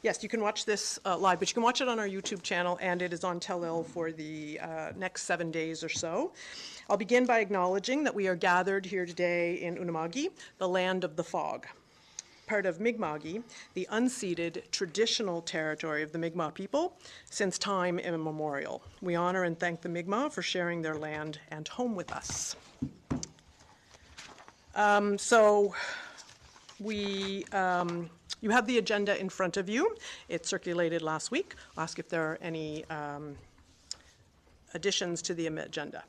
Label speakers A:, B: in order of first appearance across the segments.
A: Yes, you can watch this live, but you can watch it on our YouTube channel, and it is on Tell-Il for the next 7 days or so. I'll begin by acknowledging that we are gathered here today in Unama'ki, the land of the fog, part of Mi'kma'ki, the unceded traditional territory of the Mi'kmaq people since time immemorial. We honor and thank the Mi'kmaq for sharing their land and home with us. You have the agenda in front of you. It circulated last week. I'll ask if there are any additions to the agenda.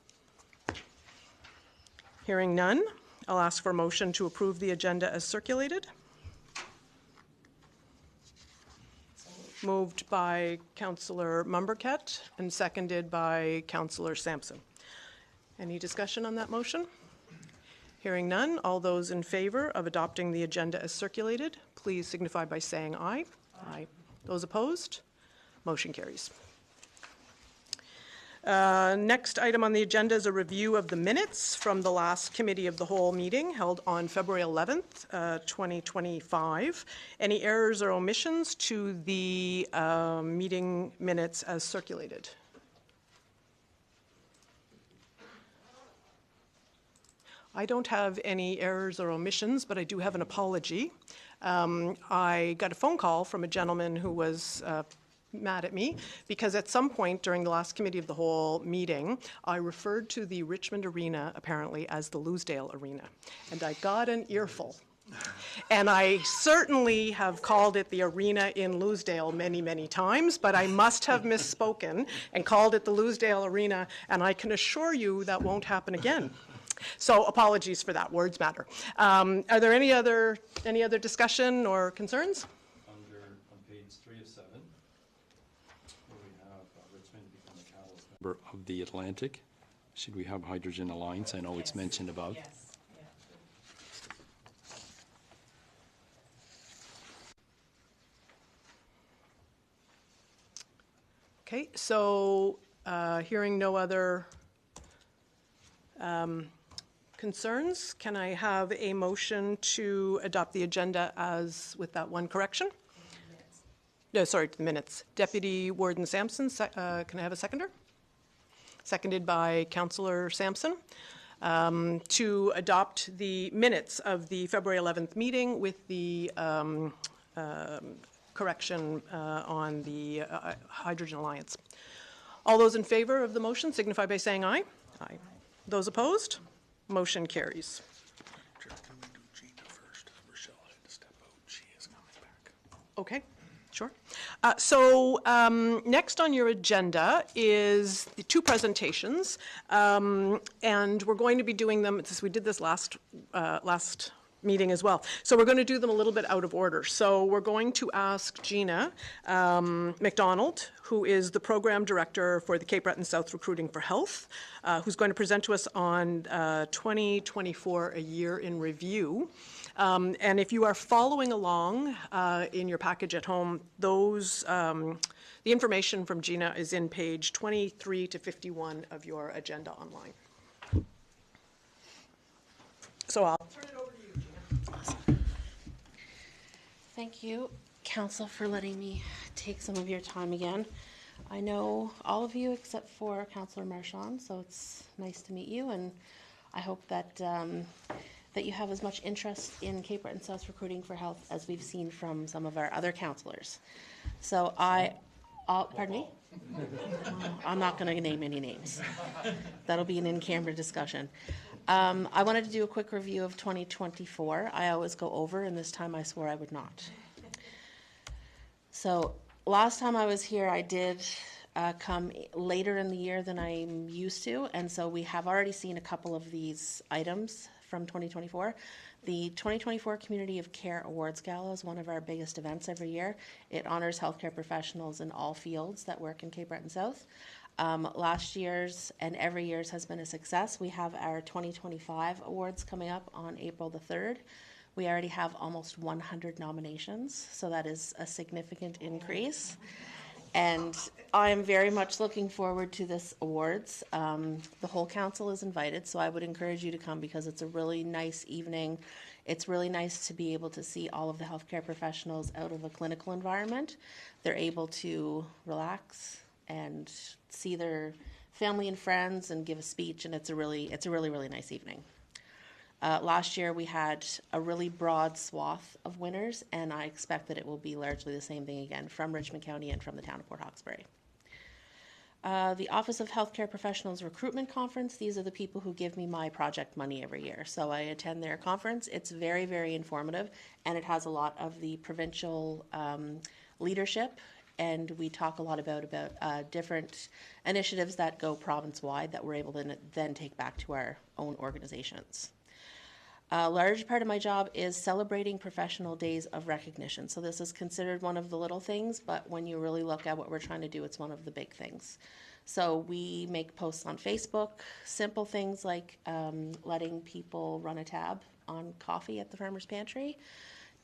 A: Hearing none, I'll ask for a motion to approve the agenda as circulated. Moved by Councillor Mumbercat and seconded by Councillor Sampson. Any discussion on that motion? Hearing none, all those in favor of adopting the agenda as circulated, please signify by saying aye. Aye. Those opposed? Motion carries. Next item on the agenda is a review of the minutes from the last Committee of the Whole meeting held on February 11th, 2025. Any errors or omissions to the meeting minutes as circulated? I don't have any errors or omissions, but I do have an apology. I got a phone call from a gentleman who was mad at me because at some point during the last Committee of the Whole meeting, I referred to the Richmond Arena apparently as the Loosedale Arena, and I got an earful. And I certainly have called it the arena in Loosedale many, many times, but I must have misspoken and called it the Loosedale Arena, and I can assure you that won't happen again. So apologies for that, words matter. Are there any other discussion or concerns?
B: On page 3 of 7, where we have Richmond become a catalyst member of the Atlantic. Should we have Hydrogen Alliance? I know it's mentioned above.
C: Yes.
A: Okay, so hearing no other concerns, can I have a motion to adopt the agenda as with that one correction? No, sorry, the minutes. Deputy Warden Sampson, can I have a seconder? Seconded by Councillor Sampson. To adopt the minutes of the February 11th meeting with the correction on the Hydrogen Alliance. All those in favor of the motion signify by saying aye. Aye. Those opposed? Motion carries.
D: Can we do Gina first? Rochelle had to step out. She is coming back.
A: Okay, sure. Next on your agenda is the two presentations, and we're going to be doing them, we did this last meeting as well. So we're going to do them a little bit out of order. So we're going to ask Gina McDonald, who is the Program Director for the Cape Breton South Recruiting for Health, who's going to present to us on 2024, a year in review. And if you are following along in your package at home, the information from Gina is in page 23 to 51 of your agenda online. So I'll turn it over to you, Gina.
C: Awesome. Thank you, Council, for letting me take some of your time again. I know all of you except for Councillor Marchand, so it's nice to meet you, and I hope that that you have as much interest in Cape Breton South Recruiting for Health as we've seen from some of our other councillors. So pardon me? I'm not going to name any names. That'll be an in-camera discussion. I wanted to do a quick review of 2024. I always go over, and this time I swore I would not. So last time I was here, I did come later in the year than I'm used to, and so we have already seen a couple of these items from 2024. The 2024 Community of Care Awards Gala is one of our biggest events every year. It honors healthcare professionals in all fields that work in Cape Breton South. Last year's and every year's has been a success. We have our 2025 awards coming up on April the 3rd. We already have almost 100 nominations, so that is a significant increase. And I'm very much looking forward to this awards. The whole council is invited, so I would encourage you to come because it's a really nice evening. It's really nice to be able to see all of the healthcare professionals out of a clinical environment. They're able to relax and see their family and friends and give a speech, and it's a really nice evening. Last year we had a really broad swath of winners, and I expect that it will be largely the same thing again from Richmond County and from the town of Port Hawkesbury. The Office of Healthcare Professionals Recruitment Conference, these are the people who give me my project money every year. So I attend their conference. It's very, very informative, and it has a lot of the provincial leadership, and we talk a lot about different initiatives that go province-wide that we're able to then take back to our own organizations. A large part of my job is celebrating professional days of recognition. So this is considered one of the little things, but when you really look at what we're trying to do, it's one of the big things. So we make posts on Facebook, simple things like letting people run a tab on coffee at the Farmer's Pantry,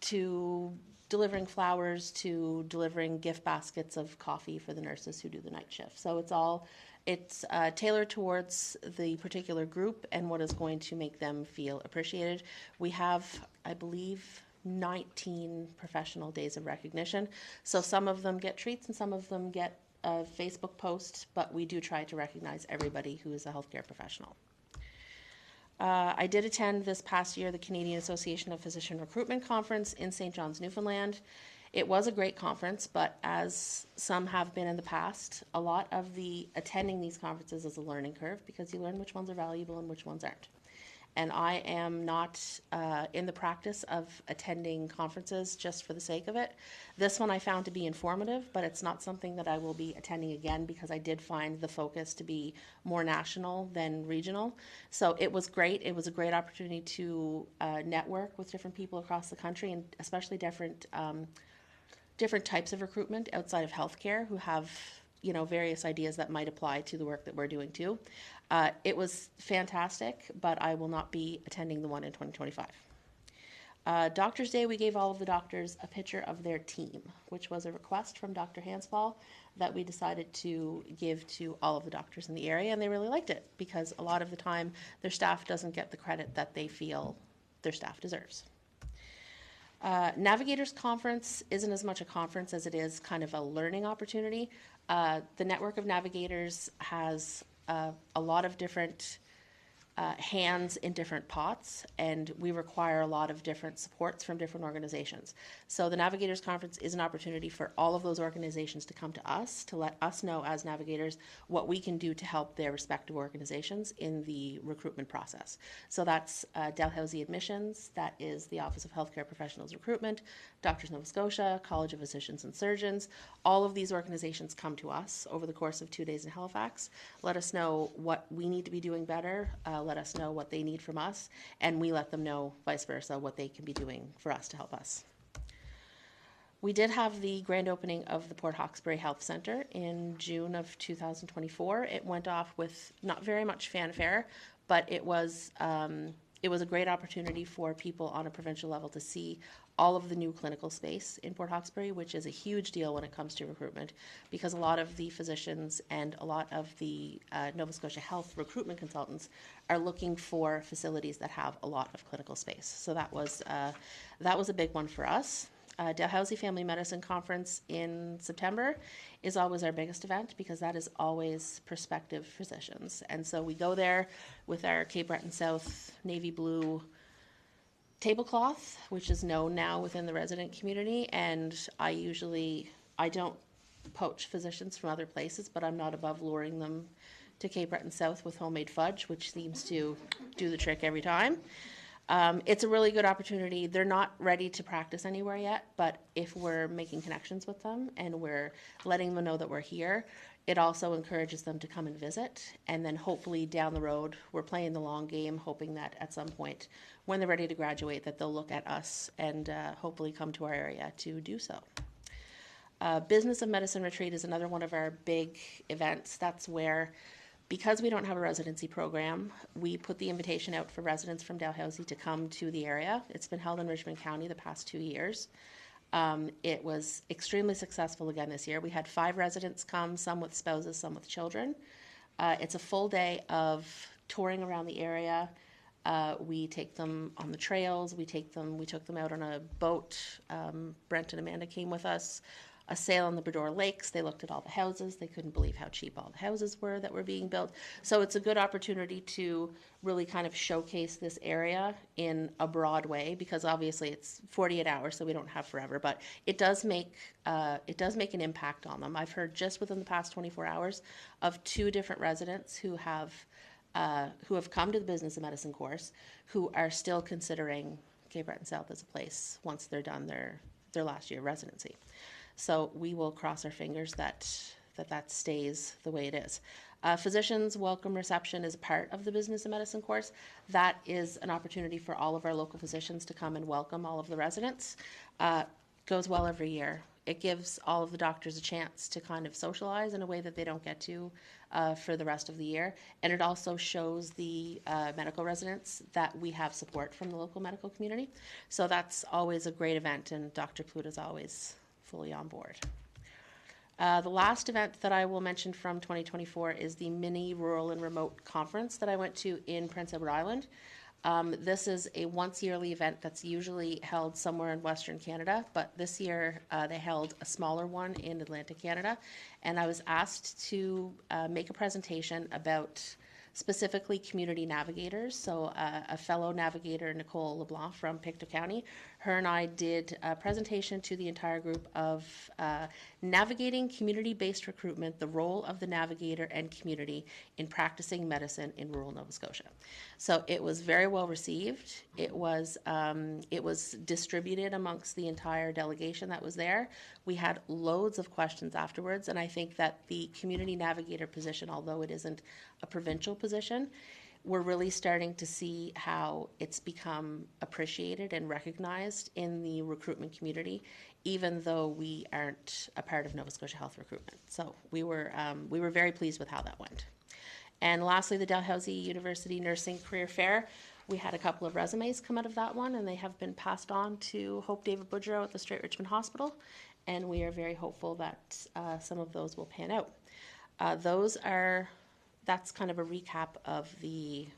C: to delivering flowers, to delivering gift baskets of coffee for the nurses who do the night shift. So it's tailored towards the particular group and what is going to make them feel appreciated. We have, I believe, 19 professional days of recognition. So some of them get treats and some of them get a Facebook post, but we do try to recognize everybody who is a healthcare professional. I did attend this past year the Canadian Association of Physician Recruitment Conference in St. John's, Newfoundland. It was a great conference, but as some have been in the past, a lot of the attending these conferences is a learning curve because you learn which ones are valuable and which ones aren't. And I am not in the practice of attending conferences just for the sake of it. This one I found to be informative, but it's not something that I will be attending again because I did find the focus to be more national than regional. So it was great. It was a great opportunity to network with different people across the country, and especially different types of recruitment outside of healthcare who have various ideas that might apply to the work that we're doing too. It was fantastic, but I will not be attending the one in 2025. Doctors' Day, we gave all of the doctors a picture of their team, which was a request from Dr. Hanspaul that we decided to give to all of the doctors in the area, and they really liked it because a lot of the time their staff doesn't get the credit that they feel their staff deserves. Navigators Conference isn't as much a conference as it is kind of a learning opportunity. The network of navigators has a lot of different hands in different pots, and we require a lot of different supports from different organizations. So the Navigators Conference is an opportunity for all of those organizations to come to us, to let us know as navigators what we can do to help their respective organizations in the recruitment process. So that's Dalhousie Admissions, that is the Office of Healthcare Professionals Recruitment, Doctors Nova Scotia, College of Physicians and Surgeons. All of these organizations come to us over the course of 2 days in Halifax, let us know what we need to be doing better, let us know what they need from us, and we let them know vice versa what they can be doing for us to help us. We did have the grand opening of the Port Hawkesbury Health Centre in June of 2024. It went off with not very much fanfare, but it was a great opportunity for people on a provincial level to see all of the new clinical space in Port Hawkesbury, which is a huge deal when it comes to recruitment, because a lot of the physicians and a lot of the Nova Scotia Health recruitment consultants are looking for facilities that have a lot of clinical space. So that was a big one for us. Dalhousie Family Medicine Conference in September is always our biggest event because that is always prospective physicians. And so we go there with our Cape Breton South navy blue tablecloth, which is known now within the resident community, and I don't poach physicians from other places, but I'm not above luring them to Cape Breton South with homemade fudge, which seems to do the trick every time. It's a really good opportunity. They're not ready to practice anywhere yet, but if we're making connections with them and we're letting them know that we're here, it also encourages them to come and visit. And then hopefully down the road, we're playing the long game, hoping that at some point when they're ready to graduate, that they'll look at us and hopefully come to our area to do so. Business of Medicine Retreat is another one of our big events. That's where, because we don't have a residency program, we put the invitation out for residents from Dalhousie to come to the area. It's been held in Richmond County the past 2 years. It was extremely successful again this year. We had 5 residents come, some with spouses, some with children. It's a full day of touring around the area. We take them on the trails. We took them out on a boat. Brent and Amanda came with us. A sail on the Bredor Lakes. They looked at all the houses. They couldn't believe how cheap all the houses were that were being built. So it's a good opportunity to really kind of showcase this area in a broad way, because obviously it's 48 hours, so we don't have forever, but it does make an impact on them. I've heard just within the past 24 hours of 2 different residents who have come to the business and medicine course who are still considering Cape Breton South as a place once they're done their last year of residency. So we will cross our fingers that stays the way it is. Physicians welcome reception is a part of the business and medicine course. That is an opportunity for all of our local physicians to come and welcome all of the residents. Goes well every year. It gives all of the doctors a chance to kind of socialize in a way that they don't get to for the rest of the year. And it also shows the medical residents that we have support from the local medical community. So that's always a great event, and Dr. Pluta is always fully on board. The last event that I will mention from 2024 is the mini rural and remote conference that I went to in Prince Edward Island. This is a once yearly event that's usually held somewhere in Western Canada, but this year they held a smaller one in Atlantic Canada, and I was asked to make a presentation about specifically community navigators. So a fellow navigator, Nicole LeBlanc from Pictou County, her and I did a presentation to the entire group of navigating community-based recruitment, the role of the navigator and community in practicing medicine in rural Nova Scotia. So it was very well received. It was distributed amongst the entire delegation that was there. We had loads of questions afterwards, and I think that the community navigator position, although it isn't a provincial position, we're really starting to see how it's become appreciated and recognized in the recruitment community, even though we aren't a part of Nova Scotia Health Recruitment. So we were very pleased with how that went. And lastly, the Dalhousie University Nursing Career Fair. We had a couple of resumes come out of that one, and they have been passed on to Hope David Boudreau at the Straight Richmond Hospital, and we are very hopeful that some of those will pan out. That's kind of a recap of the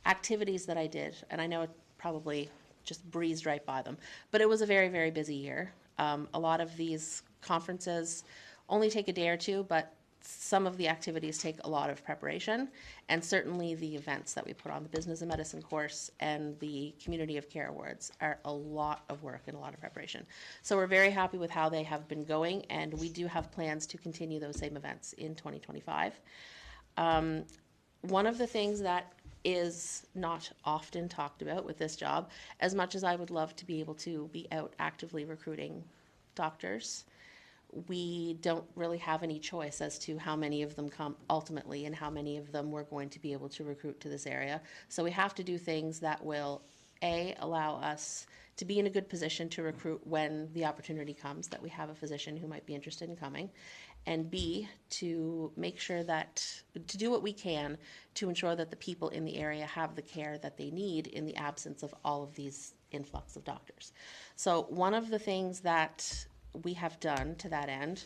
C: activities that I did, and I know it probably just breezed right by them, but it was a very, very busy year. A lot of these conferences only take a day or two, but some of the activities take a lot of preparation, and certainly the events that we put on, the Business and Medicine course and the Community of Care Awards, are a lot of work and a lot of preparation. So we're very happy with how they have been going, and we do have plans to continue those same events in 2025. One of the things that is not often talked about with this job, as much as I would love to be able to be out actively recruiting doctors, we don't really have any choice as to how many of them come ultimately and how many of them we're going to be able to recruit to this area. So we have to do things that will, A, allow us to be in a good position to recruit when the opportunity comes that we have a physician who might be interested in coming, and B, to make sure that, to do what we can to ensure that the people in the area have the care that they need in the absence of all of these influx of doctors. So one of the things that we have done to that end,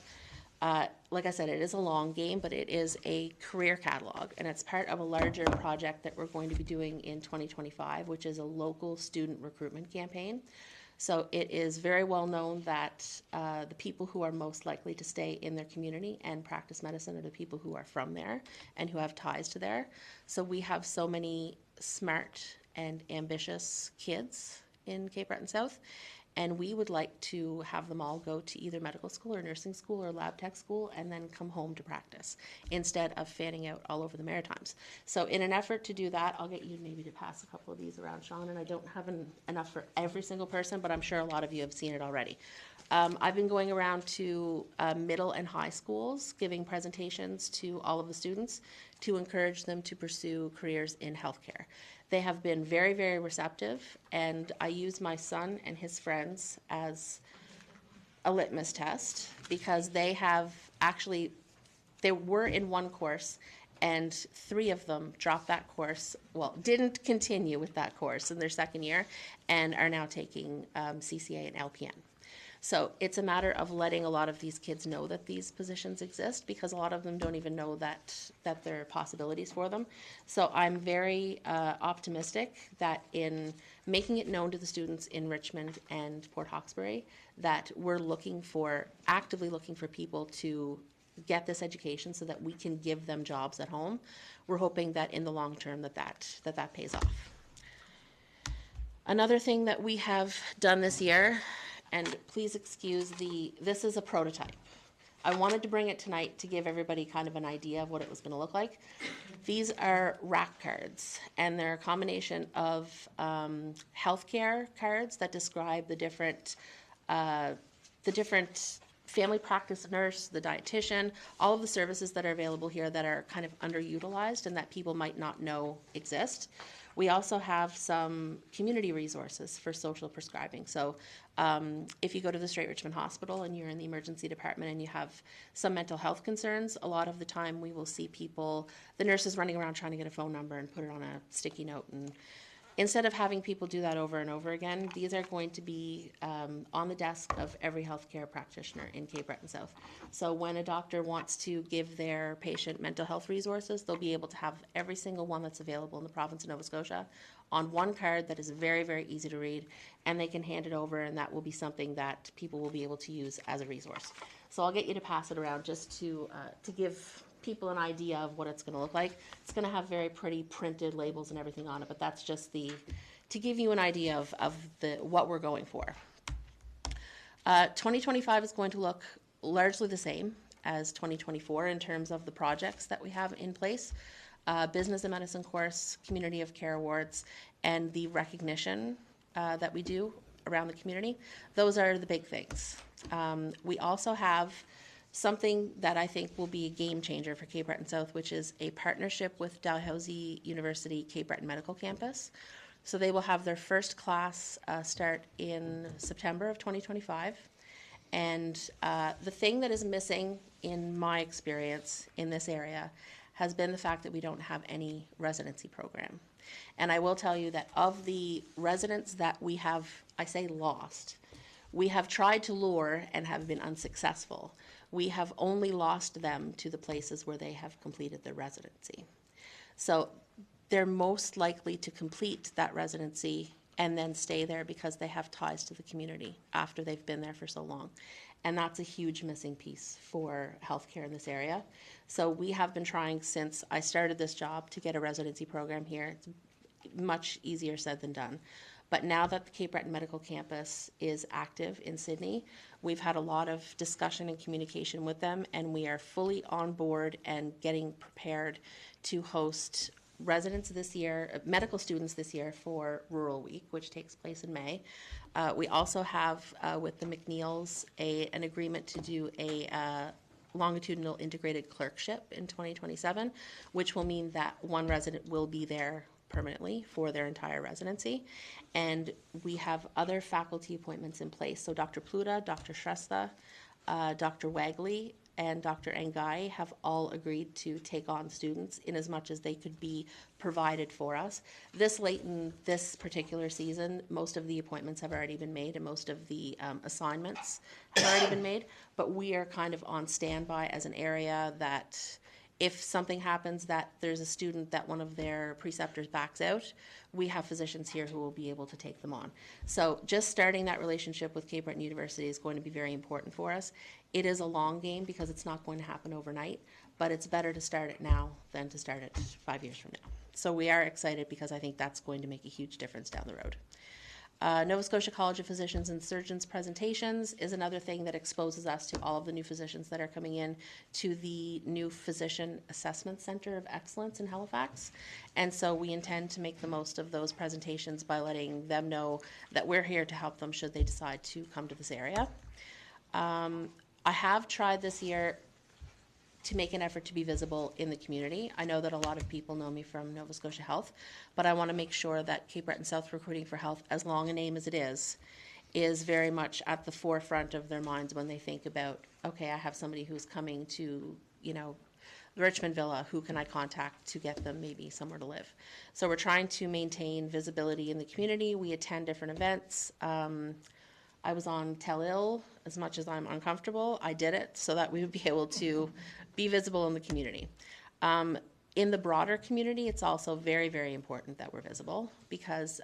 C: like I said, it is a long game, but it is a career catalog, and it's part of a larger project that we're going to be doing in 2025, which is a local student recruitment campaign. So it is very well known that the people who are most likely to stay in their community and practice medicine are the people who are from there and who have ties to there. So we have so many smart and ambitious kids in Cape Breton South, and we would like to have them all go to either medical school or nursing school or lab tech school and then come home to practice instead of fanning out all over the Maritimes. So in an effort to do that, I'll get you maybe to pass a couple of these around, Sean, and I don't have enough for every single person, but I'm sure a lot of you have seen it already. I've been going around to middle and high schools giving presentations to all of the students to encourage them to pursue careers in healthcare. They have been very, very receptive, and I use my son and his friends as a litmus test because they have actually, they were in one course and 3 of them dropped that course, well, didn't continue with that course in their second year and are now taking CCA and LPN. So it's a matter of letting a lot of these kids know that these positions exist, because a lot of them don't even know that there are possibilities for them. So I'm very optimistic that in making it known to the students in Richmond and Port Hawkesbury that we're actively looking for people to get this education so that we can give them jobs at home. We're hoping that in the long term that pays off. Another thing that we have done this year, and please excuse this is a prototype. I wanted to bring it tonight to give everybody kind of an idea of what it was going to look like. These are RAC cards, and they're a combination of healthcare cards that describe the different family practice nurse, the dietitian, all of the services that are available here that are kind of underutilized and that people might not know exist. We also have some community resources for social prescribing. So if you go to the Straight Richmond Hospital and you're in the emergency department and you have some mental health concerns, a lot of the time we will see the nurses running around trying to get a phone number and put it on a sticky note. And instead of having people do that over and over again, these are going to be on the desk of every healthcare practitioner in Cape Breton South. So when a doctor wants to give their patient mental health resources, they'll be able to have every single one that's available in the province of Nova Scotia on one card that is very, very easy to read, and they can hand it over, and that will be something that people will be able to use as a resource. So I'll get you to pass it around just to give people an idea of what it's going to look like. It's going to have very pretty printed labels and everything on it, but that's just to give you an idea of what we're going for. 2025 is going to look largely the same as 2024 in terms of the projects that we have in place. Business and medicine course, community of care awards, and the recognition that we do around the community. Those are the big things. We also have something that I think will be a game changer for Cape Breton South, which is a partnership with Dalhousie University Cape Breton Medical Campus. So they will have their first class start in September of 2025. And the thing that is missing in my experience in this area has been the fact that we don't have any residency program. And I will tell you that of the residents that we have, I say lost, we have tried to lure and have been unsuccessful. We have only lost them to the places where they have completed their residency. So they're most likely to complete that residency and then stay there because they have ties to the community after they've been there for so long. And that's a huge missing piece for healthcare in this area. So we have been trying since I started this job to get a residency program here. It's much easier said than done. But now that the Cape Breton Medical Campus is active in Sydney, we've had a lot of discussion and communication with them, and we are fully on board and getting prepared to host residents this year, medical students this year for Rural Week, which takes place in May. We also have with the McNeils an agreement to do a longitudinal integrated clerkship in 2027, which will mean that one resident will be there permanently for their entire residency. And we have other faculty appointments in place. So Dr. Pluta, Dr. Shrestha, Dr. Wagley, and Dr. Angai have all agreed to take on students in as much as they could be provided for us. This late in this particular season, most of the appointments have already been made and most of the assignments have already been made, but we are kind of on standby as an area that if something happens that there's a student that one of their preceptors backs out, we have physicians here who will be able to take them on. So just starting that relationship with Cape Breton University is going to be very important for us. It is a long game because it's not going to happen overnight, but it's better to start it now than to start it 5 years from now. So we are excited because I think that's going to make a huge difference down the road. Nova Scotia College of Physicians and Surgeons presentations is another thing that exposes us to all of the new physicians that are coming in to the new Physician Assessment Center of Excellence in Halifax. And so we intend to make the most of those presentations by letting them know that we're here to help them should they decide to come to this area. I have tried this year to make an effort to be visible in the community. I know that a lot of people know me from Nova Scotia Health, but I want to make sure that Cape Breton South Recruiting for Health, as long a name as it is very much at the forefront of their minds when they think about, okay, I have somebody who's coming to, the Richmond Villa, who can I contact to get them maybe somewhere to live? So we're trying to maintain visibility in the community. We attend different events. I was on Tell Ill. As much as I'm uncomfortable, I did it so that we would be able to be visible in the community. In the broader community, it's also very, very important that we're visible because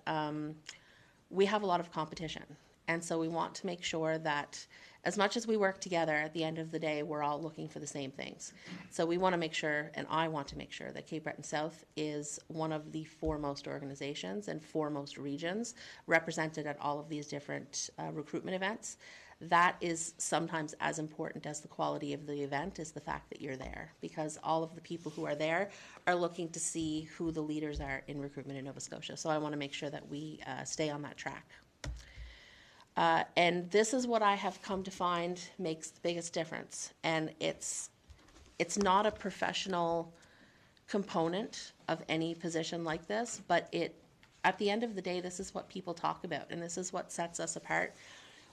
C: we have a lot of competition. And so we want to make sure that as much as we work together, at the end of the day, we're all looking for the same things. So we want to make sure, and I want to make sure, that Cape Breton South is one of the foremost organizations and foremost regions represented at all of these different recruitment events. That is sometimes as important as the quality of the event is the fact that you're there, because all of the people who are there are looking to see who the leaders are in recruitment in Nova Scotia. So I want to make sure that we stay on that track. And this is what I have come to find makes the biggest difference. And it's not a professional component of any position like this, but at the end of the day, this is what people talk about, and this is what sets us apart.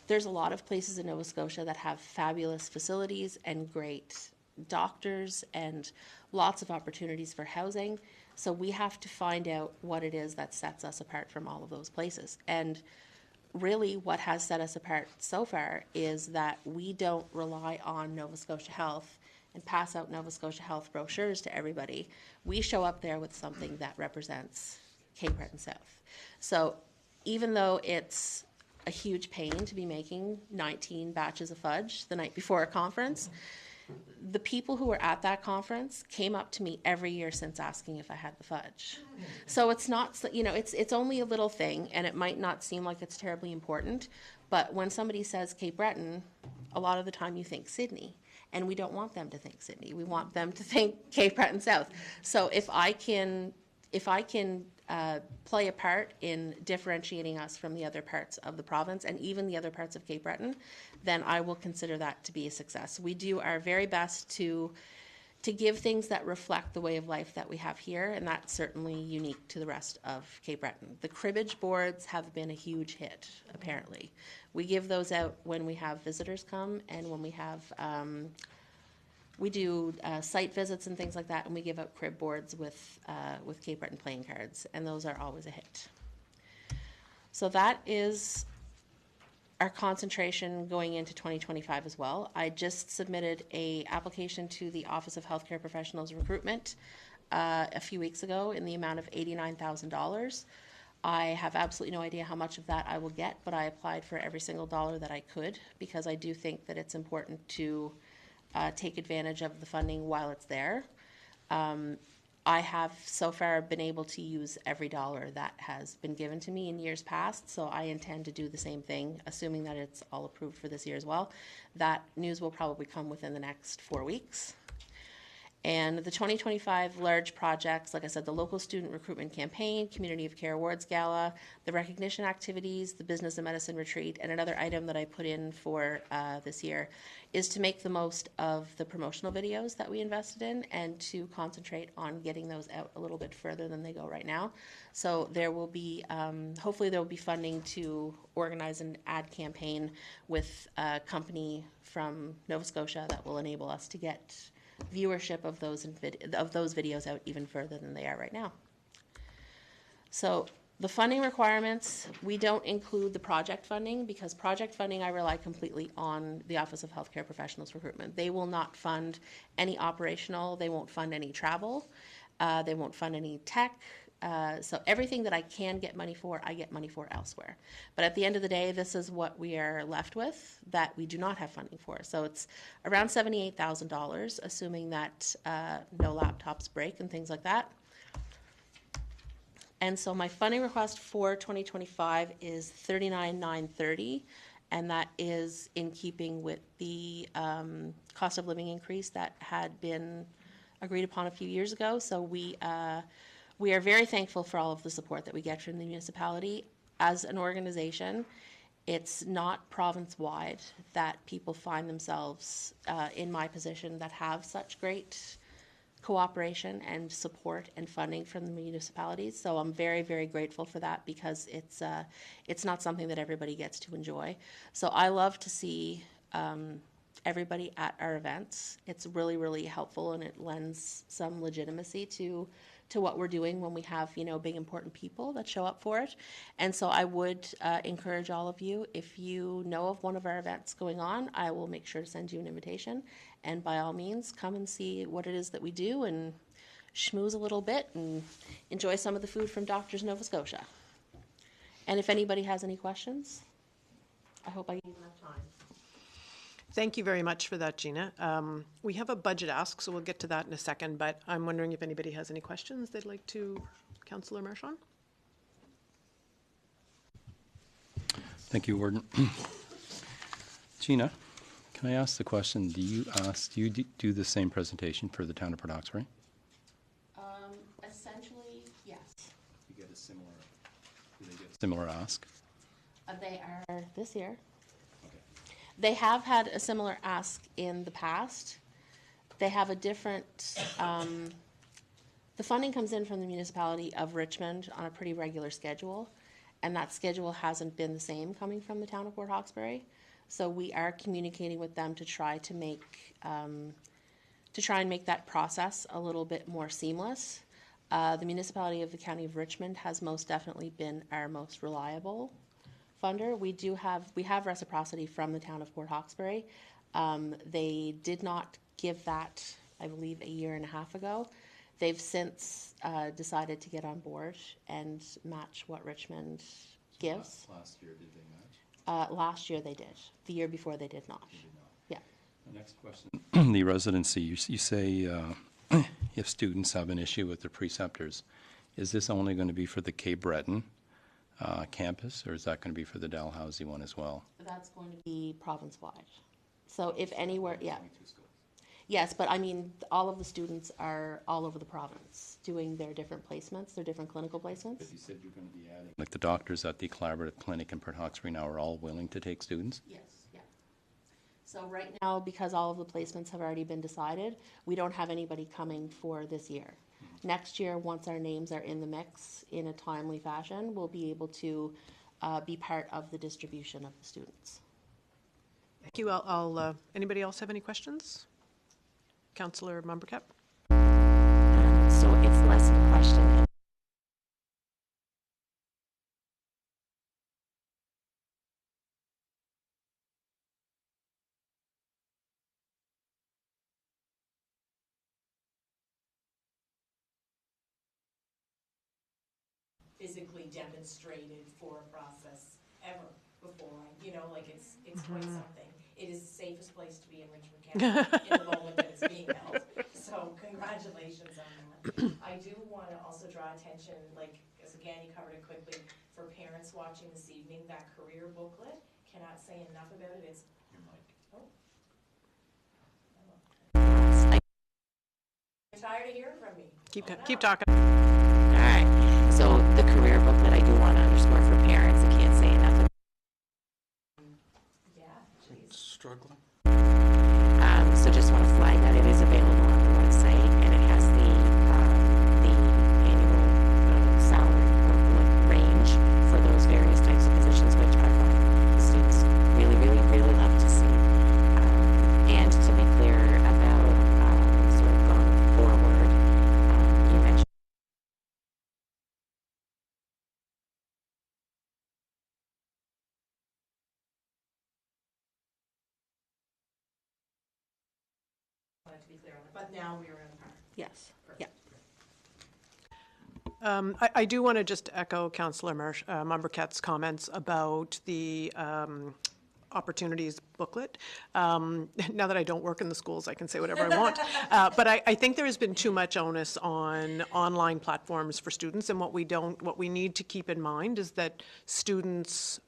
C: There's a lot of places in Nova Scotia that have fabulous facilities and great doctors and lots of opportunities for housing. So we have to find out what it is that sets us apart from all of those places. And really what has set us apart so far is that we don't rely on Nova Scotia Health and pass out Nova Scotia Health brochures to everybody. We show up there with something that represents Cape Breton South. So even though it's a huge pain to be making 19 batches of fudge the night before a conference, the people who were at that conference came up to me every year since asking if I had the fudge. So it's not, it's only a little thing, and it might not seem like it's terribly important, but when somebody says Cape Breton, a lot of the time you think Sydney, and we don't want them to think Sydney. We want them to think Cape Breton South. So if I can play a part in differentiating us from the other parts of the province and even the other parts of Cape Breton, then I will consider that to be a success. We do our very best to give things that reflect the way of life that we have here, and that's certainly unique to the rest of Cape Breton. The cribbage boards have been a huge hit, apparently. We give those out when we have visitors come and when we have we do site visits and things like that, and we give out crib boards with Cape Breton playing cards, and those are always a hit. So that is our concentration going into 2025 as well. I just submitted an application to the Office of Healthcare Professionals Recruitment a few weeks ago in the amount of $89,000. I have absolutely no idea how much of that I will get, but I applied for every single dollar that I could because I do think that it's important to take advantage of the funding while it's there. I have so far been able to use every dollar that has been given to me in years past, so I intend to do the same thing, assuming that it's all approved for this year as well. That news will probably come within the next 4 weeks. And the 2025 large projects, like I said, the local student recruitment campaign, Community of Care Awards Gala, the recognition activities, the business and medicine retreat, and another item that I put in for this year is to make the most of the promotional videos that we invested in and to concentrate on getting those out a little bit further than they go right now. So there will be, hopefully there will be funding to organize an ad campaign with a company from Nova Scotia that will enable us to get viewership of those videos out even further than they are right now. So the funding requirements, we don't include the project funding because project funding I rely completely on the Office of Healthcare Professionals Recruitment. They will not fund any operational, they won't fund any travel, they won't fund any tech. So everything that I can get money for, I get money for elsewhere. But at the end of the day, this is what we are left with that we do not have funding for. So it's around $78,000, assuming that no laptops break and things like that. And so my funding request for 2025 is $39,930, and that is in keeping with the cost of living increase that had been agreed upon a few years ago. So we are very thankful for all of the support that we get from the municipality. As an organization, it's not province-wide that people find themselves in my position that have such great cooperation and support and funding from the municipalities. So I'm very, very grateful for that because it's not something that everybody gets to enjoy. So I love to see everybody at our events. It's really, really helpful, and it lends some legitimacy to what we're doing when we have, you know, big important people that show up for it. And so I would encourage all of you, if you know of one of our events going on, I will make sure to send you an invitation. And by all means, come and see what it is that we do and schmooze a little bit and enjoy some of the food from Doctors Nova Scotia. And if anybody has any questions, I hope I gave enough time.
A: Thank you very much for that, Gina. We have a budget ask, so we'll get to that in a second, but I'm wondering if anybody has any questions they'd like to, Councillor Marchand?
B: Thank you, Warden. Gina, can I ask the question, do you do the same presentation for the town of Port Hawkesbury?
C: Essentially, yes.
B: Do they get a similar ask?
C: They are this year.
B: Okay.
C: They have had a similar ask in the past. They have a different, the funding comes in from the Municipality of Richmond on a pretty regular schedule, and that schedule hasn't been the same coming from the town of Port Hawkesbury. So we are communicating with them to try and make that process a little bit more seamless. The Municipality of the County of Richmond has most definitely been our most reliable funder. We have reciprocity from the town of Port Hawkesbury. They did not give that, I believe, a year and a half ago. They've since decided to get on board and match what Richmond gives.
B: Last year, did they match?
C: Last year they did. The year before they did not.
B: They did not.
C: Yeah.
B: The next question, the residency, you say if students have an issue with their preceptors, is this only going to be for the Cape Breton campus, or is that going to be for the Dalhousie one as well?
C: That's going to be province-wide. So if anywhere, yeah. Yes, but I mean, all of the students are all over the province doing their different placements, their different clinical placements.
B: But you said you're going to be adding, like the doctors at the Collaborative Clinic in Port Hawkesbury now are all willing to take students?
C: Yes, yeah. So right now, because all of the placements have already been decided, we don't have anybody coming for this year. Next year, once our names are in the mix in a timely fashion, we'll be able to be part of the distribution of the students.
A: Thank you. Anybody else have any questions? Councillor Mumbercap?
E: So it's less of a question.
F: Physically demonstrated for a process ever before. You know, like it's quite something. It is the safest place to be in Richmond County in the moment that it's being held. So congratulations on that. I do want to also draw attention, like, as again, you covered it quickly, for parents watching this evening, that career booklet, cannot say enough about it. It's, oh. I'm tired of hearing from me.
A: Keep talking.
E: All right. So the career booklet, I do want to underscore for parents. I can't say enough.
F: Yeah, geez.
D: Struggling.
E: So just want to flag that it is available on the website, and it has the annual salary or range for those various types of positions, which I find the students really, really, really love to see. And to be clear about sort of going forward, you mentioned.
F: Wanted to be clear on it, but now we are in the park.
C: Yes, yeah.
A: I do want to just echo Councillor Mumbercat's comments about the opportunities booklet. Now that I don't work in the schools, I can say whatever I want. But I think there has been too much onus on online platforms for students, and what we need to keep in mind is that students,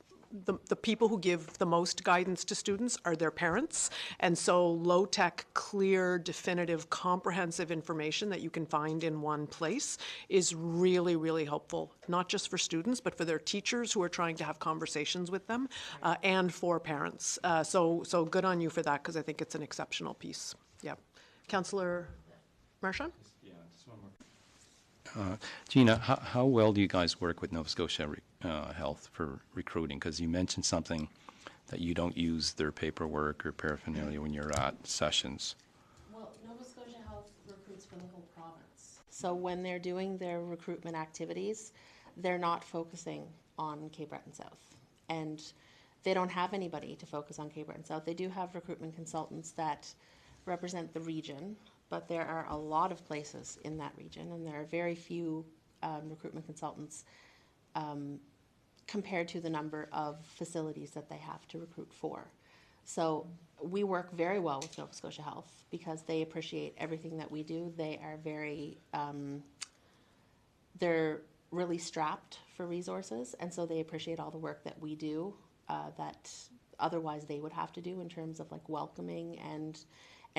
A: the people who give the most guidance to students are their parents. And so low-tech, clear, definitive, comprehensive information that you can find in one place is really, really helpful, not just for students, but for their teachers who are trying to have conversations with them, and for parents. So good on you for that, because I think it's an exceptional piece. Yeah. Councillor Marchand?
B: Yeah, just one more. Gina, how well do you guys work with Nova Scotia Health for recruiting? Because you mentioned something that you don't use their paperwork or paraphernalia when you're at sessions?
C: Well, Nova Scotia Health recruits for the whole province. So when they're doing their recruitment activities, they're not focusing on Cape Breton South. And they don't have anybody to focus on Cape Breton South. They do have recruitment consultants that represent the region, but there are a lot of places in that region, and there are very few recruitment consultants compared to the number of facilities that they have to recruit for. So we work very well with Nova Scotia Health because they appreciate everything that we do. They are very, they're really strapped for resources, and so they appreciate all the work that we do that otherwise they would have to do in terms of like welcoming and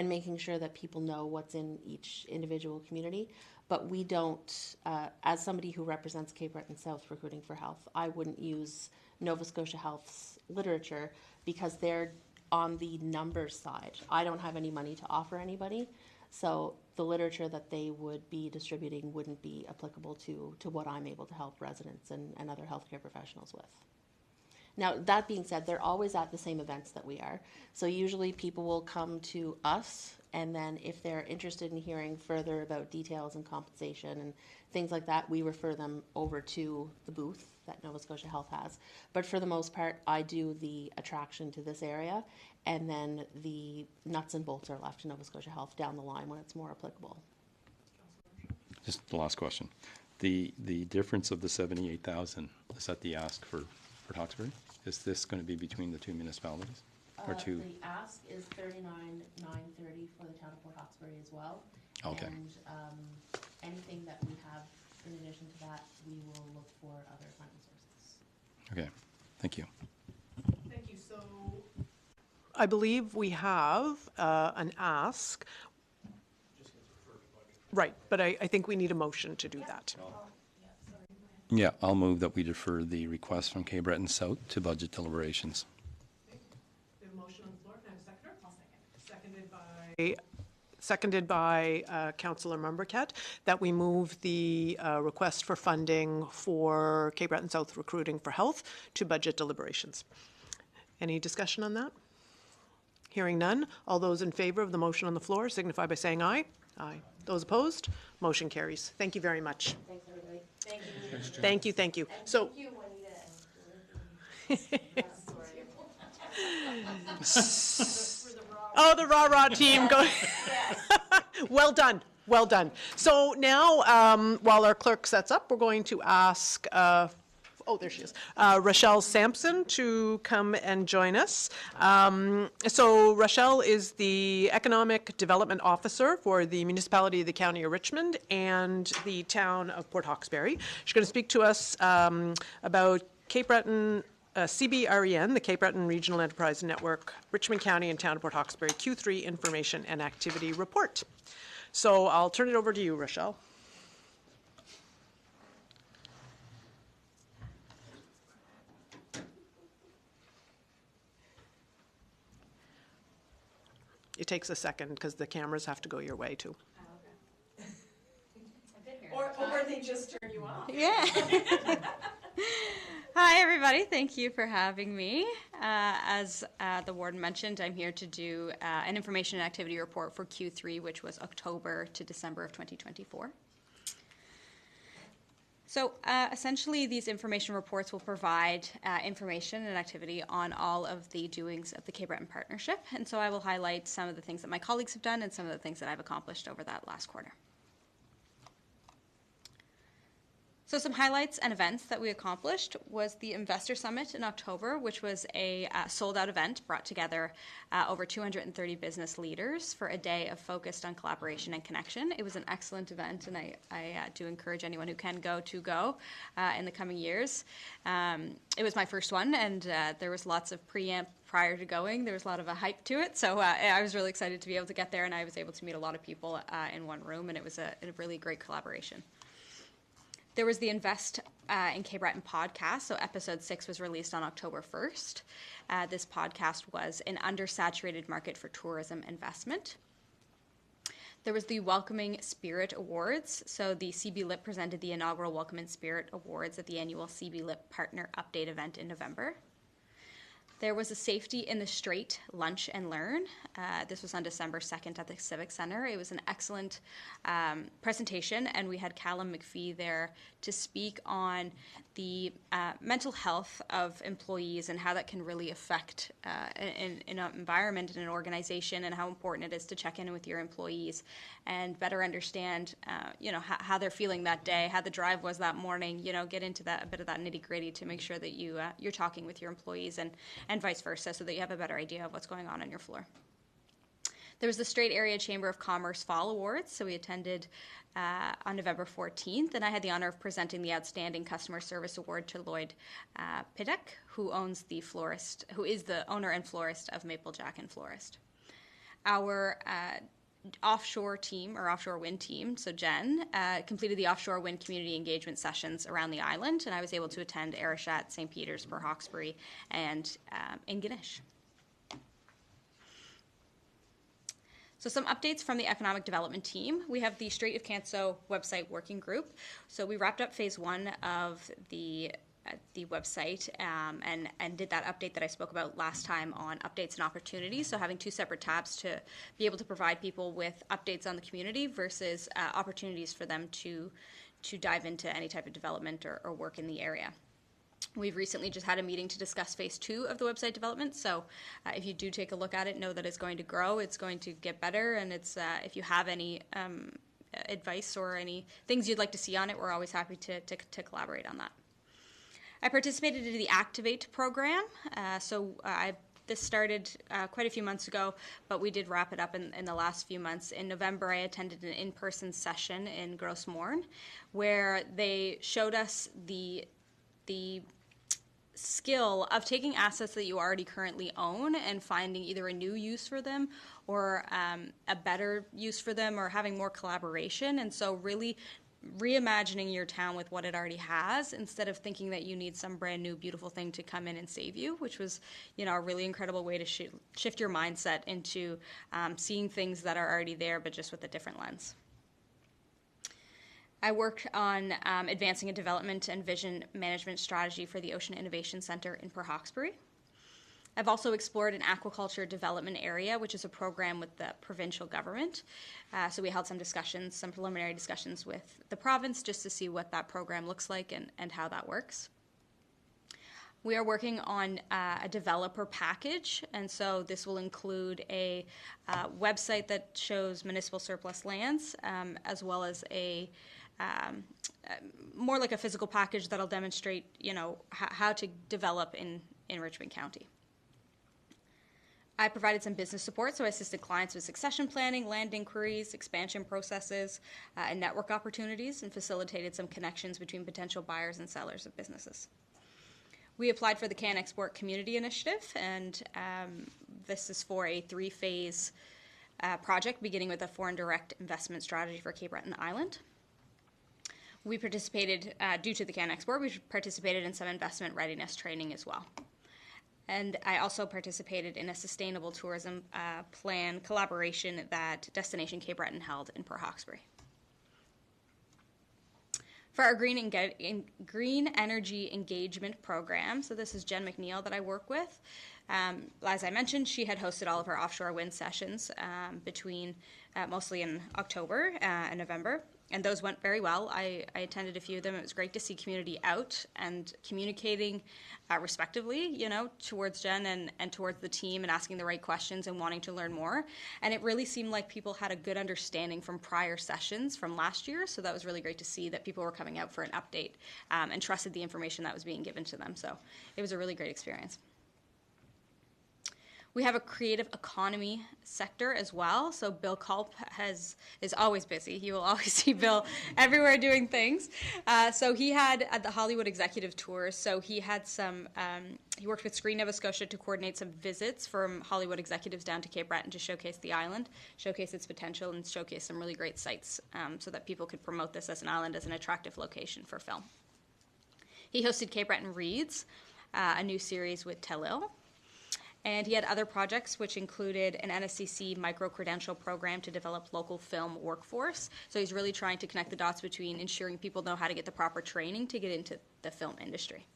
C: making sure that people know what's in each individual community. But we don't, as somebody who represents Cape Breton South Recruiting for Health, I wouldn't use Nova Scotia Health's literature because they're on the numbers side. I don't have any money to offer anybody, so the literature that they would be distributing wouldn't be applicable to what I'm able to help residents and other healthcare professionals with. Now, that being said, they're always at the same events that we are. So usually people will come to us, and then if they're interested in hearing further about details and compensation and things like that, we refer them over to the booth that Nova Scotia Health has. But for the most part, I do the attraction to this area, and then the nuts and bolts are left to Nova Scotia Health down the line when it's more applicable.
B: Just the last question. The difference of the 78,000, is that the ask for Hawkesbury? Is this going to be between the two municipalities? Or two?
C: The ask is $39,930 for the town of Port Hawkesbury as well.
B: Okay.
C: And anything that we have in addition to that, we will look for other funding sources.
B: Okay, thank you.
A: Thank you. So I believe we have an ask. Right, but I think we need a motion to do that.
B: Yeah, I'll move that we defer the request from Cape Breton South to budget deliberations.
A: We have a motion on the floor. Can I have a seconder? I'll second. Seconded by Councillor Mumbercat, that we move the request for funding for Cape Breton South Recruiting for Health to budget deliberations. Any discussion on that? Hearing none. All those in favor of the motion on the floor signify by saying aye. Aye. Those opposed? Motion carries. Thank you very much.
C: Thanks, everybody. Thank you.
A: Thank you, thank you. So,
F: Thank you, Juanita.
A: oh, the rah-rah team going. Well done, well done. So now, while our clerk sets up, we're going to ask, oh, there she is, Rochelle Sampson to come and join us. So Rochelle is the Economic Development Officer for the Municipality of the County of Richmond and the town of Port Hawkesbury. She's going to speak to us about Cape Breton CBREN, the Cape Breton Regional Enterprise Network, Richmond County and Town of Port Hawkesbury Q3 Information and Activity Report. So I'll turn it over to you, Rochelle. It takes a second because the cameras have to go your way too.
F: Or they just turn you off.
G: Yeah. Hi, everybody. Thank you for having me. As the warden mentioned, I'm here to do an information and activity report for Q3, which was October to December of 2024. So essentially, these information reports will provide information and activity on all of the doings of the Cape Breton Partnership. And so I will highlight some of the things that my colleagues have done and some of the things that I've accomplished over that last quarter. So some highlights and events that we accomplished was the Investor Summit in October, which was a sold-out event, brought together over 230 business leaders for a day of focused on collaboration and connection. It was an excellent event, and I do encourage anyone who can go to go in the coming years. It was my first one, and there was lots of preamp prior to going. There was a lot of a hype to it, so I was really excited to be able to get there, and I was able to meet a lot of people in one room, and it was a really great collaboration. There was the Invest in Cape Breton podcast, so episode 6 was released on October 1st. This podcast was an undersaturated market for tourism investment. There was the Welcoming Spirit Awards, so the CB Lip presented the inaugural Welcoming Spirit Awards at the annual CB Lip Partner Update event in November. There was a Safety in the Strait Lunch and Learn. This was on December 2nd at the Civic Center. It was an excellent presentation, and we had Callum McPhee there to speak on the mental health of employees and how that can really affect in an environment, in an organization, and how important it is to check in with your employees and better understand, how they're feeling that day, how the drive was that morning, get into a bit of that nitty-gritty to make sure that you're talking with your employees and vice versa, so that you have a better idea of what's going on your floor. There was the Strait Area Chamber of Commerce Fall Awards, so we attended on November 14th, and I had the honor of presenting the Outstanding Customer Service Award to Lloyd Piddock, who is the owner and florist of Maple Jack and Florist. Our offshore wind team, so Jen, completed the offshore wind community engagement sessions around the island, and I was able to attend Arishat, St. Peter's, Port Hawkesbury, and in Ganesh. So some updates from the economic development team. We have the Strait of Canso website working group. So we wrapped up phase 1 of the website and did that update that I spoke about last time on updates and opportunities. So having 2 separate tabs to be able to provide people with updates on the community versus opportunities for them to dive into any type of development or work in the area. We've recently just had a meeting to discuss phase 2 of the website development. So if you do take a look at it, know that it's going to grow, it's going to get better, and it's if you have any advice or any things you'd like to see on it, we're always happy to collaborate on that. I participated in the Activate program. This started quite a few months ago, but we did wrap it up in the last few months. In November, I attended an in-person session in Gros Morne, where they showed us the skill of taking assets that you already currently own and finding either a new use for them or a better use for them, or having more collaboration. And so really reimagining your town with what it already has, instead of thinking that you need some brand new beautiful thing to come in and save you, which was a really incredible way to shift your mindset into seeing things that are already there but just with a different lens. I worked on advancing a development and vision management strategy for the Ocean Innovation Center in Port Hawkesbury. I've also explored an aquaculture development area, which is a program with the provincial government. So we held some preliminary discussions with the province just to see what that program looks like and how that works. We are working on a developer package, and so this will include a website that shows municipal surplus lands, as well as more like a physical package that'll demonstrate, how to develop in Richmond County. I provided some business support, so I assisted clients with succession planning, land inquiries, expansion processes, and network opportunities, and facilitated some connections between potential buyers and sellers of businesses. We applied for the Can Export Community Initiative, and this is for a 3-phase project beginning with a foreign direct investment strategy for Cape Breton Island. We participated, due to the Can Export, we participated in some investment readiness training as well. And I also participated in a sustainable tourism plan collaboration that Destination Cape Breton held in Port Hawkesbury. For our green energy engagement program, so this is Jen McNeil that I work with. As I mentioned, she had hosted all of her offshore wind sessions between mostly in October and November, and those went very well. I attended a few of them. It was great to see community out and communicating respectively, towards Jen and towards the team, and asking the right questions and wanting to learn more. And it really seemed like people had a good understanding from prior sessions from last year, so that was really great to see that people were coming out for an update and trusted the information that was being given to them. So it was a really great experience. We have a creative economy sector as well. So Bill Culp is always busy. You will always see Bill everywhere doing things. So he had at the Hollywood Executive Tours. So he had he worked with Screen Nova Scotia to coordinate some visits from Hollywood executives down to Cape Breton to showcase the island, showcase its potential, and showcase some really great sites so that people could promote this as an island as an attractive location for film. He hosted Cape Breton Reads, a new series with Telil. And he had other projects, which included an NSCC micro-credential program to develop local film workforce. So he's really trying to connect the dots between ensuring people know how to get the proper training to get into the film industry.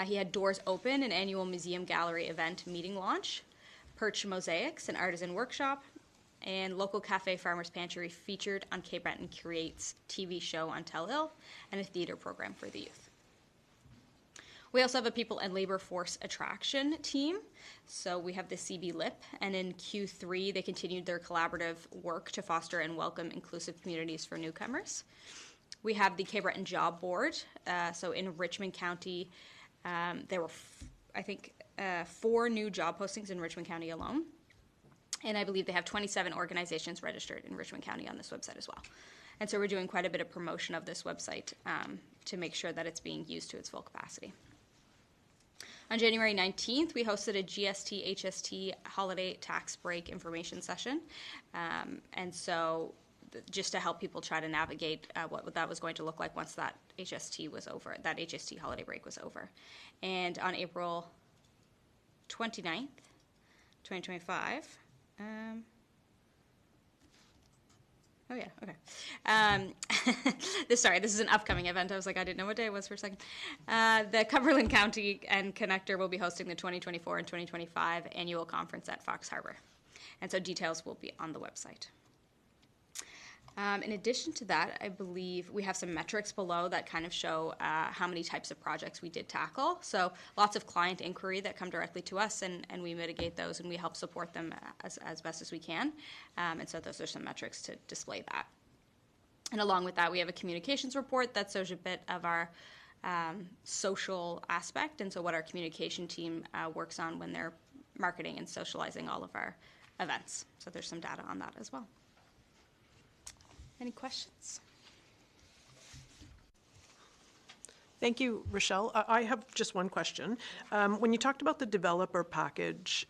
G: He had Doors Open, an annual museum gallery event meeting launch, Perch Mosaics, an artisan workshop, and local cafe Farmers Pantry featured on Cape Breton Creates TV show on Tell Hill, and a theater program for the youth. We also have a people and labor force attraction team. So we have the CB LIP, and in Q3 they continued their collaborative work to foster and welcome inclusive communities for newcomers. We have the Cape Breton Job Board. So in Richmond County, there were, I think, 4 new job postings in Richmond County alone. And I believe they have 27 organizations registered in Richmond County on this website as well. And so we're doing quite a bit of promotion of this website to make sure that it's being used to its full capacity. On January 19th, we hosted a GST HST holiday tax break information session. And so just to help people try to navigate what that was going to look like once that HST was over, that HST holiday break was over. And on April 29th, 2025, oh yeah, okay. This is an upcoming event. I was like, I didn't know what day it was for a second. The Cumberland County and Connector will be hosting the 2024 and 2025 annual conference at Fox Harbor. And so details will be on the website. In addition to that, I believe we have some metrics below that kind of show how many types of projects we did tackle. So lots of client inquiry that come directly to us, and we mitigate those, and we help support them as best as we can. And so those are some metrics to display that. And along with that, we have a communications report that shows a bit of our social aspect, and so what our communication team works on when they're marketing and socializing all of our events. So there's some data on that as well. Any questions?
A: Thank you, Rochelle. I have just one question. When you talked about the developer package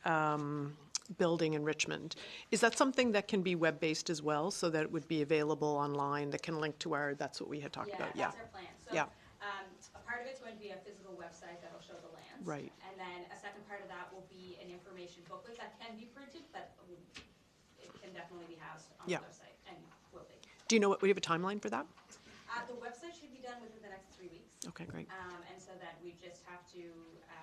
A: building in Richmond, is that something that can be web-based as well, so that it would be available online, that can link to our, that's what we had talked about?
G: Yeah, that's our plan. So
A: Yeah.
G: A part of it's going to be a physical website that'll show the lands.
A: Right.
G: And then a second part of that will be an information booklet that can be printed, but it can definitely be housed on
A: Yeah.
G: the website and will be.
A: Do you know what, we have a timeline for that?
G: The website should be done within the next 3 weeks.
A: Okay, great.
G: And so that we just have to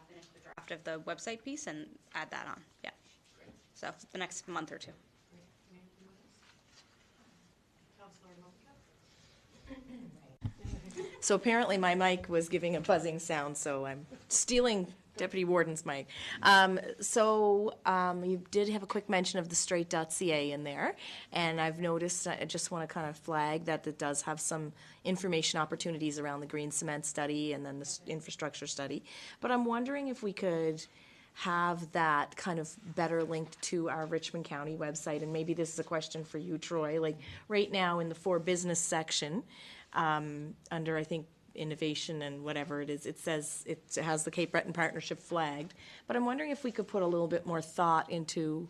G: finish the draft of the website piece and add that on. Yeah. So the next month or two.
H: So apparently my mic was giving a buzzing sound, so I'm stealing Deputy Warden's mic. You did have a quick mention of the straight.ca in there, and I've noticed, I just want to kind of flag that it does have some information opportunities around the green cement study and then the infrastructure study. But I'm wondering if we could have that kind of better linked to our Richmond County website, and maybe this is a question for you, Troy. Like right now in the for business section, under I think innovation and whatever it is, it says it has the Cape Breton Partnership flagged. But I'm wondering if we could put a little bit more thought into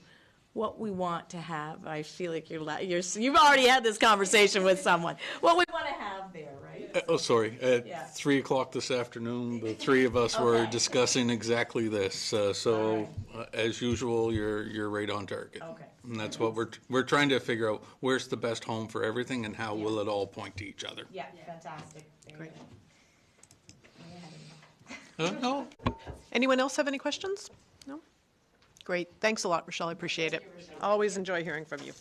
H: what we want to have. I feel like you've already had this conversation with someone. What we want to have there, right?
D: Sorry. At
H: Yeah.
D: 3 o'clock this afternoon, the three of us were
H: Okay.
D: discussing exactly this. As usual, you're right on target.
H: Okay.
D: And that's what we're trying to figure out. Where's the best home for everything, and how will it all point to each other?
H: Yeah, fantastic.
A: Great.
D: No.
A: Anyone else have any questions? No? Great. Thanks a lot, Rochelle. I appreciate it. Always enjoy hearing from you.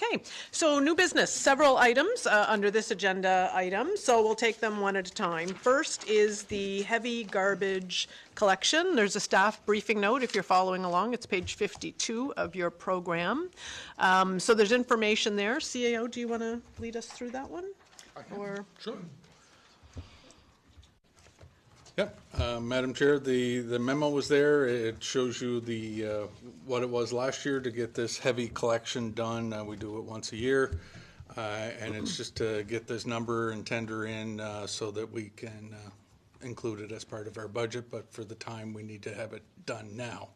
A: Okay, so new business, several items under this agenda item, so we'll take them one at a time. First is the heavy garbage collection. There's a staff briefing note if you're following along. It's page 52 of your program. So there's information there. CAO, do you want to lead us through that one? Or
D: Sure. Yep, Madam Chair, the memo was there. It shows you the what it was last year to get this heavy collection done. We do it once a year, and it's just to get this number and tender in so that we can include it as part of our budget. But for the time, we need to have it done now,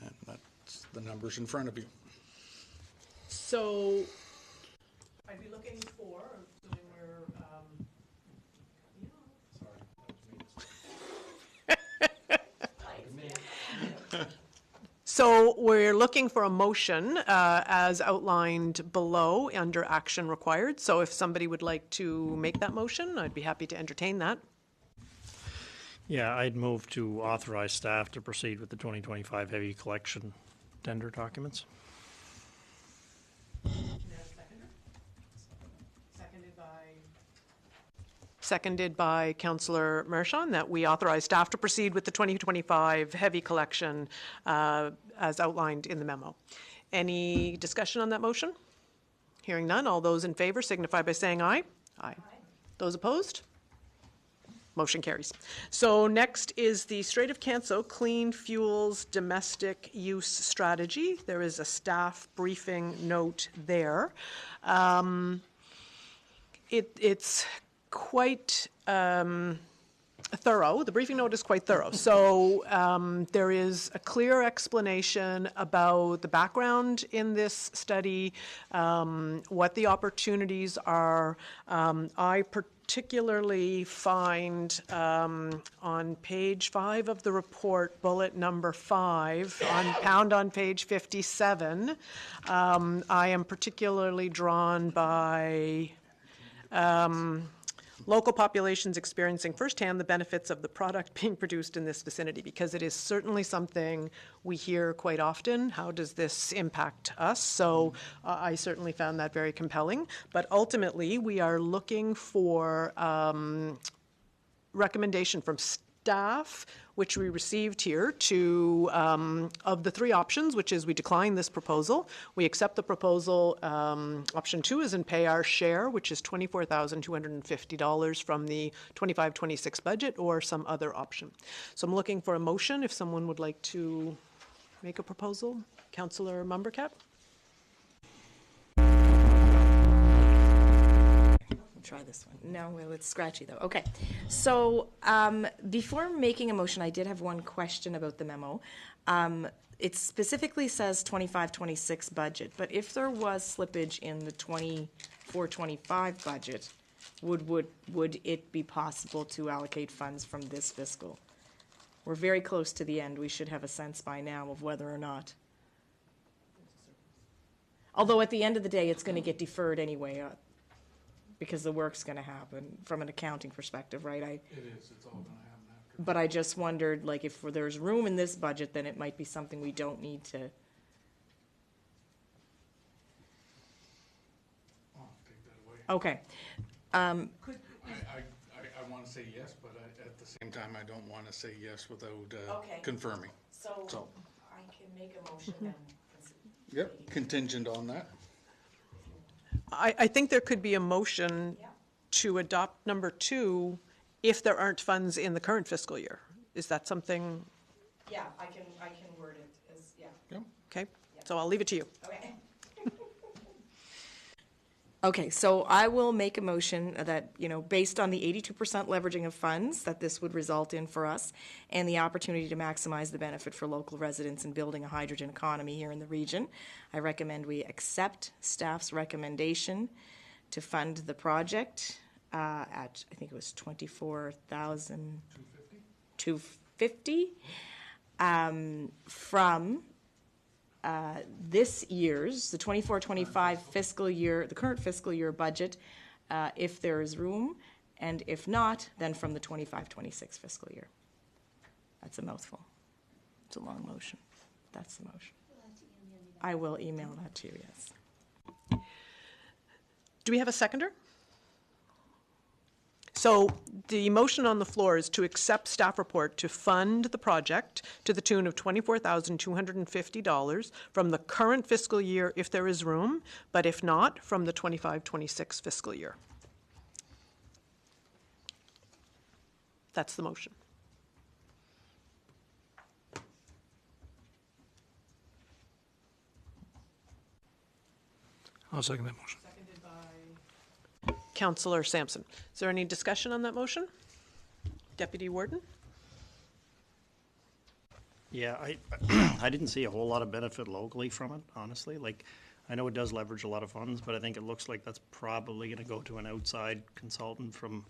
D: and that's the numbers in front of you.
A: so I'd be looking for, assuming we're, So we're looking for a motion as outlined below under action required. So if somebody would like to make that motion, I'd be happy to entertain that.
I: Yeah, I'd move to authorize staff to proceed with the 2025 heavy collection tender documents.
A: Seconded by Councillor Mershon, that we authorize staff to proceed with the 2025 heavy collection as outlined in the memo. Any discussion on that motion? Hearing none, all those in favor signify by saying aye. Aye. Those opposed? Motion carries. So next is the Strait of Canso Clean Fuels Domestic Use Strategy. There is a staff briefing note there. It's quite thorough. The briefing note is quite thorough. So there is a clear explanation about the background in this study, what the opportunities are. I particularly find on page 5 of the report, bullet number 5, on page 57, I am particularly drawn by local populations experiencing firsthand the benefits of the product being produced in this vicinity, because it is certainly something we hear quite often. How does this impact us? So I certainly found that very compelling. But ultimately, we are looking for recommendation from staff, which we received here, to of the 3 options, which is we decline this proposal, we accept the proposal. Option 2 is and pay our share, which is $24,250 from the 25-26 budget, or some other option. So I'm looking for a motion if someone would like to make a proposal. Councillor Mumbercat.
H: Try this one. No, well, it's scratchy though. Okay. So before making a motion, I did have one question about the memo. It specifically says 25-26 budget, but if there was slippage in the 24-25 budget, would it be possible to allocate funds from this fiscal? We're very close to the end. We should have a sense by now of whether or not. Although at the end of the day, it's going to get deferred anyway. Because the work's going to happen from an accounting perspective, right?
D: It is, it's all going to happen after.
H: But I just wondered, like, if there's room in this budget, then it might be something we don't need to.
D: I'll take that away.
H: Okay.
D: I want to say yes, but at the same time, I don't want to say yes without
F: Okay.
D: confirming.
F: So I can make a motion then.
D: Yep, contingent on that.
A: I think there could be a motion to adopt number 2 if there aren't funds in the current fiscal year. Is that something?
F: Yeah, I can word it as,
A: Okay, so I'll leave it to you.
F: Okay.
H: Okay, so I will make a motion that, based on the 82% leveraging of funds that this would result in for us, and the opportunity to maximize the benefit for local residents in building a hydrogen economy here in the region, I recommend we accept staff's recommendation to fund the project at, I think it was $24,250 from this year's, the 24-25 fiscal year, the current fiscal year budget, if there is room, and if not, then from the 25-26 fiscal year. That's a mouthful. It's a long motion. That's the motion. I will email that to you, yes.
A: Do we have a seconder? So the motion on the floor is to accept staff report to fund the project to the tune of $24,250 from the current fiscal year if there is room, but if not, from the 25-26 fiscal year. That's the motion.
I: I'll second that motion.
A: Councillor Sampson. Is there any discussion on that motion? Deputy Warden?
I: Yeah, I didn't see a whole lot of benefit locally from it, honestly. Like, I know it does leverage a lot of funds, but I think it looks like that's probably going to go to an outside consultant from,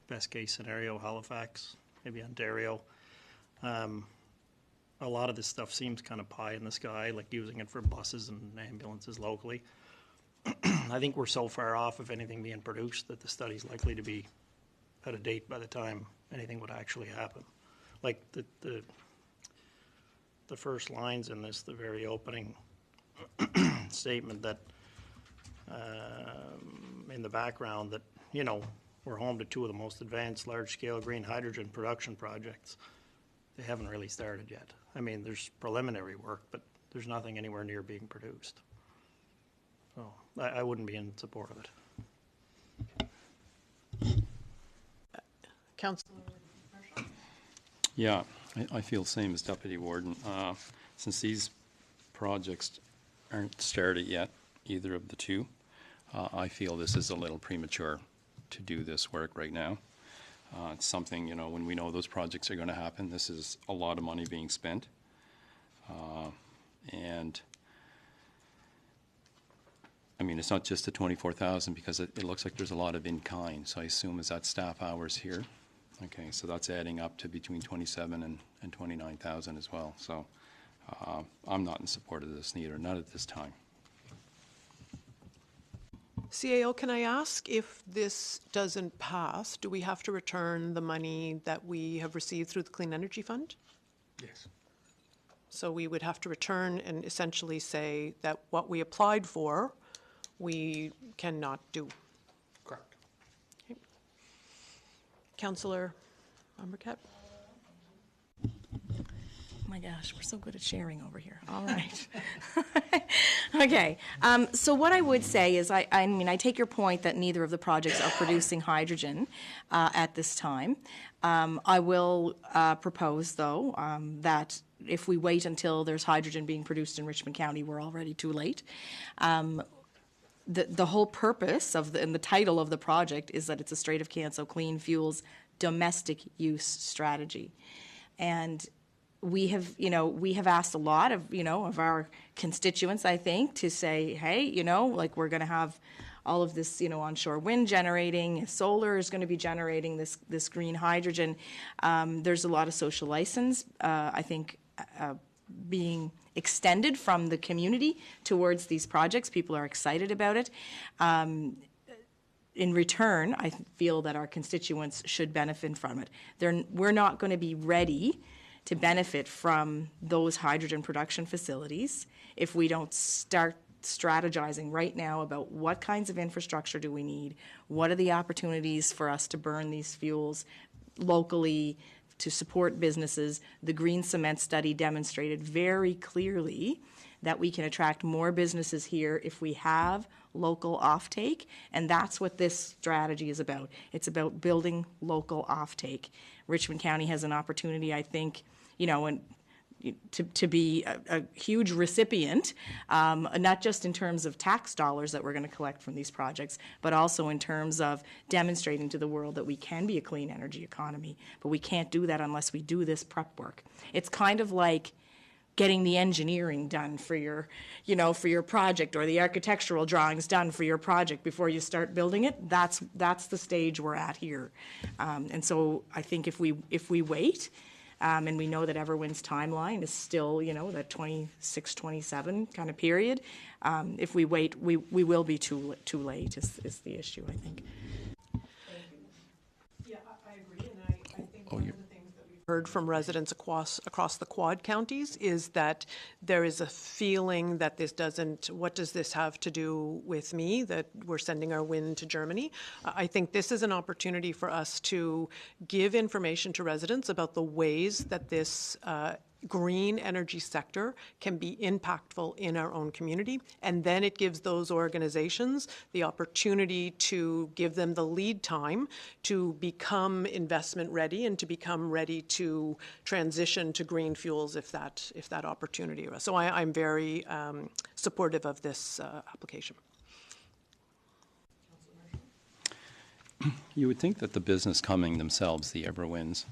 I: best case scenario, Halifax, maybe Ontario. a lot of this stuff seems kind of pie in the sky, like using it for buses and ambulances locally. I think we're so far off of anything being produced that the study's likely to be out of date by the time anything would actually happen. Like the first lines in this, the very opening statement that in the background that, you know, we're home to two of the most advanced large-scale green hydrogen production projects. They haven't really started yet. I mean, there's preliminary work, but there's nothing anywhere near being produced. So I wouldn't be in support of it.
A: Councillor.
B: Yeah, I feel the same as Deputy Warden. Since these projects aren't started yet, either of the two, I feel this is a little premature to do this work right now. It's something, you know, when we know those projects are going to happen, this is a lot of money being spent. And I mean, it's not just the 24,000 because it looks like there's a lot of in-kind. So I assume is that staff hours here? Okay, so that's adding up to between 27 and 29,000 as well. So I'm not in support of this neither, not at this time.
A: CAO, can I ask, if this doesn't pass, do we have to return the money that we have received through the Clean Energy Fund?
D: Yes.
A: So we would have to return and essentially say that what we applied for, we cannot do.
D: Correct.
A: Okay. Councillor Umbercat?
H: Oh my gosh, we're so good at sharing over here. All right. Okay. So what I would say is, I mean, I take your point that neither of the projects are producing hydrogen at this time. I will propose, though, that if we wait until there's hydrogen being produced in Richmond County, we're already too late. The whole purpose of and the title of the project is that it's a Strait of Canso Clean Fuels domestic use strategy. And we have asked a lot of, of our constituents, I think, to say, hey, like we're going to have all of this, onshore wind generating, solar is going to be generating this green hydrogen. There's a lot of social license, I think, being extended from the community towards these projects. People are excited about it. In return, I feel that our constituents should benefit from it. We're not going to be ready to benefit from those hydrogen production facilities if we don't start strategizing right now about what kinds of infrastructure do we need, what are the opportunities for us to burn these fuels locally to support businesses. The green cement study demonstrated very clearly that we can attract more businesses here if we have local offtake, and that's what this strategy is about. It's about building local offtake. Richmond County has an opportunity, I think, to be a huge recipient, not just in terms of tax dollars that we're going to collect from these projects, but also in terms of demonstrating to the world that we can be a clean energy economy. But we can't do that unless we do this prep work. It's kind of like getting the engineering done for your, for your project, or the architectural drawings done for your project before you start building it. That's the stage we're at here. And so I think if we wait, and we know that Everwind's timeline is still, that 26, 27 kind of period. If we wait, we will be too late is the issue, I think.
A: Yeah, I agree, and I think one of the things that we've heard from residents across the Quad counties is that there is a feeling that what does this have to do with me, that we're sending our wind to Germany? I think this is an opportunity for us to give information to residents about the ways that this green energy sector can be impactful in our own community, and then it gives those organizations the opportunity to give them the lead time to become investment ready and to become ready to transition to green fuels if that opportunity arises. So I'm very supportive of this application.
B: You would think that the business coming themselves, the Everwinds,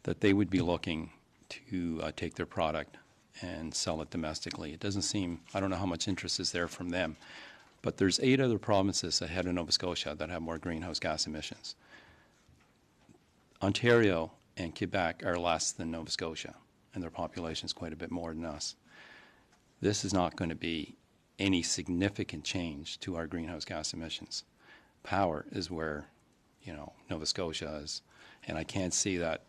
B: that they would be looking to take their product and sell it domestically. It doesn't seem, I don't know how much interest is there from them, but there's 8 other provinces ahead of Nova Scotia that have more greenhouse gas emissions. Ontario and Quebec are less than Nova Scotia. and their population is quite a bit more than us. This is not going to be any significant change to our greenhouse gas emissions. Power is where, Nova Scotia is, and I can't see that.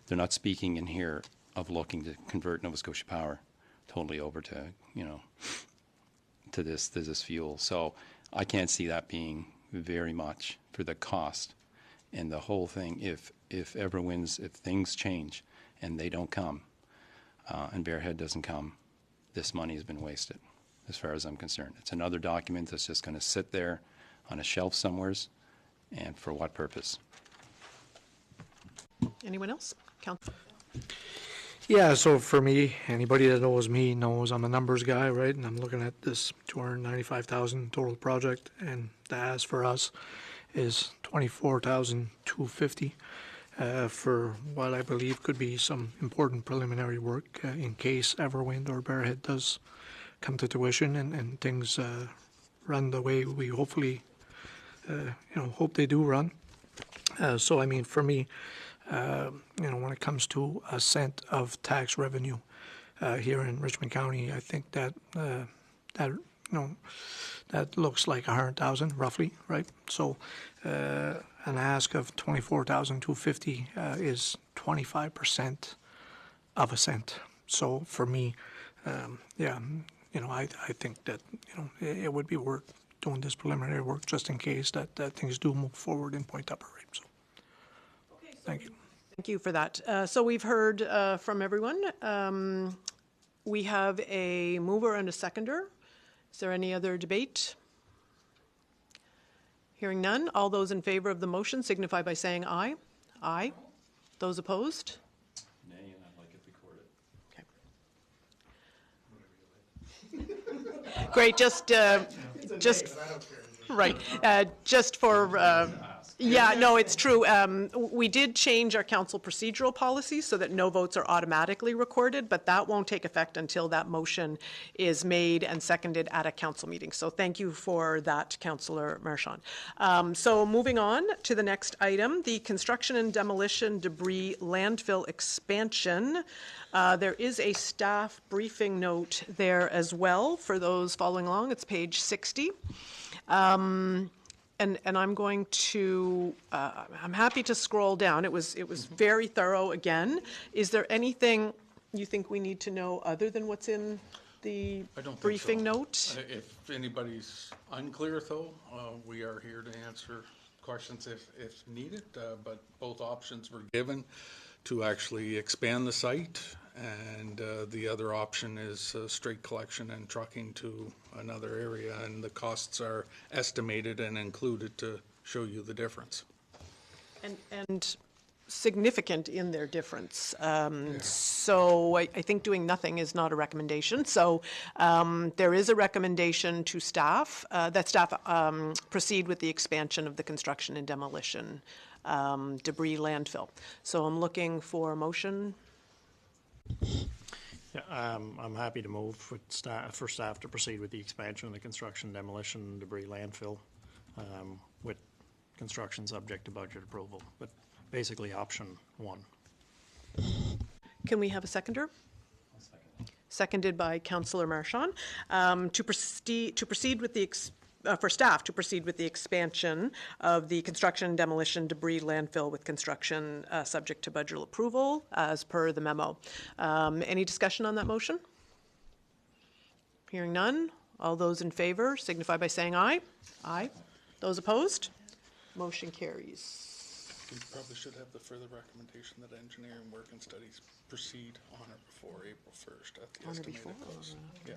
B: They're not speaking in here of looking to convert Nova Scotia Power totally over to, to this fuel. So I can't see that being very much for the cost. And the whole thing, if things change and they don't come, and Bearhead doesn't come, this money has been wasted, as far as I'm concerned. It's another document that's just going to sit there on a shelf somewheres, and for what purpose?
A: Anyone else? Council.
J: Yeah, so for me, anybody that knows me knows I'm a numbers guy, right? And I'm looking at this 295,000 total project, and the ask for us is 24,250 for what I believe could be some important preliminary work in case Everwind or Bearhead does come to tuition and things run the way we hopefully hope they do run. So I mean, for me, when it comes to a cent of tax revenue here in Richmond County, I think that that looks like 100,000 roughly, right? So an ask of 24,250 is 25% of a cent. So for me, I think that it would be worth doing this preliminary work just in case that things do move forward in Point Upper, right? So, thank you.
A: Thank you for that. So we've heard from everyone. We have a mover and a seconder. Is there any other debate? Hearing none, all those in favor of the motion signify by saying aye. Aye. Those opposed?
B: Nay, and I'd like it recorded.
A: Okay. Great, just right, just for, yeah, no, it's true. We did change our council procedural policy so that no votes are automatically recorded, but that won't take effect until that motion is made and seconded at a council meeting. So thank you for that, Councillor Marchand. So moving on to the next item, the construction and demolition debris landfill expansion. There is a staff briefing note there as well for those following along. It's page 60. And I'm going to, I'm happy to scroll down. It was very thorough again. Is there anything you think we need to know other than what's in the briefing note?
D: If anybody's unclear though, we are here to answer questions if needed, but both options were given to actually expand the site, and the other option is straight collection and trucking to another area, and the costs are estimated and included to show you the difference.
A: And significant in their difference. So I think doing nothing is not a recommendation. So there is a recommendation to staff that staff proceed with the expansion of the construction and demolition debris landfill. So I'm looking for a motion.
I: Yeah, I'm happy to move for staff to proceed with the expansion of the construction, demolition, debris landfill with construction subject to budget approval, but basically option one.
A: Can we have a seconder? Seconded by Councillor Marchand. To proceed with the for staff to proceed with the expansion of the construction and demolition debris landfill with construction subject to budget approval as per the memo. Any discussion on that motion? Hearing none. All those in favor signify by saying aye. Aye. Those opposed? Motion carries.
D: We probably should have the further recommendation that engineering work and studies proceed on or before April 1st at the estimated cost. Yeah,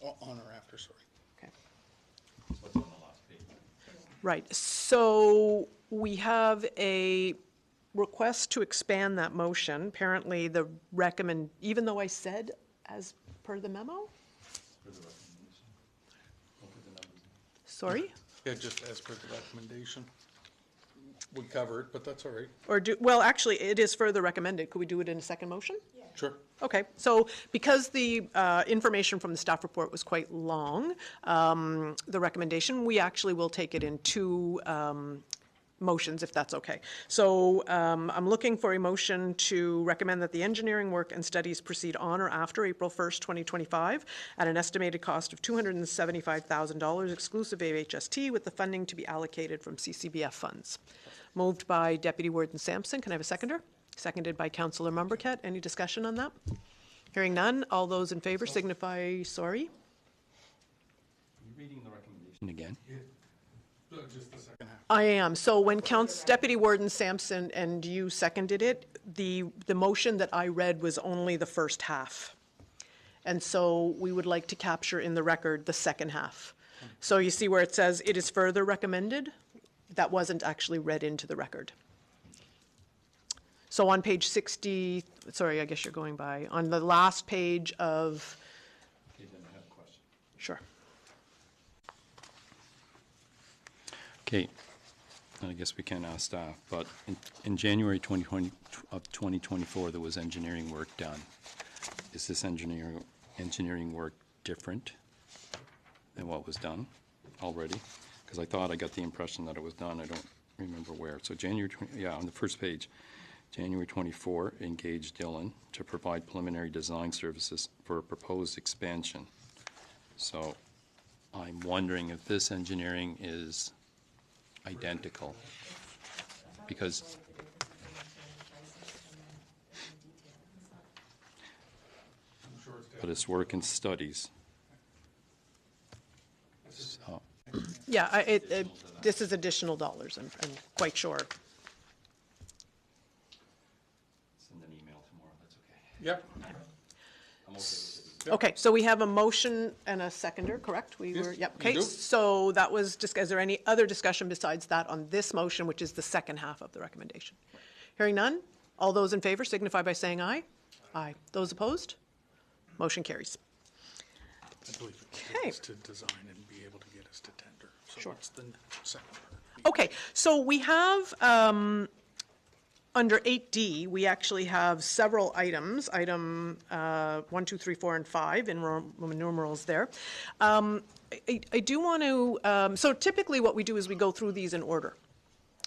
D: on or after, sorry.
A: Okay. Right, so we have a request to expand that motion. Apparently the even though I said as per the memo? Sorry?
D: Yeah, just as per the recommendation. We cover it, but that's all right.
A: Or well, actually, it is further recommended. Could we do it in a second motion?
D: Yeah. Sure.
A: Okay, so because the information from the staff report was quite long, the recommendation, we actually will take it in two motions, if that's okay. So I'm looking for a motion to recommend that the engineering work and studies proceed on or after April 1st, 2025, at an estimated cost of $275,000 exclusive of HST, with the funding to be allocated from CCBF funds. Moved by Deputy Warden Sampson. Can I have a seconder? Seconded by Councillor Mumbercat. Any discussion on that? Hearing none. All those in favor signify, sorry.
B: Are you reading the recommendation again?
D: Just the second half.
A: I am. So when Deputy Warden Sampson and you seconded it, the motion that I read was only the first half. And so we would like to capture in the record the second half. So you see where it says it is further recommended? That wasn't actually read into the record. So on page 60, sorry, I guess you're going by, on the last page of,
B: Okay, then I have a question.
A: sure.
B: Okay, I guess we can ask staff, but in January 2024, there was engineering work done. Is this engineering work different than what was done already? Because I thought I got the impression that it was done. I don't remember where. So on the first page, January 24, engaged Dillon to provide preliminary design services for a proposed expansion. So I'm wondering if this engineering is identical, because but it's work and studies. So,
A: Yeah, this is additional dollars, I'm quite sure.
B: send an email tomorrow, that's okay.
D: Yep.
B: I'm okay with it.
A: Okay, so we have a motion and a seconder, correct?
D: Yes,
A: Yep.
D: you
A: Okay,
D: do.
A: so that was just, is there any other discussion besides that on this motion, which is the second half of the recommendation? Hearing none, all those in favor signify by saying aye. Aye. Those opposed? Motion carries.
D: I believe
A: Okay.
D: it was to design and be able to get us to tender. So
A: Sure.
D: what's the second part?
A: Okay, so we have, under 8D, we actually have several items, item 1, 2, 3, 4, and 5 in Roman numerals there. I do want to, so typically what we do is we go through these in order.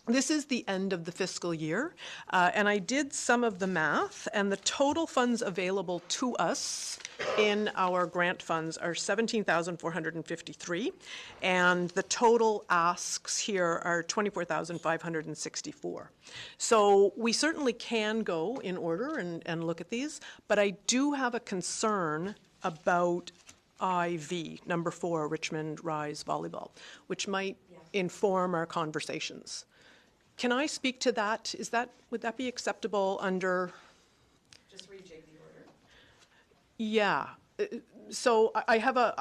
A: This is the end of the fiscal year, and I did some of the math, and the total funds available to us in our grant funds are $17,453, and the total asks here are $24,564. So we certainly can go in order and look at these, but I do have a concern about IV, number 4, Richmond Rise Volleyball, which might inform our conversations. Can I speak to that? Would that be acceptable under?
F: Just rejig the order.
A: Yeah. So I have a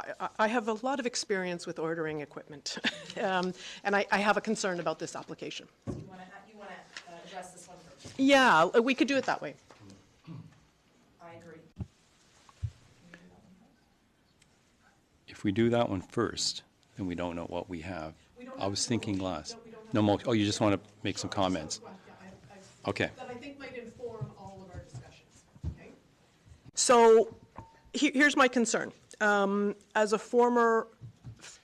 A: lot of experience with ordering equipment, and I have a concern about this application.
F: You want to address this one first?
A: Yeah, we could do it that way.
F: I agree.
B: If we do that one first, then we don't know what we have. I was thinking last. Oh, you just want to make some comments? Okay.
A: That I think might inform all of our discussions. Okay. So here's my concern. As a former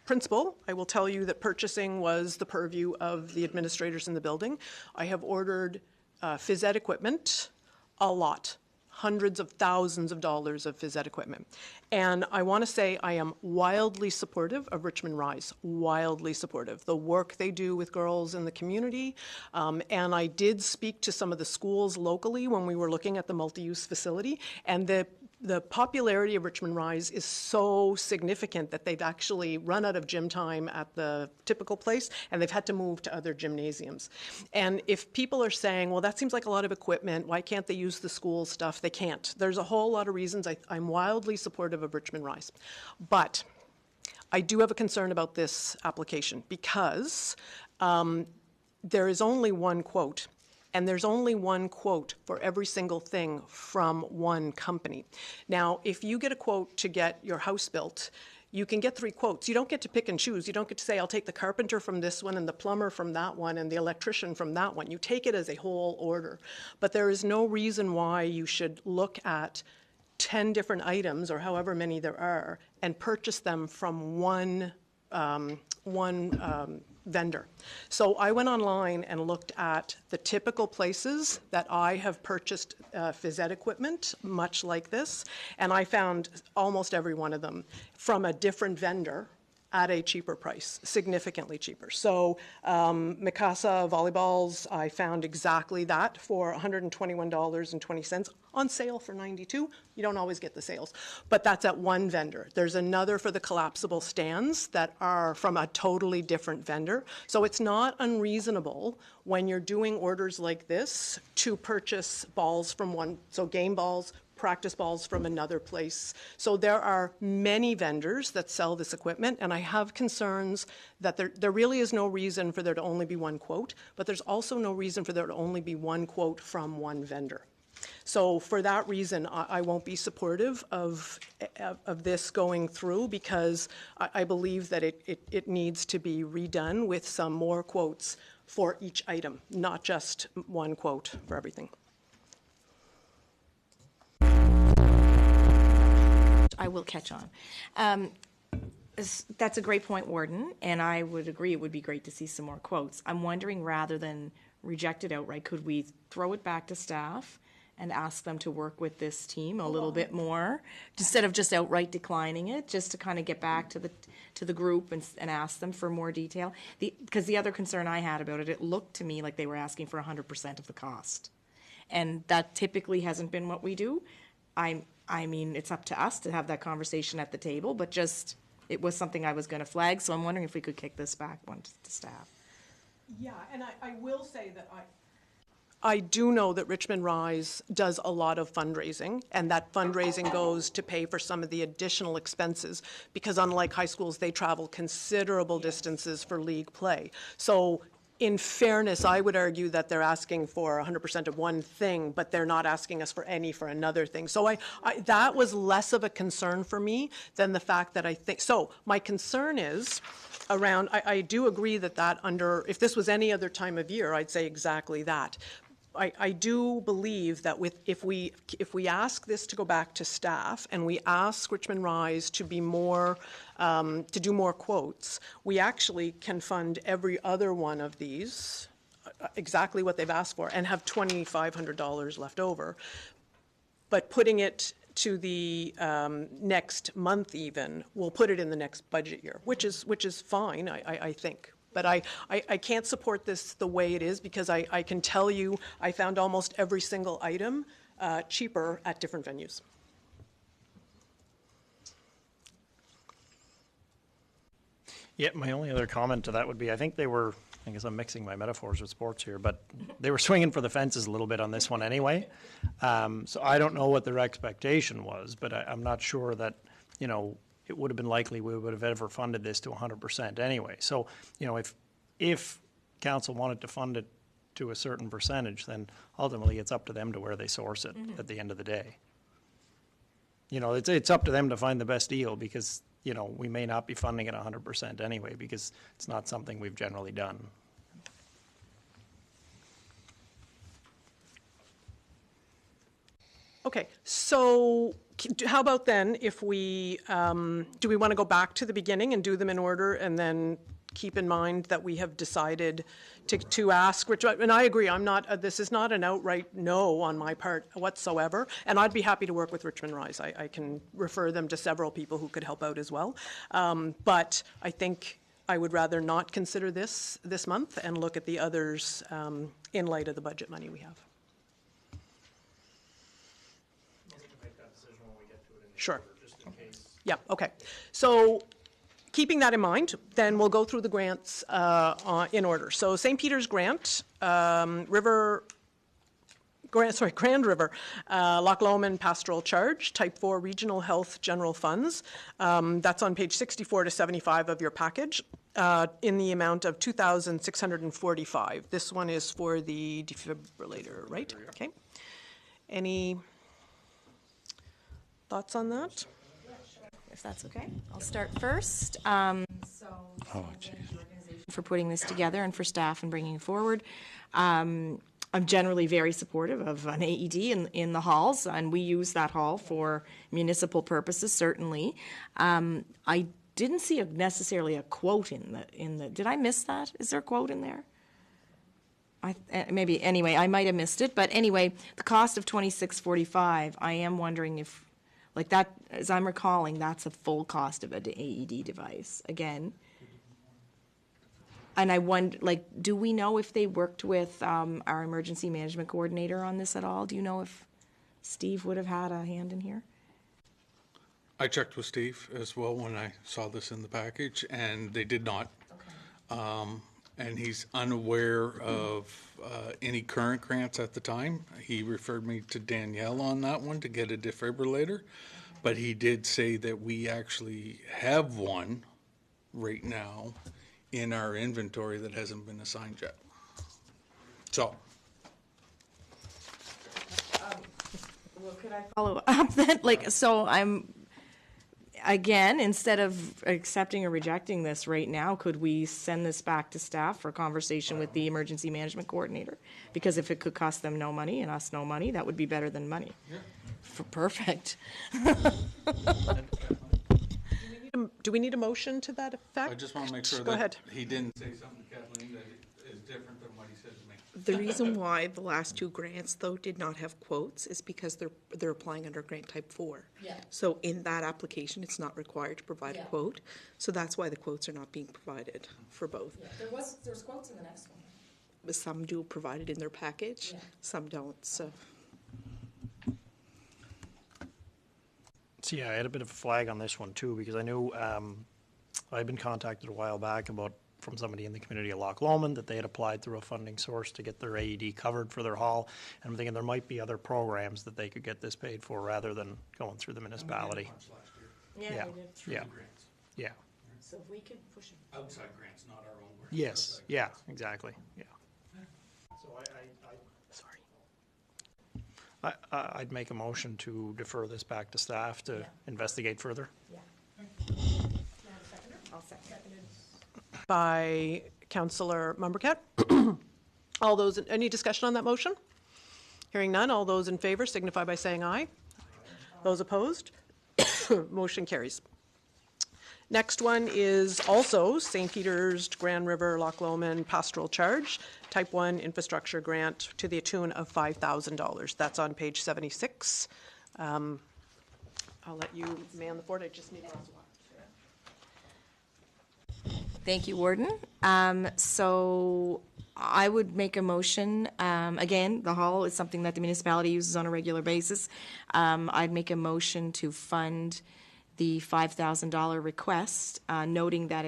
A: principal, I will tell you that purchasing was the purview of the administrators in the building. I have ordered phys ed equipment, a lot. Hundreds of thousands of dollars of phys ed equipment. And I want to say I am wildly supportive of Richmond Rise, wildly supportive. The work they do with girls in the community, and I did speak to some of the schools locally when we were looking at the multi-use facility, and the popularity of Richmond Rise is so significant that they've actually run out of gym time at the typical place, and they've had to move to other gymnasiums. And if people are saying, well, that seems like a lot of equipment, why can't they use the school stuff? They can't. There's a whole lot of reasons. I'm wildly supportive of Richmond Rise. But I do have a concern about this application because there is only one quote. And there's only one quote for every single thing from one company. Now, if you get a quote to get your house built, you can get 3 quotes. You don't get to pick and choose. You don't get to say, I'll take the carpenter from this one and the plumber from that one and the electrician from that one. You take it as a whole order. But there is no reason why you should look at 10 different items, or however many there are, and purchase them from one vendor. So I went online and looked at the typical places that I have purchased phys ed equipment, much like this, and I found almost every one of them from a different vendor at a cheaper price, significantly cheaper. So Mikasa volleyballs, I found exactly that for $121.20 on sale for $92. You don't always get the sales, but that's at one vendor. There's another for the collapsible stands that are from a totally different vendor. So it's not unreasonable when you're doing orders like this to purchase balls from one, so game balls, practice balls from another place. So there are many vendors that sell this equipment, and I have concerns that there really is no reason for there to only be one quote, but there's also no reason for there to only be one quote from one vendor. So for that reason, I won't be supportive of this going through, because I believe that it needs to be redone with some more quotes for each item, not just one quote for everything.
H: I will catch on. That's a great point, Warden, and I would agree it would be great to see some more quotes. I'm wondering, rather than reject it outright, could we throw it back to staff and ask them to work with this team a little bit more, instead of just outright declining it, just to kind of get back to the group and ask them for more detail? Because the other concern I had about it, it looked to me like they were asking for 100% of the cost, and that typically hasn't been what we do. I mean, it's up to us to have that conversation at the table, but just, it was something I was going to flag, so I'm wondering if we could kick this back one to staff.
A: Yeah, and I will say that I do know that Richmond Rise does a lot of fundraising, and that fundraising goes to pay for some of the additional expenses, because unlike high schools, they travel considerable distances for league play. So in fairness, I would argue that they're asking for 100% of one thing, but they're not asking us for another thing. So that was less of a concern for me than the fact that I think, so my concern is around, I do agree that under, if this was any other time of year, I'd say exactly that. I do believe that if we ask this to go back to staff and we ask Richmond Rise to be more, to do more quotes, we actually can fund every other one of these, exactly what they've asked for, and have $2,500 left over. But putting it to the next month even, we'll put it in the next budget year, which is fine, I think. But I can't support this the way it is, because I can tell you I found almost every single item cheaper at different venues.
I: Yeah, my only other comment to that would be, I think they were, I guess I'm mixing my metaphors with sports here, but they were swinging for the fences a little bit on this one anyway. So I don't know what their expectation was, but I'm not sure that, it would have been likely we would have ever funded this to 100% anyway. So, if council wanted to fund it to a certain percentage, then ultimately it's up to them to where they source it at the end of the day. It's up to them to find the best deal, because, we may not be funding it 100% anyway, because it's not something we've generally done.
A: Okay, so how about then if we, do we want to go back to the beginning and do them in order, and then keep in mind that we have decided to ask, and I agree, this is not an outright no on my part whatsoever, and I'd be happy to work with Richmond Rise. I can refer them to several people who could help out as well. But I think I would rather not consider this month and look at the others in light of the budget money we have. Sure. Yeah, okay. So keeping that in mind, then we'll go through the grants in order. So St. Peter's grant, Grand River, Loch Lomond Pastoral Charge, Type 4 Regional Health General Funds. That's on page 64 to 75 of your package, in the amount of $2,645. This one is for the defibrillator, right? Okay. Any thoughts on that?
H: If that's okay, I'll start first.
B: Oh, geez.
H: For putting this together and for staff and bringing it forward. I'm generally very supportive of an AED in the halls, and we use that hall for municipal purposes, certainly. I didn't see necessarily a quote in the, did I miss that? Is there a quote in there? Maybe, anyway, I might have missed it, but anyway, the cost of $26.45, I am wondering if, like that, as I'm recalling, that's a full cost of an AED device, again. And I wonder, like, do we know if they worked with our emergency management coordinator on this at all? Do you know if Steve would have had a hand in here?
D: I checked with Steve as well when I saw this in the package, and they did not. And he's unaware of any current grants at the time. He referred me to Danielle on that one to get a defibrillator, but he did say that we actually have one right now in our inventory that hasn't been assigned yet. So.
H: Well, could I follow up then? Like, so I'm, again, instead of accepting or rejecting this right now, could we send this back to staff for conversation with the emergency management coordinator? Because if it could cost them no money and us no money, that would be better than money. Yeah. Perfect.
A: Do we need a motion to that effect?
D: I just want to make sure
A: Go
D: that
A: ahead.
D: he didn't say something to Kathleen that is different than what he said to me.
K: The reason why the last two grants, though, did not have quotes is because they're applying under grant type 4.
H: Yeah.
K: So in that application, it's not required to provide a quote. So that's why the quotes are not being provided for both.
H: Yeah, there's quotes in the next one.
K: But some do provide it in their package, some don't, so.
I: So yeah, I had a bit of a flag on this one too, because I knew I'd been contacted a while back from somebody in the community of Loch Lomond that they had applied through a funding source to get their AED covered for their hall. And I'm thinking there might be other programs that they could get this paid for rather than going through the municipality.
H: Yeah.
I: Yeah. Yeah.
H: So if we could push it.
D: Outside grants, not our own grants.
I: Yes. Yeah, exactly. Yeah. So
H: Sorry.
I: I'd make a motion to defer this back to staff to investigate further.
H: Yeah. I'll second.
A: By Councillor Mumbercat. Any discussion on that motion? Hearing none, all those in favor signify by saying aye. Those opposed? Motion carries. Next one is also St. Peter's, Grand River, Loch Lomond Pastoral Charge, Type 1 Infrastructure Grant to the tune of $5,000. That's on page 76. I'll let you man the fort. I just need a glass of water.
H: Thank you, Warden. So I would make a motion, again, the hall is something that the municipality uses on a regular basis. I'd make a motion to fund the $5,000 request, noting that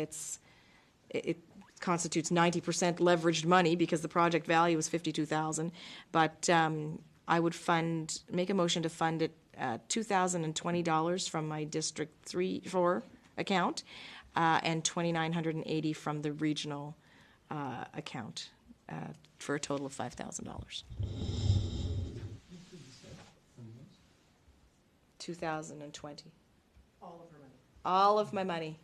H: it constitutes 90% leveraged money because the project value is $52,000. But I would make a motion to fund it $2,020 from my District 4 account, and $2,980 from the regional account, for a total of $5,000. 2020.
A: All of her money.
H: All of my money.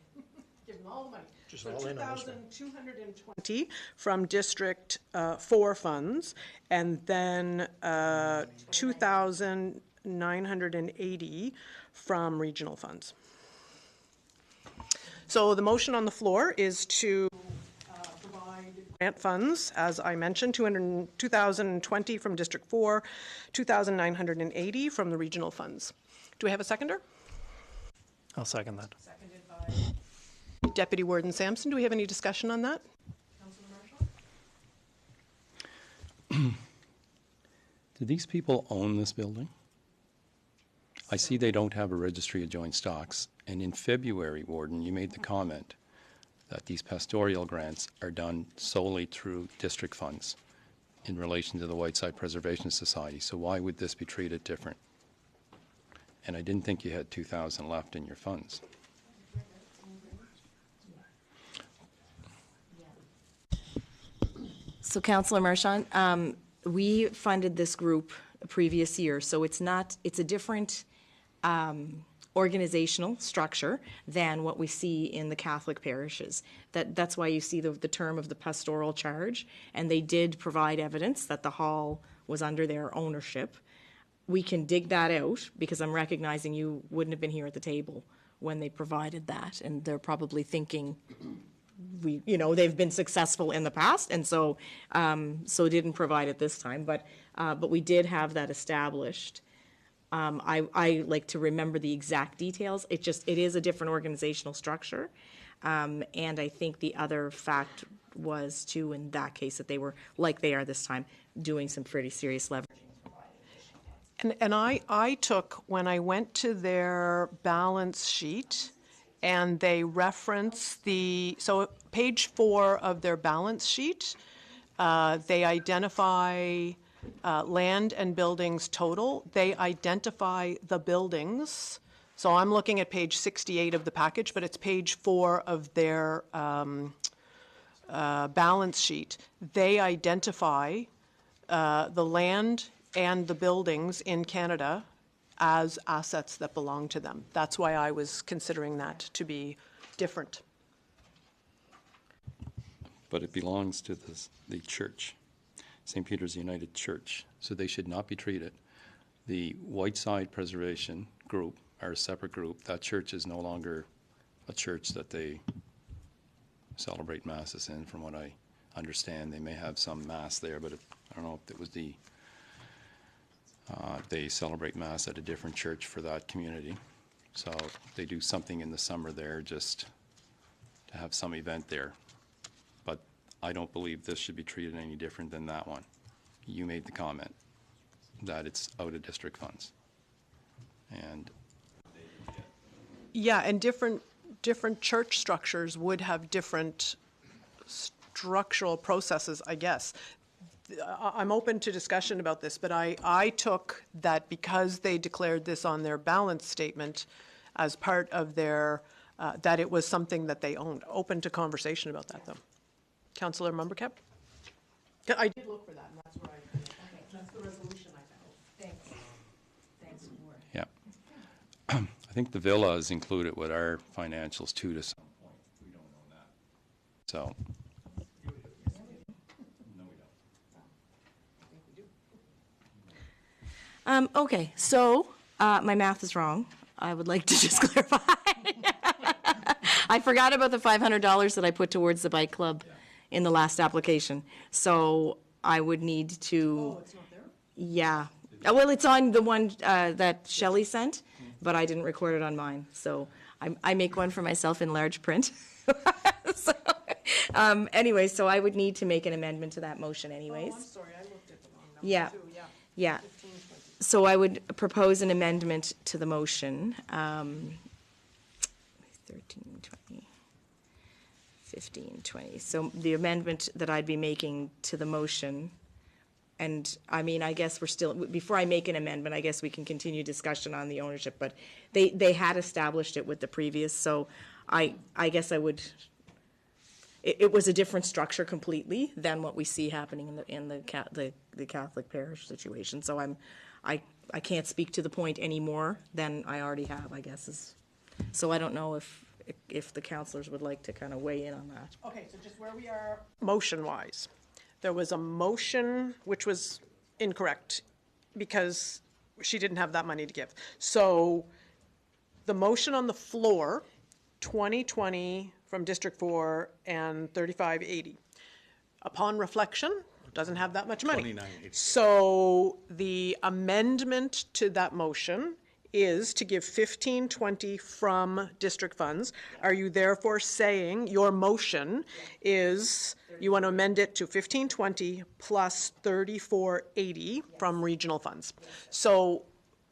A: Give them all the money.
I: Just
A: So
I: all in on this one.
A: 2,220 from District 4 funds, and then 2,980 from regional funds. So the motion on the floor is to provide grant funds, as I mentioned, 2,020 from District 4, 2,980 from the regional funds. Do we have a seconder?
I: I'll second that.
A: Seconded by Deputy Warden Sampson. Do we have any discussion on that? Councillor Marshall?
B: Do these people own this building? I see they don't have a registry of joint stocks. And in February, Warden, you made the comment that these pastoral grants are done solely through district funds in relation to the Whiteside Preservation Society. So why would this be treated different? And I didn't think you had 2,000 left in your funds.
H: So, Councillor Marchand, we funded this group a previous year, so it's a different organizational structure than what we see in the Catholic parishes. That's why you see the term of the pastoral charge, and they did provide evidence that the hall was under their ownership. We can dig that out, because I'm recognizing you wouldn't have been here at the table when they provided that, and they're probably thinking, they've been successful in the past, and so didn't provide it this time, but we did have that established. I like to remember the exact details. It is a different organizational structure, and I think the other fact was too, in that case, that they were, like they are this time, doing some pretty serious leveraging.
A: And I took, when I went to their balance sheet, and they reference so page 4 of their balance sheet, they identify land and buildings total. They identify the buildings. So I'm looking at page 68 of the package, but it's page 4 of their balance sheet. They identify the land and the buildings in Canada as assets that belong to them. That's why I was considering that to be different.
B: But it belongs to the church, St. Peter's United Church, so they should not be treated. The Whiteside Preservation Group are a separate group. That church is no longer a church that they celebrate masses in, from what I understand. They may have some mass there, but I don't know if it was they celebrate mass at a different church for that community. So they do something in the summer there just to have some event there. But I don't believe this should be treated any different than that one. You made the comment that it's out of district funds. And
A: yeah, and different church structures would have different structural processes, I guess. I'm open to discussion about this, but I took that because they declared this on their balance statement as part of their, that it was something that they owned. Open to conversation about that, though. Councillor Mumbercap? I did look for that, and that's where okay, that's the resolution I found.
F: Thanks, Ward.
B: yeah. I think the villa is included with our financials too to some point. We don't know that. So.
H: Okay, so my math is wrong. I would like to just clarify. I forgot about the $500 that I put towards the bike club in the last application. So I would need to. Oh, it's not there? Yeah. Well, it's on the one that Shelley sent, but I didn't record it on mine. So I make one for myself in large print. So, anyway, so I would need to make an amendment to that motion anyways.
A: Oh, I'm sorry, I looked at the wrong number
H: Yeah.
A: too, yeah.
H: Yeah. So I would propose an amendment to the motion. 13, 20, 15, 20. So the amendment that I'd be making to the motion, and I mean, I guess we're still, before I make an amendment, I guess we can continue discussion on the ownership, but they had established it with the previous, so I guess I would, it was a different structure completely than what we see happening in the Catholic parish situation. So I can't speak to the point any more than I already have, I guess. So I don't know if the councillors would like to kind of weigh in on that.
A: Okay, so just where we are motion-wise. There was a motion which was incorrect because she didn't have that money to give. So the motion on the floor, 2020 from District 4 and 3580. Upon reflection, doesn't have that much money.
D: 2980.
A: So the amendment to that motion is to give 1520 from district funds. Are you therefore saying your motion is you want to amend it to 1520 plus 3480 from regional funds? So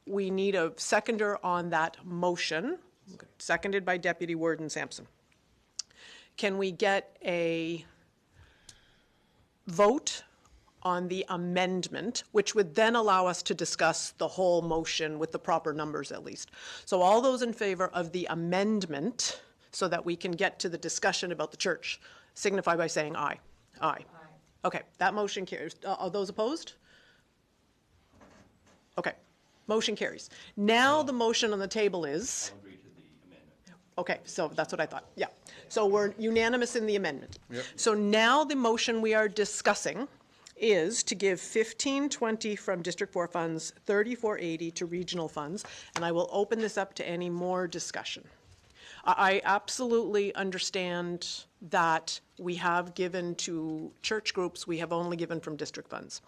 A: we need a seconder on that motion, seconded by Deputy Warden Sampson. Can we get a vote on the amendment, which would then allow us to discuss the whole motion with the proper numbers at least? So all those in favor of the amendment, so that we can get to the discussion about the church, signify by saying aye. Aye. Okay, that motion carries. Are those opposed? Okay, motion carries. Now the motion on the table is? Okay, so that's what I thought, yeah. So we're unanimous in the amendment.
D: Yep.
A: So now the motion we are discussing is to give 1520 from District 4 funds, 3480 to regional funds, and I will open this up to any more discussion. I absolutely understand that we have given to church groups, we have only given from district funds.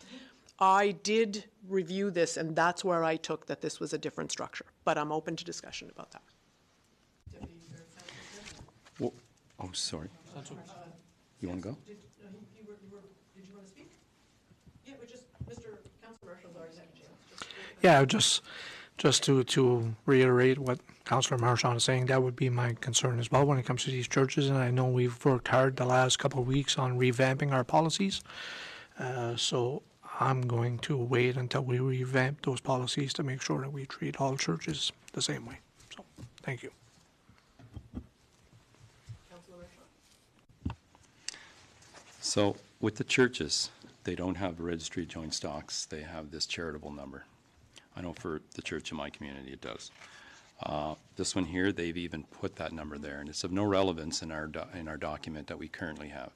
A: I did review this, and that's where I took that this was a different structure, but I'm open to discussion about that.
B: Well, oh, sorry. You want to go?
A: Did you want to speak? Yeah, but just, Mr. Councilor Marshall's already had a chance.
J: Yeah, just to reiterate what Councillor Marchand is saying, that would be my concern as well when it comes to these churches. And I know we've worked hard the last couple of weeks on revamping our policies. So I'm going to wait until we revamp those policies to make sure that we treat all churches the same way. So, thank you.
B: So with the churches, they don't have the registry of joint stocks. They have this charitable number. I know for the church in my community it does. This one here, they've even put that number there, and it's of no relevance in our document that we currently have.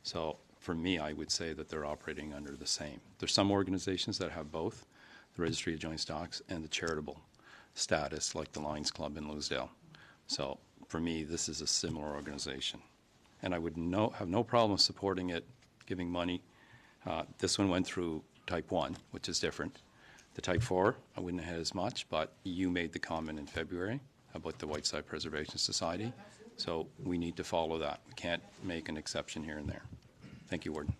B: So for me, I would say that they're operating under the same. There's some organizations that have both, the registry of joint stocks and the charitable status, like the Lions Club in Louisdale. So for me, this is a similar organization. And I would have no problem supporting it, giving money. This one went through type 1, which is different. The type 4, I wouldn't have had as much, but you made the comment in February about the Whiteside Preservation Society. So we need to follow that. We can't make an exception here and there. Thank you, Warden.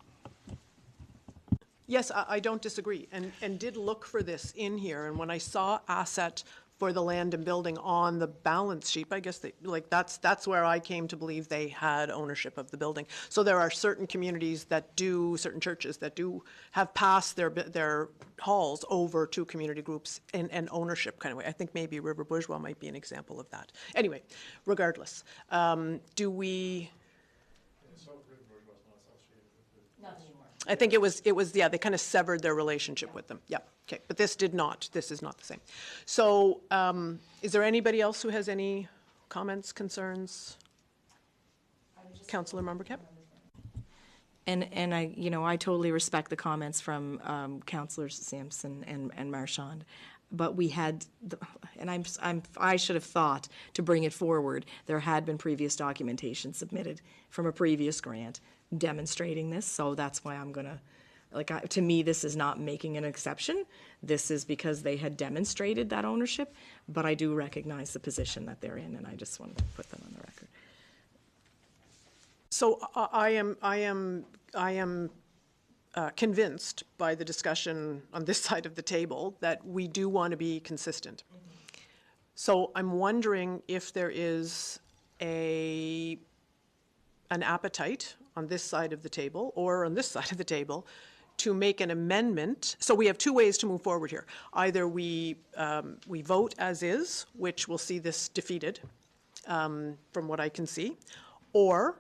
A: Yes, I don't disagree, and did look for this in here, and when I saw asset for the land and building on the balance sheet, I guess that's where I came to believe they had ownership of the building. So there are certain communities that do, certain churches that do have passed their halls over to community groups in ownership kind of way. I think maybe River Bourgeois might be an example of that. Anyway, regardless, do we? I think it was yeah, they kind of severed their relationship with them. Yeah, okay, but this did not. This is not the same. So is there anybody else who has any comments, concerns? Councillor Member Kemp?
H: And I totally respect the comments from Councillors Sampson and Marchand, but we had, I should have thought to bring it forward. There had been previous documentation submitted from a previous grant demonstrating this, so that's why I'm gonna, to me, this is not making an exception. This is because they had demonstrated that ownership, but I do recognize the position that they're in, and I just wanted to put them on the record.
A: So I am convinced by the discussion on this side of the table that we do want to be consistent. So I'm wondering if there is an appetite on this side of the table or on this side of the table to make an amendment. So we have two ways to move forward here. Either we vote as is, which will see this defeated from what I can see, or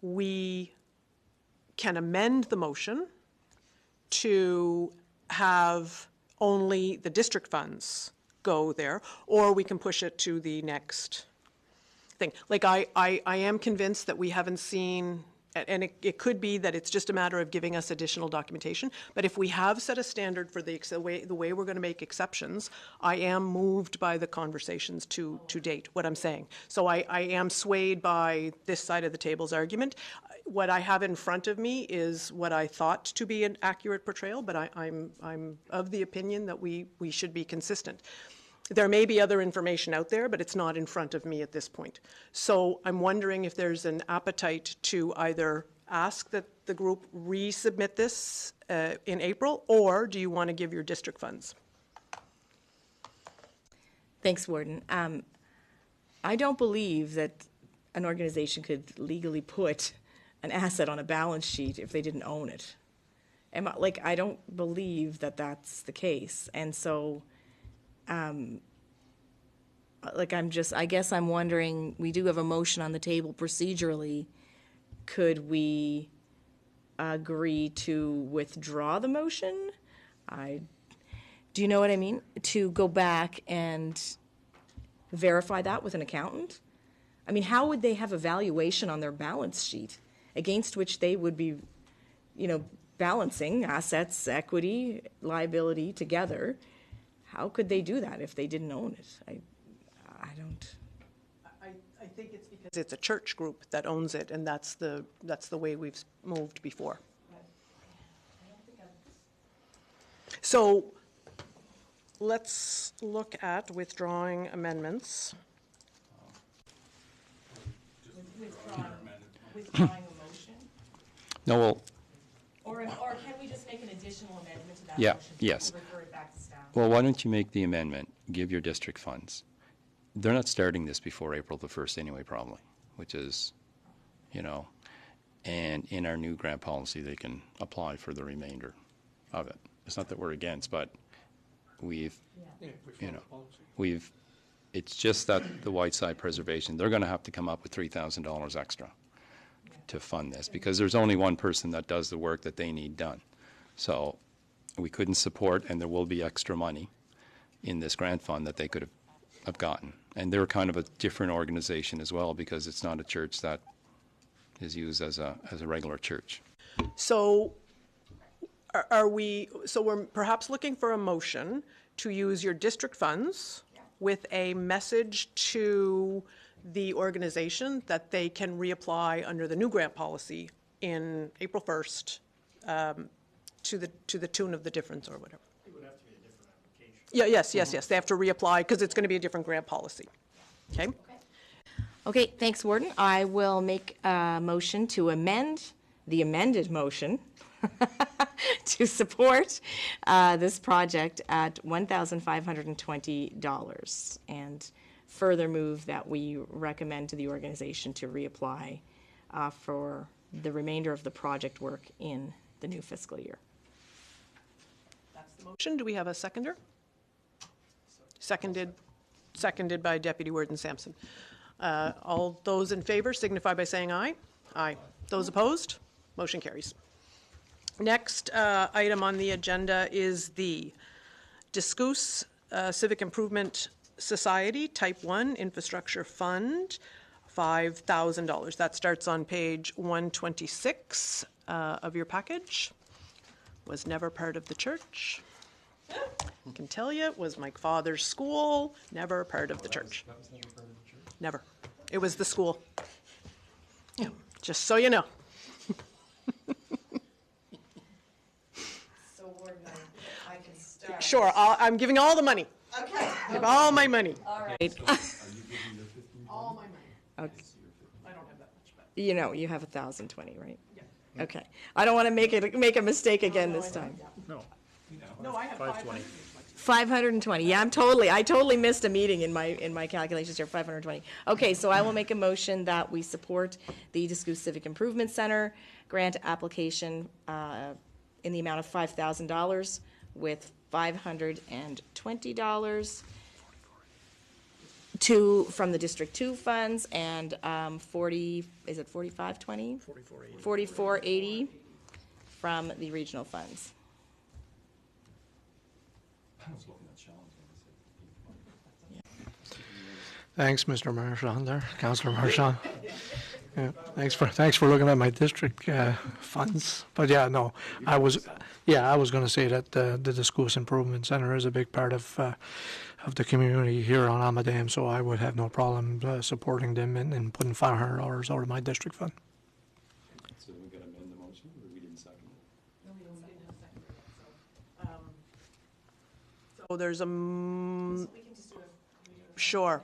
A: we can amend the motion to have only the district funds go there, or we can push it to the next thing. I am convinced that we haven't seen, and it could be that it's just a matter of giving us additional documentation, but if we have set a standard for the way we're going to make exceptions, I am moved by the conversations to date, what I'm saying. So I am swayed by this side of the table's argument. What I have in front of me is what I thought to be an accurate portrayal, but I'm of the opinion that we should be consistent. There may be other information out there, but it's not in front of me at this point. So I'm wondering if there's an appetite to either ask that the group resubmit this in April, or do you want to give your district funds?
H: Thanks, Warden. I don't believe that an organization could legally put an asset on a balance sheet if they didn't own it. I don't believe that that's the case. And so I guess I'm wondering, we do have a motion on the table procedurally. Could we agree to withdraw the motion? Do you know what I mean? To go back and verify that with an accountant? I mean, how would they have a valuation on their balance sheet against which they would be, balancing assets, equity, liability together? How could they do that if they didn't own it? I don't.
A: I it's a church group that owns it, and that's the way we've moved before. So let's look at withdrawing amendments.
F: Withdrawing a motion?
B: No, well,
F: Or can we just make an additional amendment to that
B: Yeah,
F: motion?
B: yes.
F: To refer it back to staff?
B: well, why don't you make the amendment, give your district funds? They're not starting this before April the 1st anyway, probably, which is, and in our new grant policy, they can apply for the remainder of it. It's not that we're against, but we've, it's just that the Whiteside Preservation, they're going to have to come up with $3,000 extra to fund this, because there's only one person that does the work that they need done. So we couldn't support, and there will be extra money in this grant fund that they could have gotten. And they're kind of a different organization as well, because it's not a church that is used as a regular church.
A: So we're perhaps looking for a motion to use your district funds with a message to the organization that they can reapply under the new grant policy in April 1st to the tune of the difference or whatever.
I: It would have to be a different application.
A: Yes. They have to reapply because it's going to be a different grant policy. Okay?
H: Okay, thanks, Warden. I will make a motion to amend the amended motion to support this project at $1,520 and further move that we recommend to the organization to reapply for the remainder of the project work in the new fiscal year.
A: That's the motion. Do we have a seconder? Seconded by Deputy Warden Sampson. All those in favor signify by saying aye. Aye. Those opposed? Motion carries. Next item on the agenda is the Discoos Civic Improvement Society Type 1 Infrastructure Fund, $5,000. That starts on page 126 of your package. Was never part of the church. I can tell you, it was my father's school, never part of the church. Never. It was the school. Yeah, just so you know.
F: So Warden, I can start.
A: Sure, I'm giving all the money.
F: Okay.
A: Give all my money.
F: All right. All my money.
H: Okay.
A: I don't have that much, but.
H: You know, you have 1,020, right? Yeah. Okay. I don't want to make a mistake again this time.
I: No,
A: No, I have
I: 520.
H: 520. Yeah, I totally missed a meeting in my calculations here. 520. Okay, so I will make a motion that we support the Discoos Civic Improvement Center grant application in the amount of $5,000 with $520 from the District 2 funds and 4520? 4480 from the regional funds.
J: Thanks, Mr. Marchand there, Councillor Marchand. Yeah, thanks for looking at my district funds. But yeah, no, I was going to say that the Discoos Improvement Center is a big part of the community here on Amadam, so I would have no problem supporting them and putting $500 out of my district fund.
B: So we got to amend the motion, or we didn't second it?
A: No, we didn't have a second yet, so there's a,
F: We can just do a.
A: sure.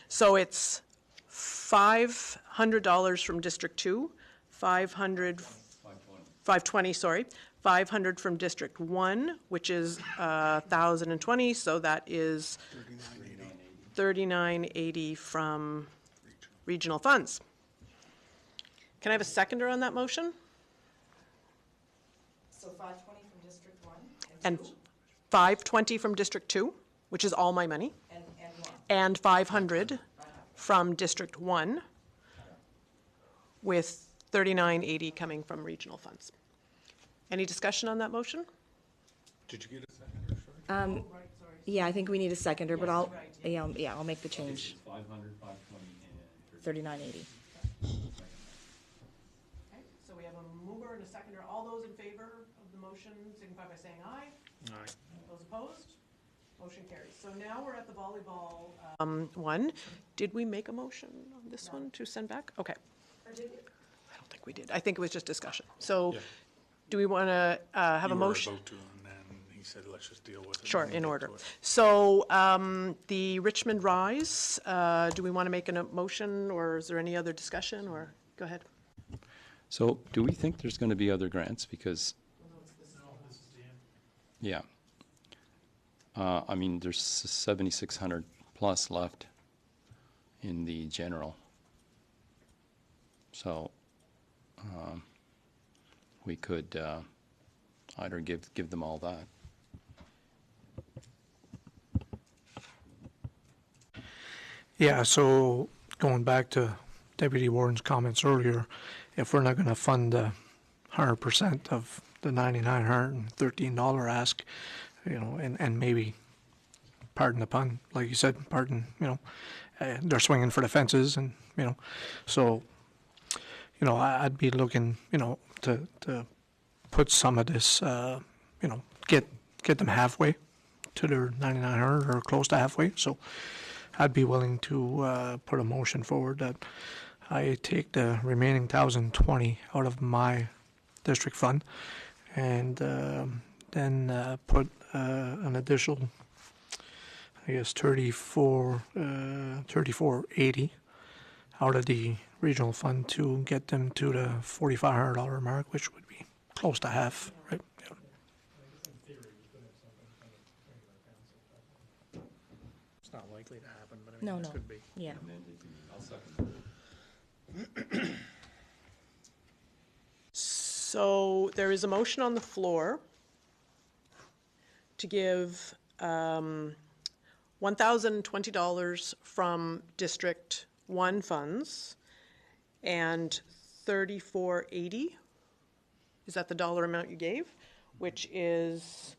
A: So it's $500 from District 2, 520, sorry, 500 from District 1, which is 1,020, so that is 3980 from regional funds. Can I have a seconder on that motion?
F: So 520 from District 1
A: And 520 from District 2, which is all my money,
F: and 1.
A: and 500 from District 1, with 3980 coming from regional funds. Any discussion on that motion?
D: Did you get a second? Sorry.
H: Yeah, I think we need a seconder, but I'll make the change.
B: 500, 520, and
H: 3980.
A: Okay, so we have a mover and a seconder. All those in favor of the motion signify by saying aye.
I: Aye.
A: Those opposed? Motion carries. So now we're at the volleyball one. Did we make a motion on this one to send back? Okay.
F: Or did we?
A: I don't think we did. I think it was just discussion. So
D: Yeah.
A: do we want to have a
D: You were
A: motion?
D: about to, and then he said, let's just deal with it.
A: Sure,
D: when we
A: in
D: get
A: order.
D: to it.
A: So the Richmond Rise, do we want to make a motion, or is there any other discussion, or go ahead?
B: So do we think there's going to be other grants? Because, yeah. I mean, there's 7,600 plus left in the general. So we could either give them all that.
J: Yeah, so going back to Deputy Warden's comments earlier, if we're not going to fund 100% of the $9,913 ask, you know, and maybe, pardon the pun, like you said, they're swinging for the fences, and, you know, so, you know, I'd be looking, you know, to put some of this, you know, get them halfway to their 9,900 or close to halfway. So I'd be willing to put a motion forward that I take the remaining 1,020 out of my district fund, and then put an additional, I guess, 3480 out of the regional fund to get them to the $4,500 mark, which would be close to half, right? Yeah.
I: It's not likely to happen, but I
H: No,
I: mean,
H: no.
I: it could be.
H: Yeah.
A: So there is a motion on the floor to give $1,020 from District 1 funds and $34.80. Is that the dollar amount you gave? Which is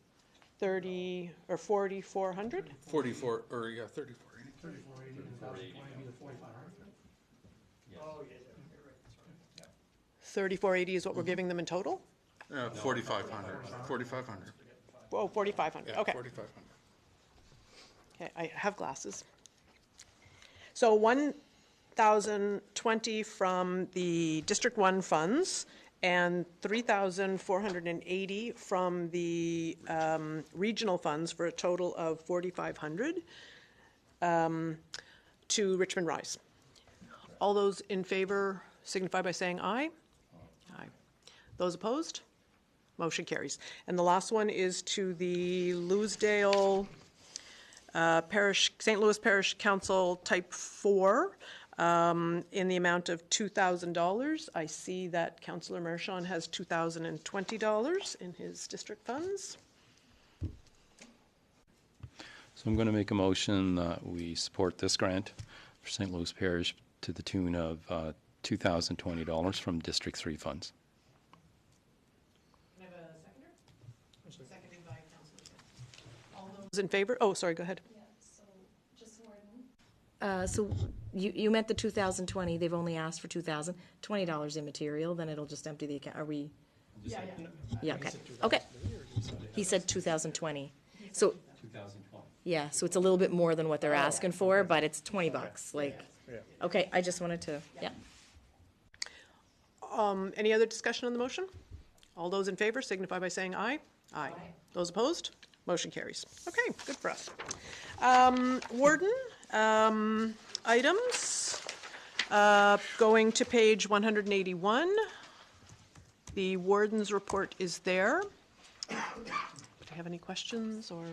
A: 30 or 4,400?
D: 44, or yeah, 34.
A: 3480 is what we're giving them in total?
D: 4,500. 4,500.
A: Oh, 4,500,
D: Yeah,
A: okay.
D: 4,500.
A: Okay, I have glasses. So 1,020 from the District 1 funds and 3,480 from the regional funds for a total of 4,500 to Richmond Rise. All those in favor signify by saying aye. Aye. Those opposed? Motion carries. And the last one is to the Lewisdale Parish, St. Louis Parish Council Type 4 in the amount of $2,000. I see that Councillor Mershon has $2,020 in his district funds.
B: So I'm going to make a motion that we support this grant for St. Louis Parish to the tune of $2,020 from District 3 funds.
A: Can I have a seconder? Seconded by Councillor Smith. All those in favor? Oh, sorry, go ahead.
H: So you meant the 2020, they've only asked for $2,000, $20 immaterial, then it'll just empty the account, are we? Yeah, okay, okay. He said 2020, so.
B: 2020.
H: Yeah, so it's a little bit more than what they're asking for, but it's $20, like, okay, I just wanted to, yeah.
A: Any other discussion on the motion? All those in favor signify by saying aye. Aye. Those opposed? Motion carries. Okay, good for us. Warden, items, going to page 181. The warden's report is there. Do you have any questions or?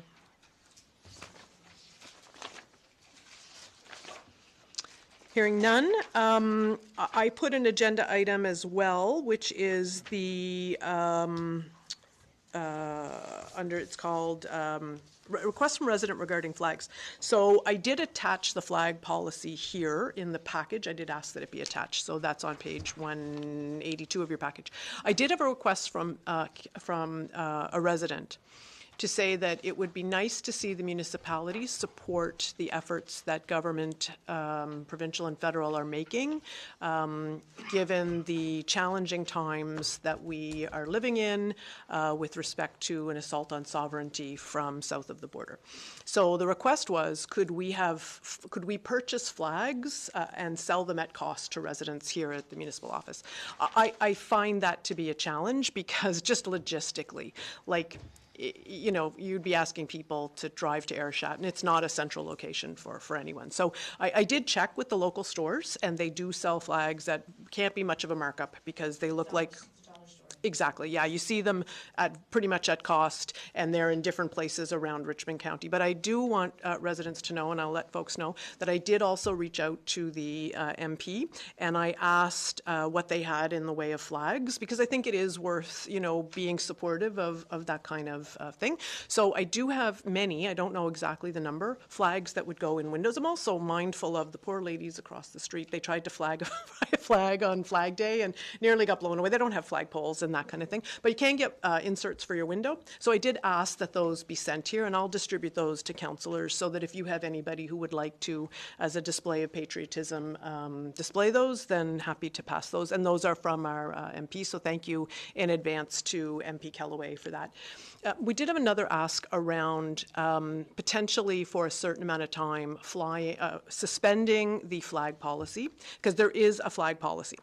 A: Hearing none, I put an agenda item as well, which is the, it's called request from resident regarding flags. So I did attach the flag policy here in the package. I did ask that it be attached, so that's on page 182 of your package. I did have a request from a resident, to say that it would be nice to see the municipalities support the efforts that government, provincial and federal, are making, given the challenging times that we are living in with respect to an assault on sovereignty from south of the border. So the request was, could we purchase flags and sell them at cost to residents here at the municipal office? I find that to be a challenge because just logistically, like, you know, you'd be asking people to drive to Ayrshire, and it's not a central location for anyone. So I did check with the local stores, and they do sell flags that can't be much of a markup because they look like... Exactly, yeah, you see them at pretty much at cost, and they're in different places around Richmond County. But I do want residents to know, and I'll let folks know, that I did also reach out to the MP, and I asked what they had in the way of flags, because I think it is worth, you know, being supportive of that kind of thing. So I do have many, I don't know exactly the number, flags that would go in windows. I'm also mindful of the poor ladies across the street. They tried to flag a flag on Flag Day and nearly got blown away. They don't have flagpoles and that kind of thing, but you can get inserts for your window. So I did ask that those be sent here, and I'll distribute those to councillors so that if you have anybody who would like to, as a display of patriotism, display those, then happy to pass those. And those are from our MP, so thank you in advance to MP Kellaway for that. We did have another ask around potentially for a certain amount of time suspending the flag policy, because there is a flag policy,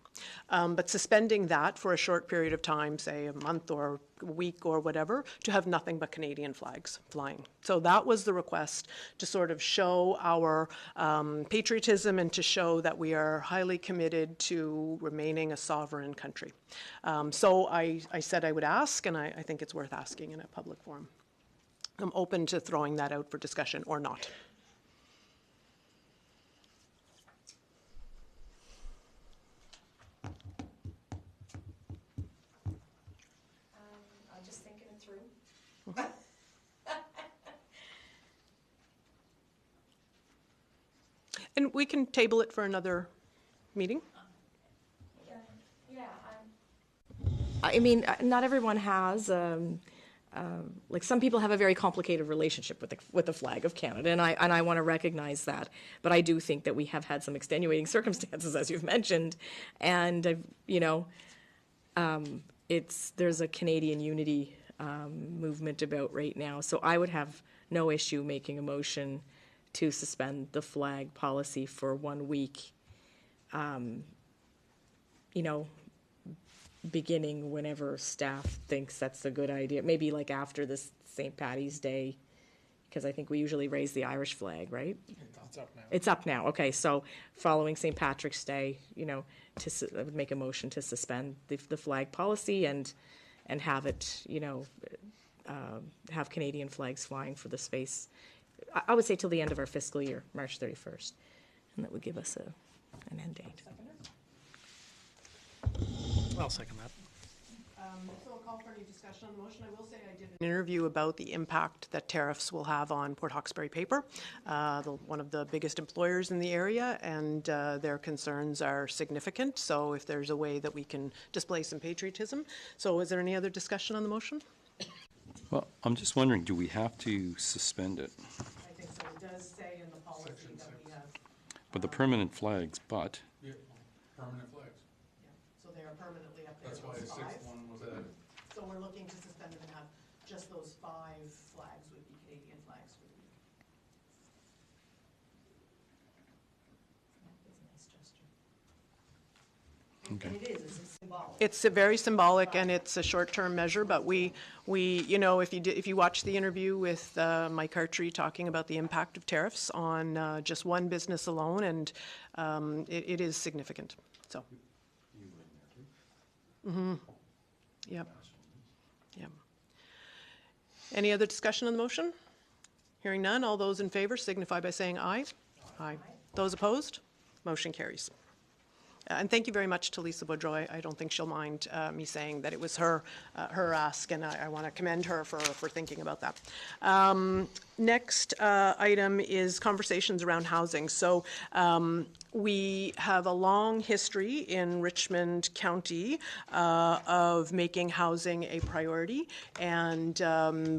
A: but suspending that for a short period of time, say a month or a week or whatever, to have nothing but Canadian flags flying. So that was the request, to sort of show our patriotism and to show that we are highly committed to remaining a sovereign country. So I said I would ask, and I think it's worth asking in a public forum. I'm open to throwing that out for discussion or not.
F: I'm just thinking it through.
A: And we can table it for another meeting.
F: Yeah,
H: I mean, not everyone has, like, some people have a very complicated relationship with the flag of Canada, and I want to recognize that. But I do think that we have had some extenuating circumstances, as you've mentioned, and you know, there's a Canadian unity movement about right now. So I would have no issue making a motion to suspend the flag policy for 1 week. You know, beginning whenever staff thinks that's a good idea. Maybe like after this St. Paddy's Day, because I think we usually raise the Irish flag, right?
J: It's up now.
H: It's up now. Okay, so following St. Patrick's Day, you know, I would make a motion to suspend the flag policy and have it, you know, have Canadian flags flying for the space. I would say till the end of our fiscal year, March 31st, and that would give us an end date.
I: I'll second that.
A: So I'll call for any discussion on the motion. I will say I did an interview about the impact that tariffs will have on Port Hawkesbury Paper, one of the biggest employers in the area, and their concerns are significant. So if there's a way that we can display some patriotism. So is there any other discussion on the motion?
B: Well, I'm just wondering, do we have to suspend it?
A: I think so. It does say in the policy that we have.
B: But the permanent flags, but...
D: Yeah, permanent flags.
A: So they are permanently up there.
D: That's why the
A: those
D: sixth
A: five.
D: one was added.
A: So we're looking to suspend them and have just those 5 flags would be Canadian flags for the week. That's a nice gesture.
B: Okay.
A: And it is, it's symbolic. It's very symbolic, and it's a short-term measure, but we, you know, if you watch the interview with Mike Hartree talking about the impact of tariffs on just one business alone, and it is significant, so. Mm-hmm. Yep. Yep. Any other discussion on the motion? Hearing none, all those in favor signify by saying aye. Aye. Those opposed? Motion carries. And thank you very much to Lisa Boudreau. I don't think she'll mind me saying that it was her ask, and I want to commend her for thinking about that. Next item is conversations around housing. So we have a long history in Richmond County of making housing a priority, and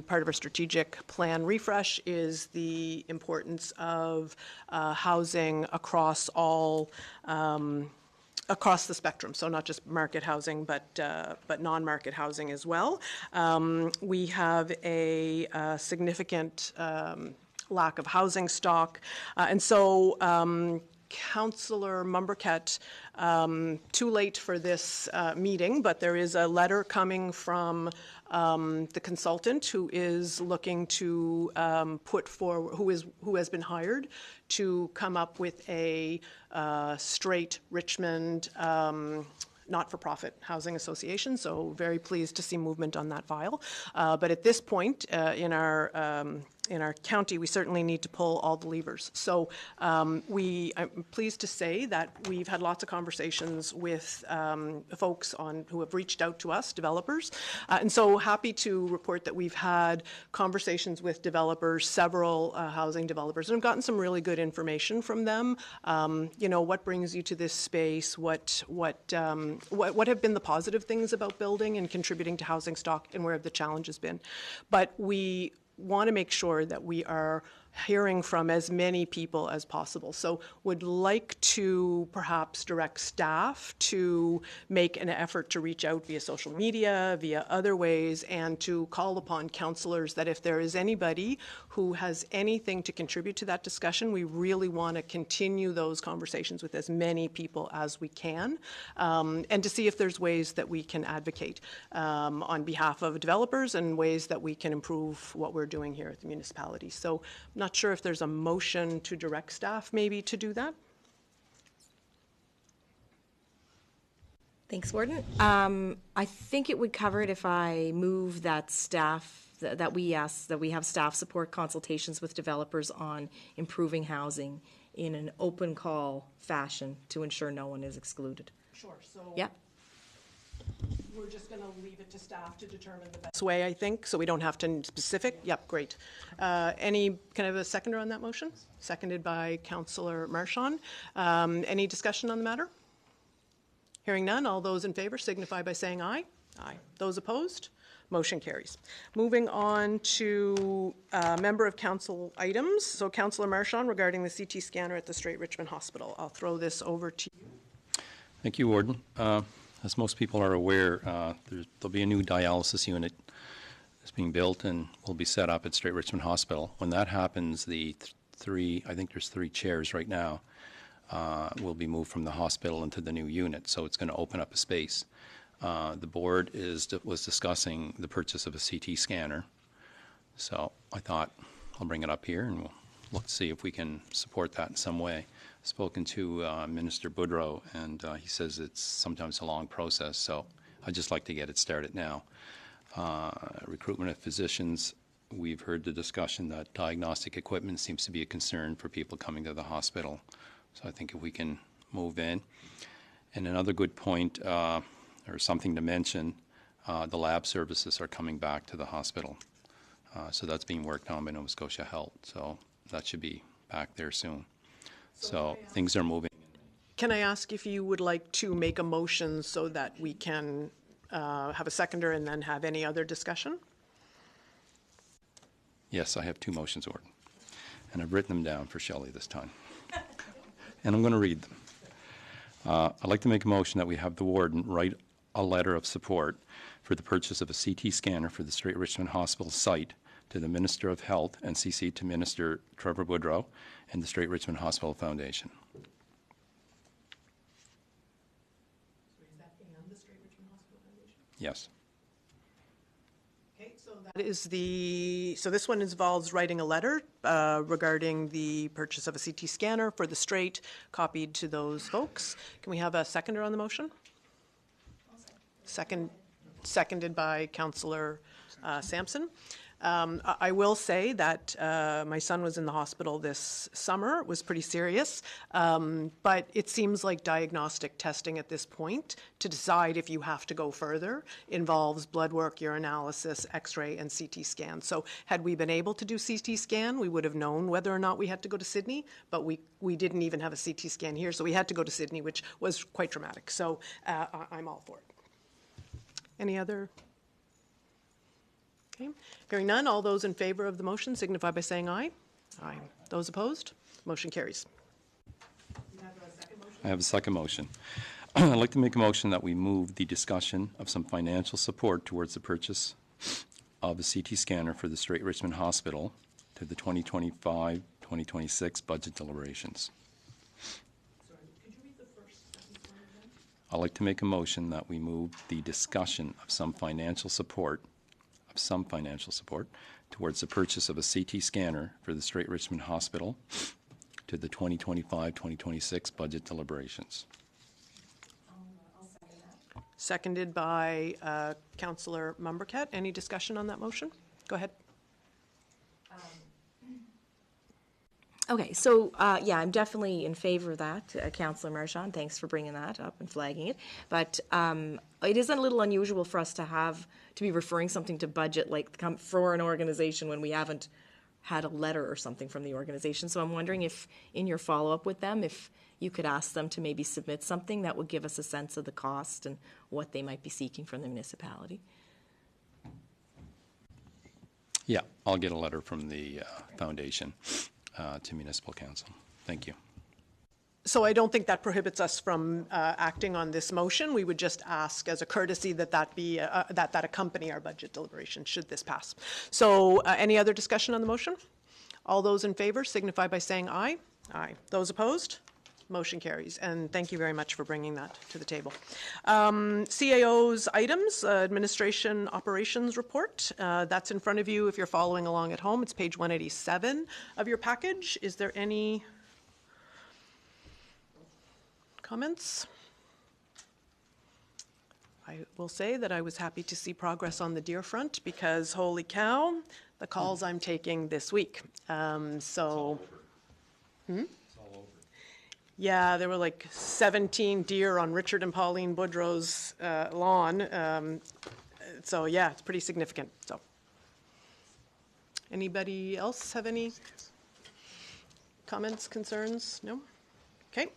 A: part of our strategic plan refresh is the importance of housing across all across the spectrum, so not just market housing, but non-market housing as well. We have a significant lack of housing stock, and so Councillor Mumbercat, too late for this meeting, but there is a letter coming from the consultant who is looking to put forward, who has been hired to come up with a straight Richmond not-for-profit housing association. So very pleased to see movement on that file. But at this point in our county, we certainly need to pull all the levers. So I'm pleased to say that we've had lots of conversations with folks who have reached out to us, developers. And so happy to report that we've had conversations with developers, several housing developers, and have gotten some really good information from them. You know, what brings you to this space? What have been the positive things about building and contributing to housing stock, and where have the challenges been? But we want to make sure that we are hearing from as many people as possible. So would like to perhaps direct staff to make an effort to reach out via social media, via other ways, and to call upon councillors that if there is anybody who has anything to contribute to that discussion, we really want to continue those conversations with as many people as we can, and to see if there's ways that we can advocate on behalf of developers and ways that we can improve what we're doing here at the municipality. So I'm not sure if there's a motion to direct staff maybe to do that.
H: Thanks, Warden. I think it would cover it if I move that staff, that we have staff support consultations with developers on improving housing in an open call fashion to ensure no one is excluded.
A: Sure. So
H: Yeah.
A: we're just going to leave it to staff to determine the best way, I think, so we don't have to specific. Yep, great. Any kind of a seconder on that motion? Seconded by Councillor Marchand. Any discussion on the matter? Hearing none, all those in favor signify by saying aye. Aye. Those opposed? Motion carries. Moving on to member of council items. So Councillor Marchand regarding the CT scanner at the Straight Richmond Hospital. I'll throw this over to you.
B: Thank you, Warden. As most people are aware, there'll be a new dialysis unit that's being built and will be set up at Straight Richmond Hospital. When that happens, the I think there's 3 chairs right now, will be moved from the hospital into the new unit, so it's going to open up a space. The board was discussing the purchase of a CT scanner, so I thought I'll bring it up here and we'll look to see if we can support that in some way. I've spoken to Minister Boudreau, and he says it's sometimes a long process, so I'd just like to get it started now. Recruitment of physicians, we've heard the discussion that diagnostic equipment seems to be a concern for people coming to the hospital, so I think if we can move in. And another good point, or something to mention, the lab services are coming back to the hospital. So that's being worked on by Nova Scotia Health, so that should be back there soon. So things are moving.
A: Can I ask if you would like to make a motion so that we can have a seconder and then have any other discussion?
B: Yes, I have 2 motions, Warden, and I've written them down for Shelley this time. And I'm going to read them. I'd like to make a motion that we have the Warden write a letter of support for the purchase of a CT scanner for the Straight Richmond Hospital site to the Minister of Health and CC to Minister Trevor Boudreau and the Straight Richmond Hospital Foundation.
A: So is that and the Straight Richmond Hospital Foundation?
B: Yes.
A: Okay, so that is so this one involves writing a letter regarding the purchase of a CT scanner for the Straight, copied to those folks. Can we have a seconder on the motion? Seconded by Councillor Sampson. I will say that my son was in the hospital this summer. It was pretty serious, but it seems like diagnostic testing at this point to decide if you have to go further involves blood work, urinalysis, X-ray, and CT scan. So had we been able to do CT scan, we would have known whether or not we had to go to Sydney, but we didn't even have a CT scan here, so we had to go to Sydney, which was quite traumatic. So I'm all for it. Any other? Okay. Hearing none, all those in favor of the motion signify by saying aye. Aye. Those opposed? Motion carries.
B: I have a second motion. I'd like to make a motion that we move the discussion of some financial support towards the purchase of a CT scanner for the Straight Richmond Hospital to the 2025-2026 budget deliberations.
A: Sorry, could you read the first sentence again?
B: I'd like to make a motion that we move the discussion of some financial support towards the purchase of a CT scanner for the Straight Richmond Hospital to the 2025-2026 budget deliberations.
F: I'll second that.
A: Seconded by Councillor Mumbercat. Any discussion on that motion? Go ahead.
H: Okay, so, yeah, I'm definitely in favor of that, Councillor Marchand. Thanks for bringing that up and flagging it. But it is a little unusual for us to be referring something to budget like for an organization when we haven't had a letter or something from the organization. So I'm wondering if, in your follow-up with them, if you could ask them to maybe submit something that would give us a sense of the cost and what they might be seeking from the municipality.
B: Yeah, I'll get a letter from the foundation to Municipal Council. Thank you.
A: So I don't think that prohibits us from acting on this motion. We would just ask as a courtesy that be that accompany our budget deliberation should this pass. So any other discussion on the motion? All those in favor signify by saying aye. Aye. Those opposed? Motion carries. And thank you very much for bringing that to the table. CAO's items, Administration Operations Report. That's in front of you if you're following along at home. It's page 187 of your package. Is there any comments? I will say that I was happy to see progress on the deer front because, holy cow, the calls I'm taking this week. Yeah, there were like 17 deer on Richard and Pauline Boudreau's lawn. So yeah, it's pretty significant. So, anybody else have any comments, concerns? No? Okay.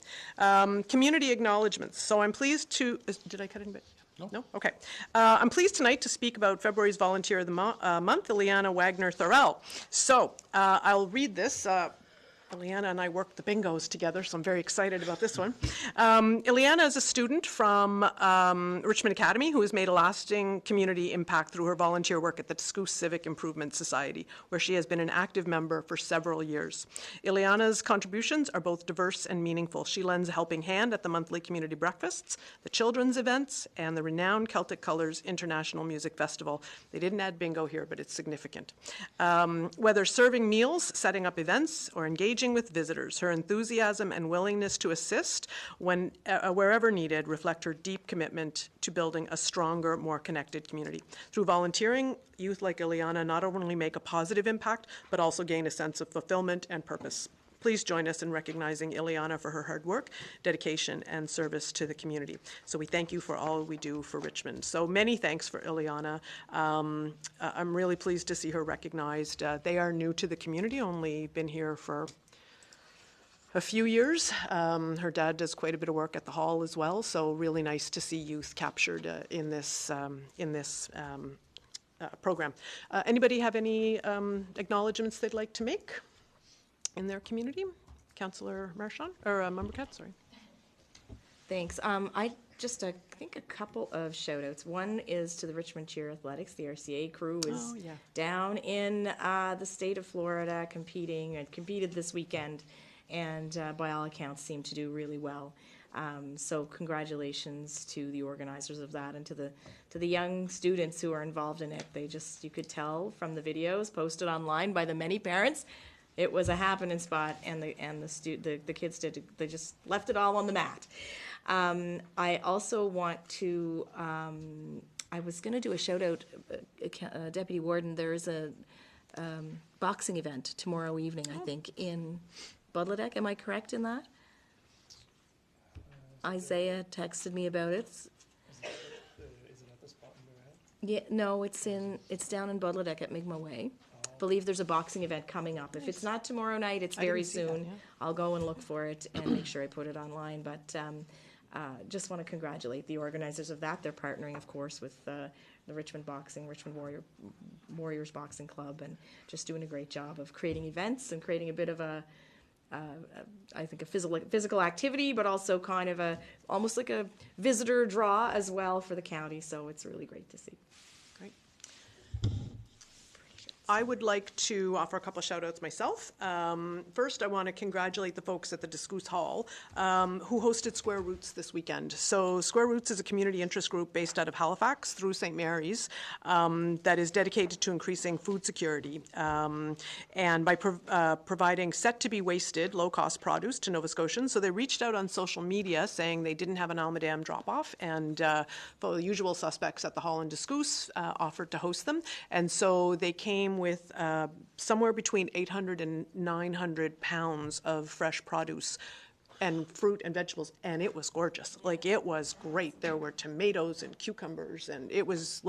A: Community acknowledgements. So I'm pleased to, did I cut in? No? Okay. I'm pleased tonight to speak about February's Volunteer of the Month, Ileana Wagner-Thorell. So I'll read this. Ileana and I worked the bingos together, so I'm very excited about this one. Ileana is a student from Richmond Academy who has made a lasting community impact through her volunteer work at the Scotia Civic Improvement Society, where she has been an active member for several years. Ileana's contributions are both diverse and meaningful. She lends a helping hand at the monthly community breakfasts, the children's events, and the renowned Celtic Colours International Music Festival. They didn't add bingo here, but it's significant. Whether serving meals, setting up events, or engaging with visitors, her enthusiasm and willingness to assist wherever needed reflect her deep commitment to building a stronger, more connected community. Through volunteering, youth like Ileana not only make a positive impact, but also gain a sense of fulfillment and purpose. Please join us in recognizing Ileana for her hard work, dedication, and service to the community. So we thank you for all we do for Richmond. So many thanks for Ileana. I'm really pleased to see her recognized. They are new to the community, only been here for a few years. Her dad does quite a bit of work at the hall as well, so really nice to see youth captured in this program. Anybody have any acknowledgements they'd like to make in their community? Councillor Marchand, or Mumbercat, sorry.
H: Thanks. I think a couple of shout outs. One is to the Richmond Cheer Athletics. The RCA crew is down in the state of Florida competed this weekend, and by all accounts seemed to do really well. So congratulations to the organizers of that and to the young students who are involved in it. You could tell from the videos posted online by the many parents, it was a happening spot, and the kids they just left it all on the mat. I also want to I was going to do a shout out, Deputy Warden. There is a boxing event tomorrow evening, I think, in Budledeck. Am I correct in that? Isaiah texted me about it.
J: Is it at the spot in Barrett?
H: Yeah, no, it's down in Budledeck at Mi'kmaq Way. Believe there's a boxing event coming up. If it's not tomorrow night, it's very
A: didn't see that,
H: soon.
A: yeah.
H: I'll go and look for it and make sure I put it online. But just want to congratulate the organizers of that. They're partnering, of course, with the Richmond Warriors Boxing Club, and just doing a great job of creating events and creating a bit of a I think a physical activity, but also kind of almost like a visitor draw as well for the county. So it's really great to see.
A: Great. I would like to offer a couple of shout outs myself. First, I want to congratulate the folks at the Discouse Hall who hosted Square Roots this weekend. So Square Roots is a community interest group based out of Halifax through St. Mary's that is dedicated to increasing food security and by providing set-to-be-wasted, low-cost produce to Nova Scotians. So they reached out on social media saying they didn't have an Almadam drop-off, and the usual suspects at the hall in Discouse offered to host them. And so they came with somewhere between 800 and 900 pounds of fresh produce and fruit and vegetables, and it was gorgeous. Like, it was great. There were tomatoes and cucumbers, and it was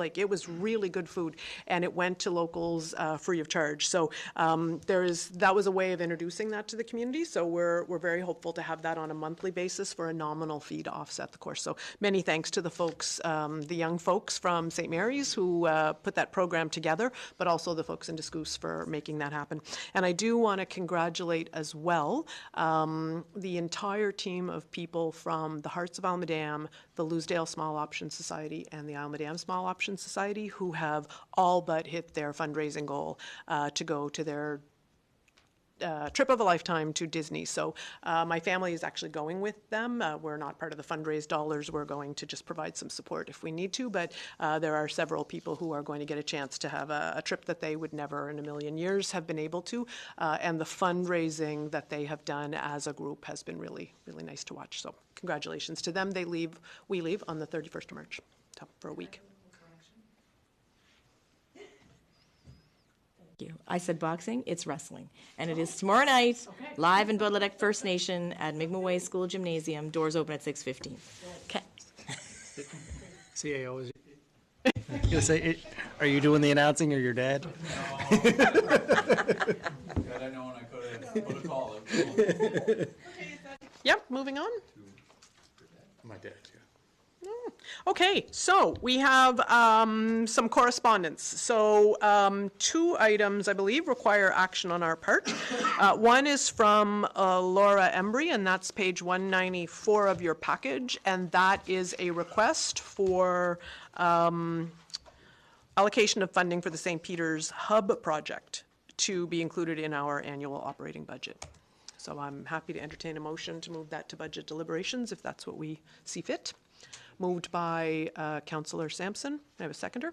A: really good food, and it went to locals free of charge. So that was a way of introducing that to the community. So we're very hopeful to have that on a monthly basis for a nominal fee to offset the course. So many thanks to the folks, the young folks from St. Mary's who put that program together, but also the folks in Discouse for making that happen. And I do want to congratulate as well the entire team of people from the Hearts of Almadam, the Loosedale Small Option Society, and the Almadam Small Option Society, who have all but hit their fundraising goal to go to their trip of a lifetime to Disney. So my family is actually going with them. We're not part of the fundraise dollars. We're going to just provide some support if we need to, but there are several people who are going to get a chance to have a trip that they would never in a million years have been able to, and the fundraising that they have done as a group has been really, really nice to watch. So congratulations to them. We leave on the 31st of March for a week.
H: You. I said boxing, it's wrestling. And it is tomorrow night, live in Budledeck First Nation at Mi'kmaq Way School Gymnasium. Doors open at 6:15. Okay.
I: CAO is. You say, are you doing the announcing or your dad?
B: God, I know when I could have called it.
A: Yep, moving on.
D: My dad, yeah.
A: Okay, so we have some correspondence. So 2 items, I believe, require action on our part. One is from Laura Embry, and that's page 194 of your package, and that is a request for allocation of funding for the St. Peter's Hub project to be included in our annual operating budget. So I'm happy to entertain a motion to move that to budget deliberations if that's what we see fit. Moved by Councillor Sampson. I have a seconder.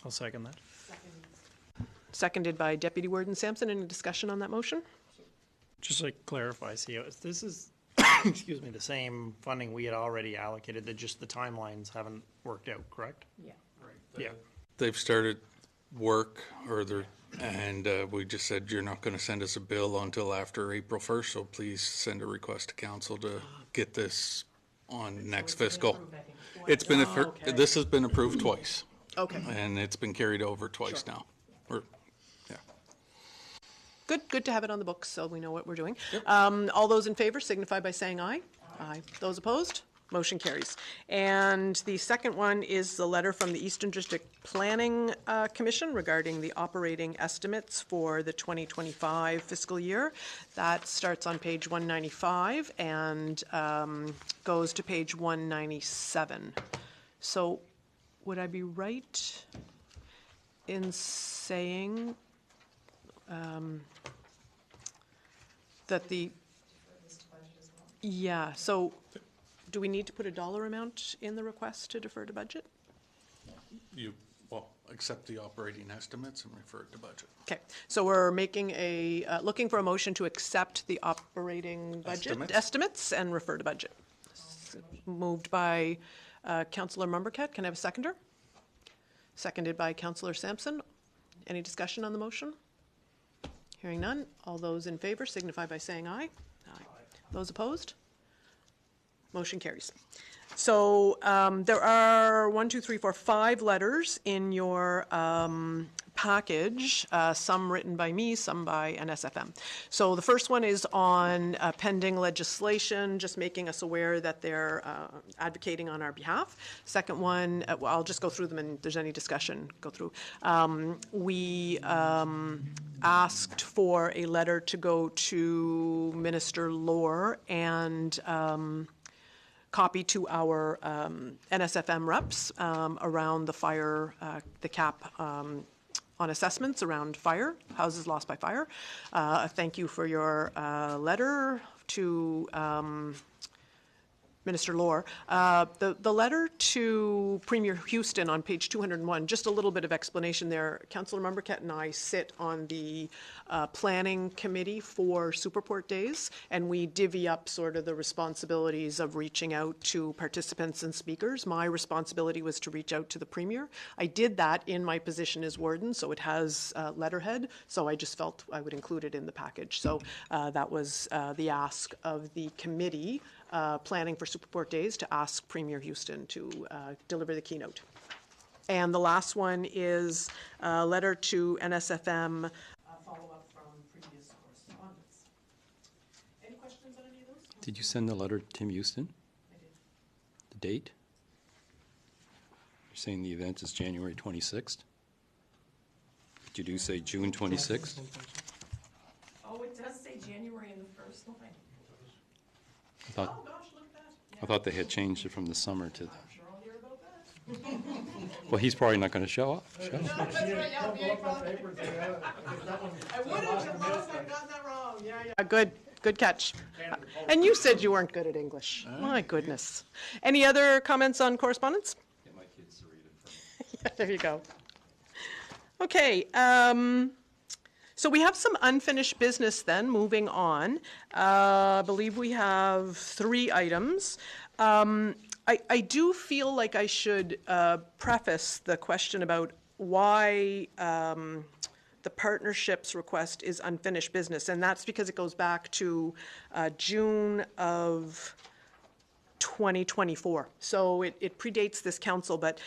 I: I'll second that.
A: Seconded by Deputy Warden Sampson. Any discussion on that motion?
I: Just to clarify, CAO, this is, excuse me, the same funding we had already allocated, that just the timelines haven't worked out, correct?
H: Yeah.
I: Yeah.
D: They've started work, and we just said, you're not going to send us a bill until after April 1st, so please send a request to council to get this on next fiscal. It's been, this has been approved twice.
A: Okay.
D: And it's been carried over twice now. Yeah.
A: Good to have it on the books so we know what we're doing. All those in favor signify by saying aye. Aye. Those opposed? Motion carries. And the second one is the letter from the Eastern District Planning Commission regarding the operating estimates for the 2025 fiscal year. That starts on page 195 and goes to page 197. So would I be right in saying that so do we need to put a dollar amount in the request to defer to budget?
D: Accept the operating estimates and refer it to budget.
A: Okay, so we're making looking for a motion to accept the operating budget estimates and refer to budget. Moved by Councillor Mumbercat, can I have a seconder? Seconded by Councillor Sampson. Any discussion on the motion? Hearing none. All those in favor signify by saying aye. Aye. Those opposed? Motion carries. So there are 5 letters in your package, some written by me, some by NSFM. So the first one is on pending legislation, just making us aware that they're advocating on our behalf. Second one, well, I'll just go through them, and if there's any discussion, go through. We asked for a letter to go to Minister Lohr and copy to our NSFM reps around the fire, the cap on assessments around fire, houses lost by fire. Thank you for your letter to Minister Lohr. The letter to Premier Houston on page 201, just a little bit of explanation there. Councillor Mumbercat and I sit on the planning committee for Superport Days, and we divvy up sort of the responsibilities of reaching out to participants and speakers. My responsibility was to reach out to the Premier. I did that in my position as warden, so it has letterhead, so I just felt I would include it in the package. So that was the ask of the committee planning for Superport Days to ask Premier Houston to deliver the keynote. And the last one is a letter to NSFM. Follow-up from previous correspondence. Any questions on any of those?
B: Did you send the letter to Tim Houston?
A: I did.
B: The date? You're saying the event is January 26th? Did you say June 26th?
F: Oh, it does say January in the first line.
B: I thought,
A: Oh, gosh, look at that. Yeah.
B: I thought they had changed it from the summer to the...
A: I'm sure I'll hear about that.
B: Well, he's probably not going to show up.
A: That's right, yeah, very probably. I would have, unless I've gotten that wrong. Yeah, yeah. Good catch. And you said you weren't good at English. My goodness. Any other comments on correspondence?
B: Get my kids to read it for me.
A: Yeah, there you go. Okay. So we have some unfinished business then, moving on. I believe we have 3 items. I do feel like I should preface the question about why the partnership's request is unfinished business, and that's because it goes back to June of 2024. So it predates this council, but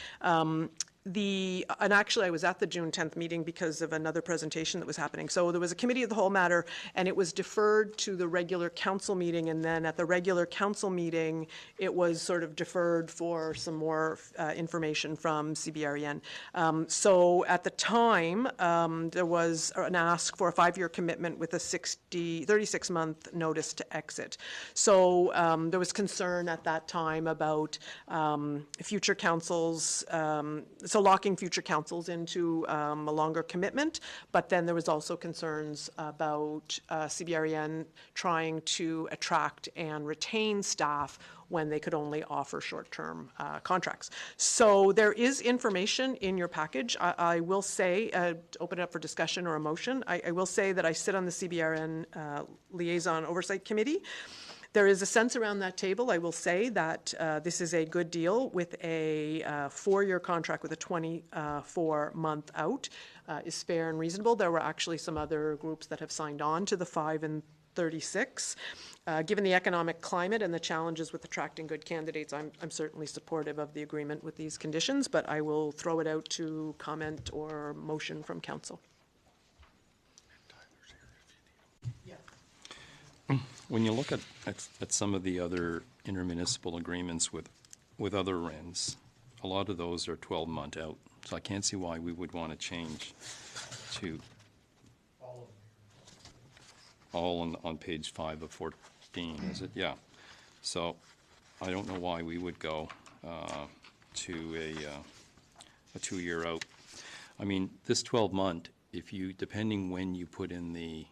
A: and actually I was at the June 10th meeting because of another presentation that was happening. So there was a committee of the whole matter, and it was deferred to the regular council meeting, and then at the regular council meeting it was sort of deferred for some more information from CBREN. So at the time there was an ask for a 5-year commitment with a 36-month notice to exit. So there was concern at that time about future councils, so locking future councils into a longer commitment, but then there was also concerns about CBREN trying to attract and retain staff when they could only offer short-term contracts. So there is information in your package. I will say, open it up for discussion or a motion, I will say that I sit on the CBRN Liaison Oversight Committee. There is a sense around that table, I will say, that this is a good deal with a 4-year contract with a 24-month out is fair and reasonable. There were actually some other groups that have signed on to the 5 and 36. Given the economic climate and the challenges with attracting good candidates, I'm certainly supportive of the agreement with these conditions, but I will throw it out to comment or motion from council.
B: When you look at some of the other intermunicipal agreements with other RENs, a lot of those are 12-month out. So I can't see why we would want to change to all on page 5 of 14, is it? Yeah. So I don't know why we would go to a 2-year out. I mean, this 12-month, depending when you put in the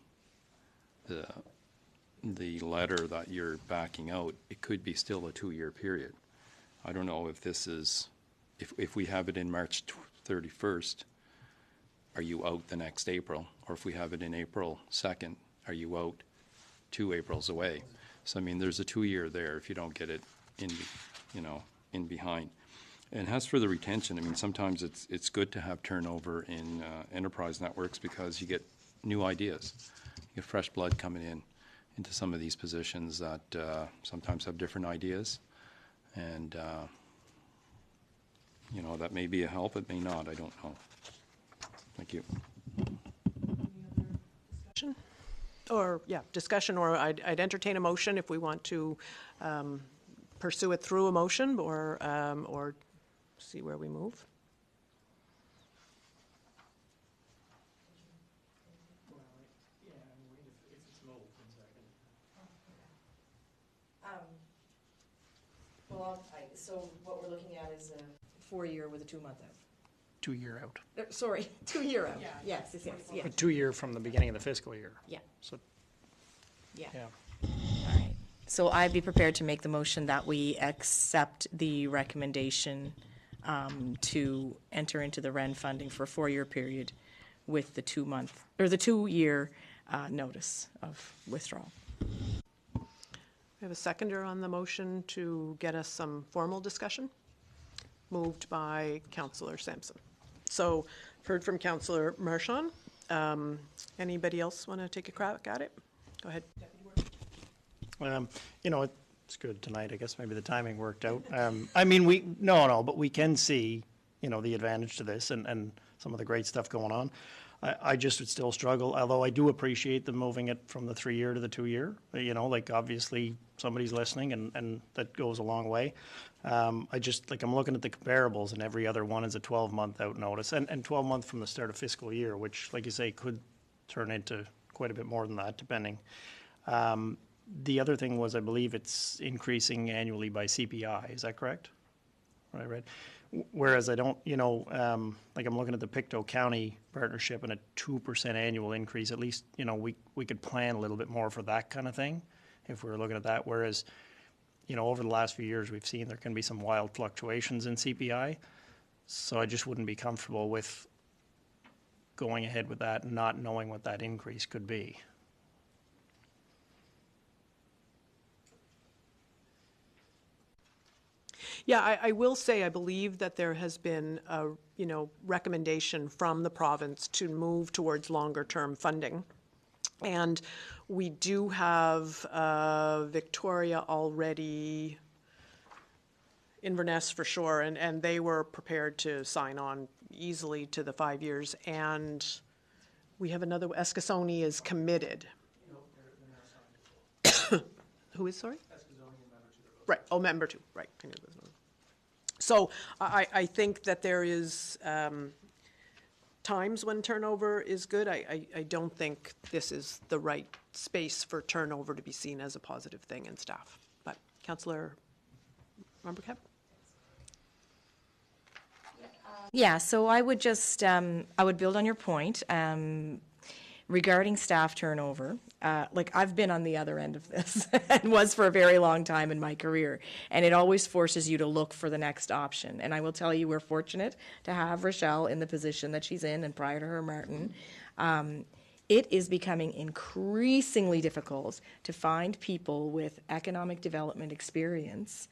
B: letter that you're backing out, it could be still a 2-year period. I don't know if this is, if we have it in March 31st, are you out the next April? Or if we have it in April 2nd, are you out 2 Aprils away? So, I mean, there's a 2-year there if you don't get it in, in behind. And as for the retention, I mean, sometimes it's good to have turnover in enterprise networks because you get new ideas. You get fresh blood coming into some of these positions that sometimes have different ideas. And, you know, that may be a help, it may not, I don't know. Thank you.
A: Discussion? Or, yeah, discussion, or I'd entertain a motion if we want to pursue it through a motion or see where we move.
K: So what we're looking at is a 4-year with a 2-month out.
I: 2-year out.
K: Sorry, 2-year out. Yes, yeah.
I: A 2-year from the beginning of the fiscal year.
K: Yeah.
I: So,
K: Yeah.
I: yeah.
H: All right. So I'd be prepared to make the motion that we accept the recommendation to enter into the REN funding for a 4-year period with the 2-month, or the 2-year notice of withdrawal.
A: We have a seconder on the motion to get us some formal discussion, moved by Councillor Sampson. So, heard from Councillor Marchand. Anybody else want to take a crack at it? Go ahead.
I: You know, it's good tonight. I guess maybe the timing worked out. I mean, but we can see, you know, the advantage to this and some of the great stuff going on. I just would still struggle, although I do appreciate them moving it from the 3-year to the 2-year. You know, like obviously somebody's listening and that goes a long way. I'm looking at the comparables and every other one is a 12-month out notice and 12 months from the start of fiscal year, which, like you say, could turn into quite a bit more than that, depending. The other thing was, I believe it's increasing annually by CPI. Is that correct? Right, right. Whereas I don't, you know, like I'm looking at the Pictou County partnership and a 2% annual increase. At least, you know, we could plan a little bit more for that kind of thing if we were looking at that. Whereas, you know, over the last few years, we've seen there can be some wild fluctuations in CPI. So I just wouldn't be comfortable with going ahead with that and not knowing what that increase could be.
A: Yeah, I will say I believe that there has been a, you know, recommendation from the province to move towards longer-term funding. And we do have Victoria already, Inverness for sure, and they were prepared to sign on easily to the 5 years. And we have another, Eskasoni is committed. Who is, sorry? Right, oh, member 2, right. So I think that there is times when turnover is good. I don't think this is the right space for turnover to be seen as a positive thing in staff. But Councillor Rumbercap?
H: Yeah, so I would just, I would build on your point regarding staff turnover. Like I've been on the other end of this and was for a very long time in my career. And it always forces you to look for the next option. And I will tell you, we're fortunate to have Rochelle in the position that she's in, and prior to her, Martin. It is becoming increasingly difficult to find people with economic development experience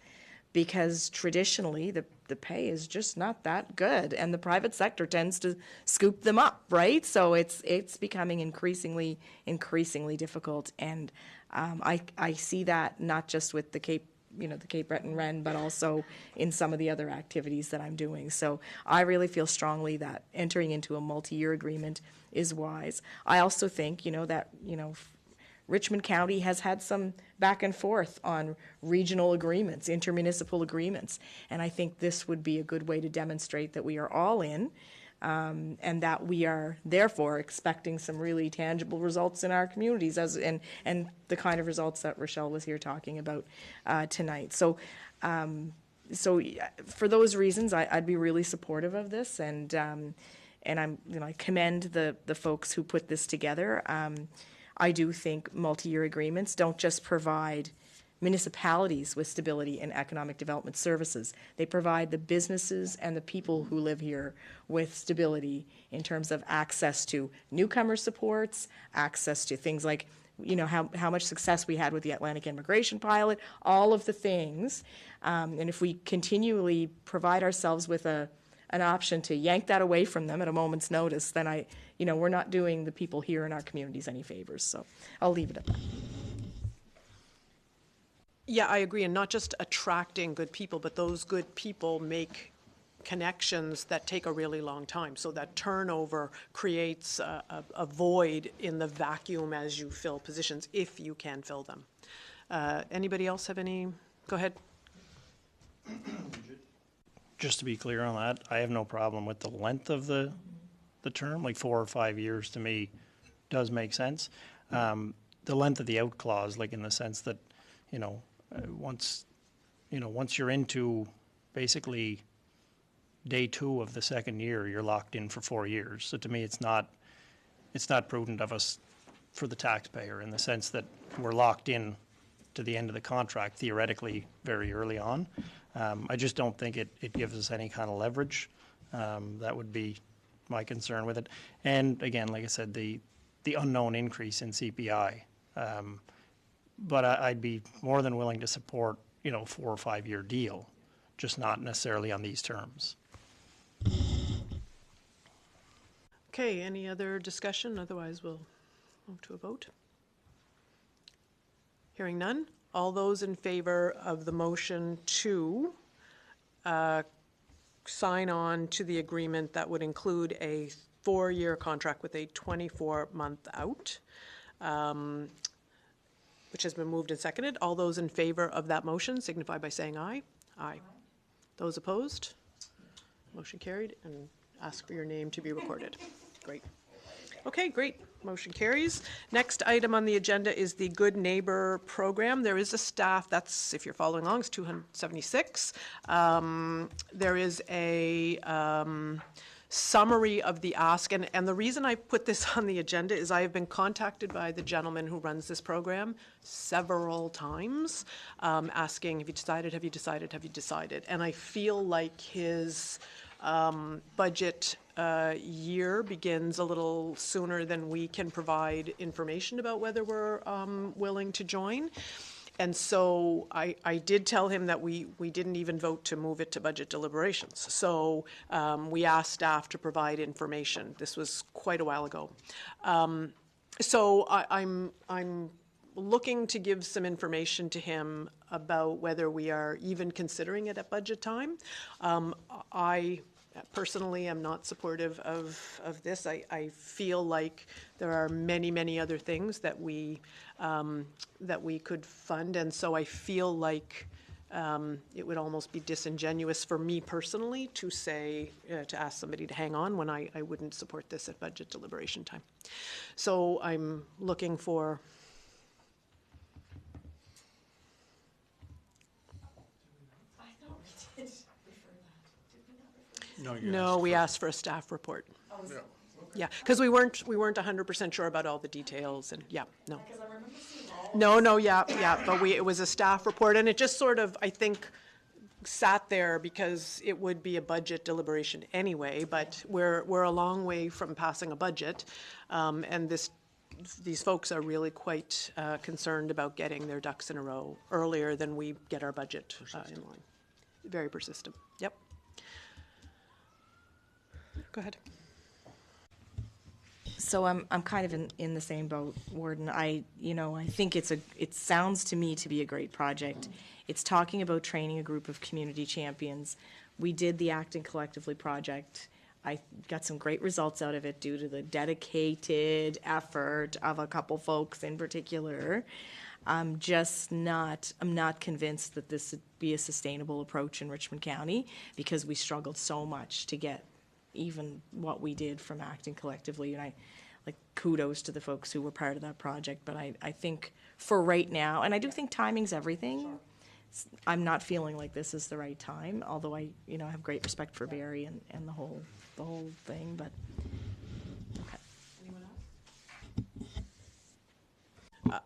H: because traditionally the pay is just not that good, and the private sector tends to scoop them up, right? So it's becoming increasingly difficult, and I see that not just with the Cape Breton Ren, but also in some of the other activities that I'm doing. So I really feel strongly that entering into a multi-year agreement is wise. I also think, that Richmond County has had some back and forth on regional agreements, intermunicipal agreements, and I think this would be a good way to demonstrate that we are all in, and that we are therefore expecting some really tangible results in our communities, and the kind of results that Rochelle was here talking about tonight. So for those reasons, I'd be really supportive of this, and I commend the folks who put this together. I do think multi-year agreements don't just provide municipalities with stability and economic development services. They provide the businesses and the people who live here with stability in terms of access to newcomer supports, access to things like you know, how much success we had with the Atlantic immigration pilot, all of the things. And if we continually provide ourselves with an option to yank that away from them at a moment's notice, then we're not doing the people here in our communities any favors. So I'll leave it at that.
A: Yeah, I agree, and not just attracting good people, but those good people make connections that take a really long time. So that turnover creates a void in the vacuum as you fill positions, if you can fill them. Anybody else have any? Go ahead.
I: Just to be clear on that, I have no problem with the length of the term, like 4 or 5 years to me does make sense. The length of the out clause, like in the sense that, once you're into basically day 2 of the second year, you're locked in for 4 years. So to me, it's not prudent of us for the taxpayer in the sense that we're locked in to the end of the contract theoretically very early on. I just don't think it gives us any kind of leverage. That would be my concern with it. And again, like I said, the unknown increase in CPI. But I'd be more than willing to support, 4 or 5 year deal, just not necessarily on these terms.
A: Okay, any other discussion? Otherwise, we'll move to a vote. Hearing none. All those in favor of the motion to sign on to the agreement that would include a 4-year contract with a 24-month out, which has been moved and seconded. All those in favor of that motion signify by saying aye. Aye. Those opposed? Motion carried, and ask for your name to be recorded. Great. Okay, great. Motion carries. Next item on the agenda is the Good Neighbor Program. There is a staff, that's, if you're following along, it's 276. There is a summary of the ask, and the reason I put this on the agenda is I have been contacted by the gentleman who runs this program several times, asking, have you decided, have you decided, have you decided? And I feel like his budget year begins a little sooner than we can provide information about whether we're willing to join. And so I did tell him that we didn't even vote to move it to budget deliberations. So we asked staff to provide information. This was quite a while ago. So I'm looking to give some information to him about whether we are even considering it at budget time. I personally am not supportive of this. I feel like there are many, many other things that we could fund, and so I feel like it would almost be disingenuous for me personally to say, to ask somebody to hang on when I wouldn't support this at budget deliberation time. So I'm looking for... No, we asked for a staff report. Yeah, because we weren't 100% sure about all the details, and yeah, no. No, yeah, but it was a staff report, and it just sort of, I think, sat there because it would be a budget deliberation anyway, but we're a long way from passing a budget, and these folks are really quite concerned about getting their ducks in a row earlier than we get our budget in line. Very persistent. Yep. Go ahead.
H: So I'm kind of in the same boat, Warden. I think it sounds to me to be a great project. It's talking about training a group of community champions. We did the Acting Collectively project. I got some great results out of it due to the dedicated effort of a couple folks in particular. I'm not convinced that this would be a sustainable approach in Richmond County because we struggled so much to get even what we did from Acting Collectively, and kudos to the folks who were part of that project, but I think for right now, and I do think timing's everything, sure. I'm not feeling like this is the right time, although I have great respect for Barry and the whole thing, but okay.
A: Anyone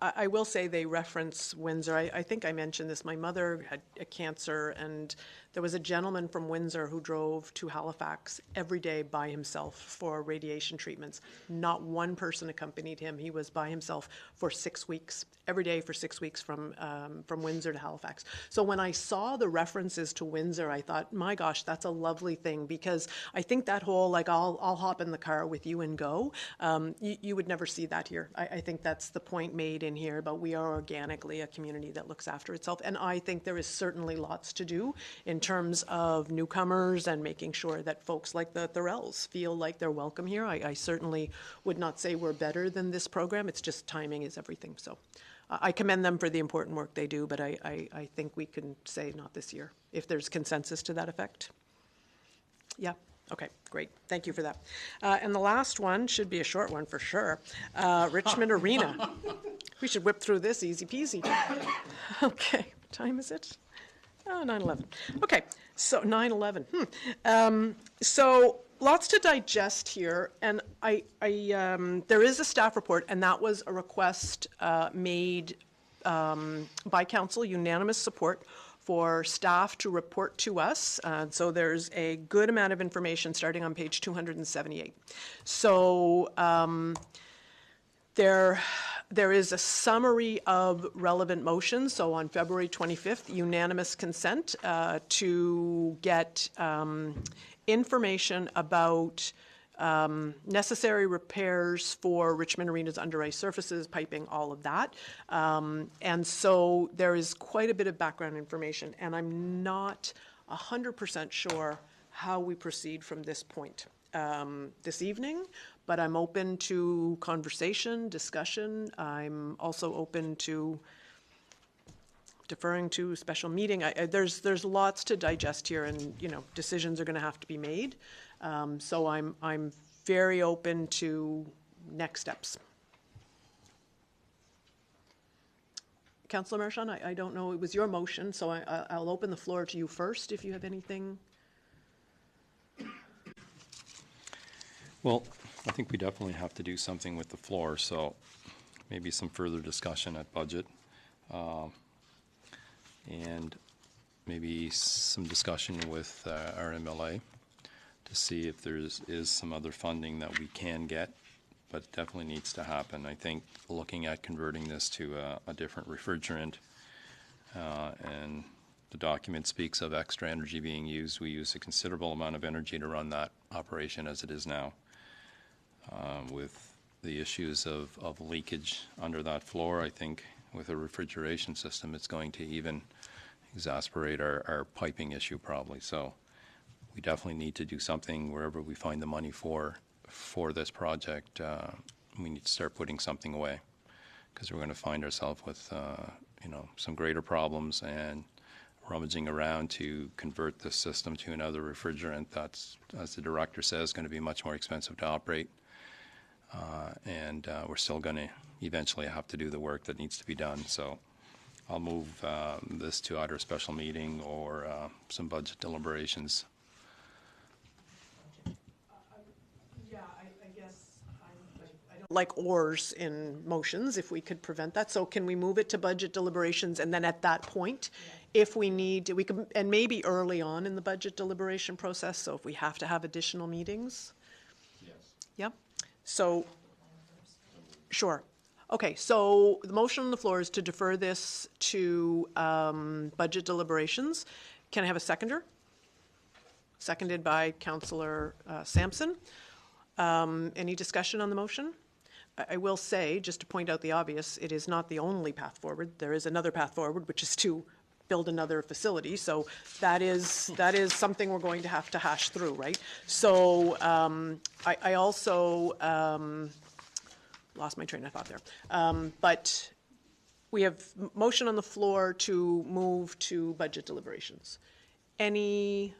A: I will say they reference Windsor. I think I mentioned this. My mother had a cancer, and there was a gentleman from Windsor who drove to Halifax every day by himself for radiation treatments. Not one person accompanied him. He was by himself for 6 weeks, every day for 6 weeks from Windsor to Halifax. So when I saw the references to Windsor, I thought, my gosh, that's a lovely thing, because I think that whole, like, I'll hop in the car with you and go, you would never see that here. I think that's the point made in here, but we are organically a community that looks after itself. And I think there is certainly lots to do in terms of newcomers and making sure that folks like the Thorells feel like they're welcome here. I certainly would not say we're better than this program. It's just timing is everything. So I commend them for the important work they do, but I think we can say not this year, if there's consensus to that effect. Yeah. Okay, great. Thank you for that. And the last one should be a short one for sure. Richmond Arena. We should whip through this easy peasy. Okay, what time is it? Oh, 9:11. Okay, so 9:11. So lots to digest here, and there is a staff report, and that was a request made by council, unanimous support, for staff to report to us. So there's a good amount of information starting on page 278. So there is a summary of relevant motions. So on February 25th, unanimous consent to get information about necessary repairs for Richmond Arena's under ice surfaces, piping, all of that. And so there is quite a bit of background information, and I'm not 100% sure how we proceed from this point this evening, but I'm open to conversation, discussion. I'm also open to deferring to special meeting. There's lots to digest here, and decisions are going to have to be made. So I'm very open to next steps. Councillor Marchand, I don't know, it was your motion, so I'll open the floor to you first if you have anything.
B: Well, I think we definitely have to do something with the floor, so maybe some further discussion at budget. And maybe some discussion with our MLA to see if there is some other funding that we can get, but it definitely needs to happen. I think looking at converting this to a different refrigerant, and the document speaks of extra energy being used. We use a considerable amount of energy to run that operation as it is now. With the issues of leakage under that floor, I think with a refrigeration system, it's going to even exacerbate our piping issue probably. So we definitely need to do something wherever we find the money for this project. We need to start putting something away, because we're going to find ourselves with some greater problems, and rummaging around to convert this system to another refrigerant that's, as the director says, going to be much more expensive to operate. And we're still going to eventually have to do the work that needs to be done. So I'll move this to either a special meeting or some budget deliberations.
A: Yeah, I guess I don't like ors in motions, if we could prevent that. So can we move it to budget deliberations, and then at that point, if we need, we can, and maybe early on in the budget deliberation process, so if we have to have additional meetings? Yes. Yep. So, sure. Okay, so the motion on the floor is to defer this to budget deliberations. Can I have a seconder? Seconded by Councillor Sampson. Any discussion on the motion? I will say, just to point out the obvious, it is not the only path forward. There is another path forward, which is to build another facility. So that is something we're going to have to hash through, right? So I also lost my train of thought there. But we have motion on the floor to move to budget deliberations. Any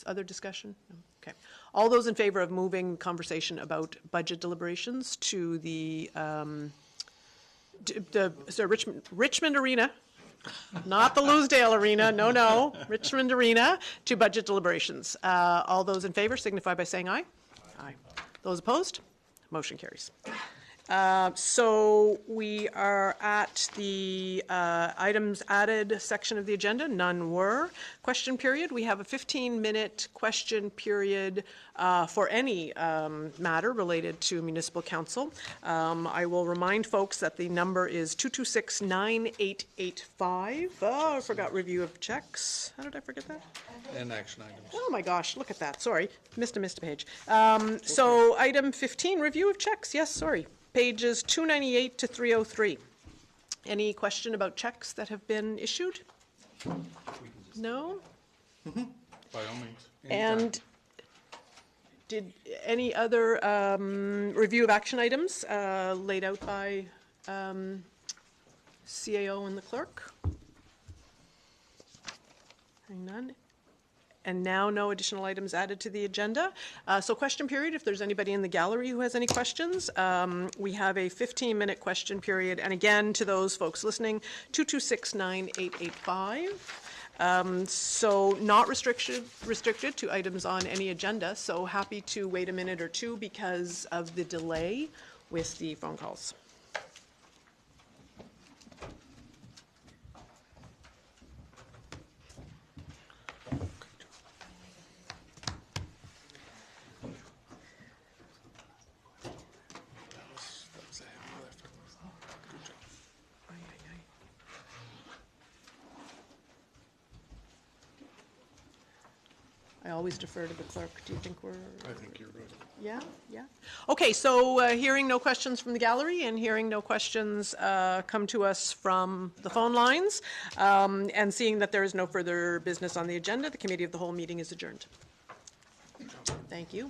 A: other discussion? No? Okay. All those in favor of moving conversation about budget deliberations to the Richmond Arena, not the Loosedale Arena, no, Richmond Arena, to budget deliberations. All those in favor signify by saying aye. Aye. Those opposed? Motion carries. So we are at the items added section of the agenda. None were. Question period. We have a 15-minute question period for any matter related to municipal council. I will remind folks that the number is 226-9885. Oh, I forgot review of checks. How did I forget that?
D: And action items.
A: Oh my gosh, look at that. Sorry, missed a page. So item 15, review of checks. Yes, sorry. Pages 298 to 303. Any question about checks that have been issued? No?
D: By all means.
A: And did any other review of action items laid out by CAO and the clerk? Hearing none. And now no additional items added to the agenda. So question period, if there's anybody in the gallery who has any questions. We have a 15-minute question period. And again, to those folks listening, 226-9885. So not restricted to items on any agenda. So happy to wait a minute or two because of the delay with the phone calls. I always defer to the clerk. Do you think we're...
D: I think you're good.
A: Yeah, yeah. Okay, so hearing no questions from the gallery and hearing no questions come to us from the phone lines, and seeing that there is no further business on the agenda, the Committee of the Whole meeting is adjourned. Thank you.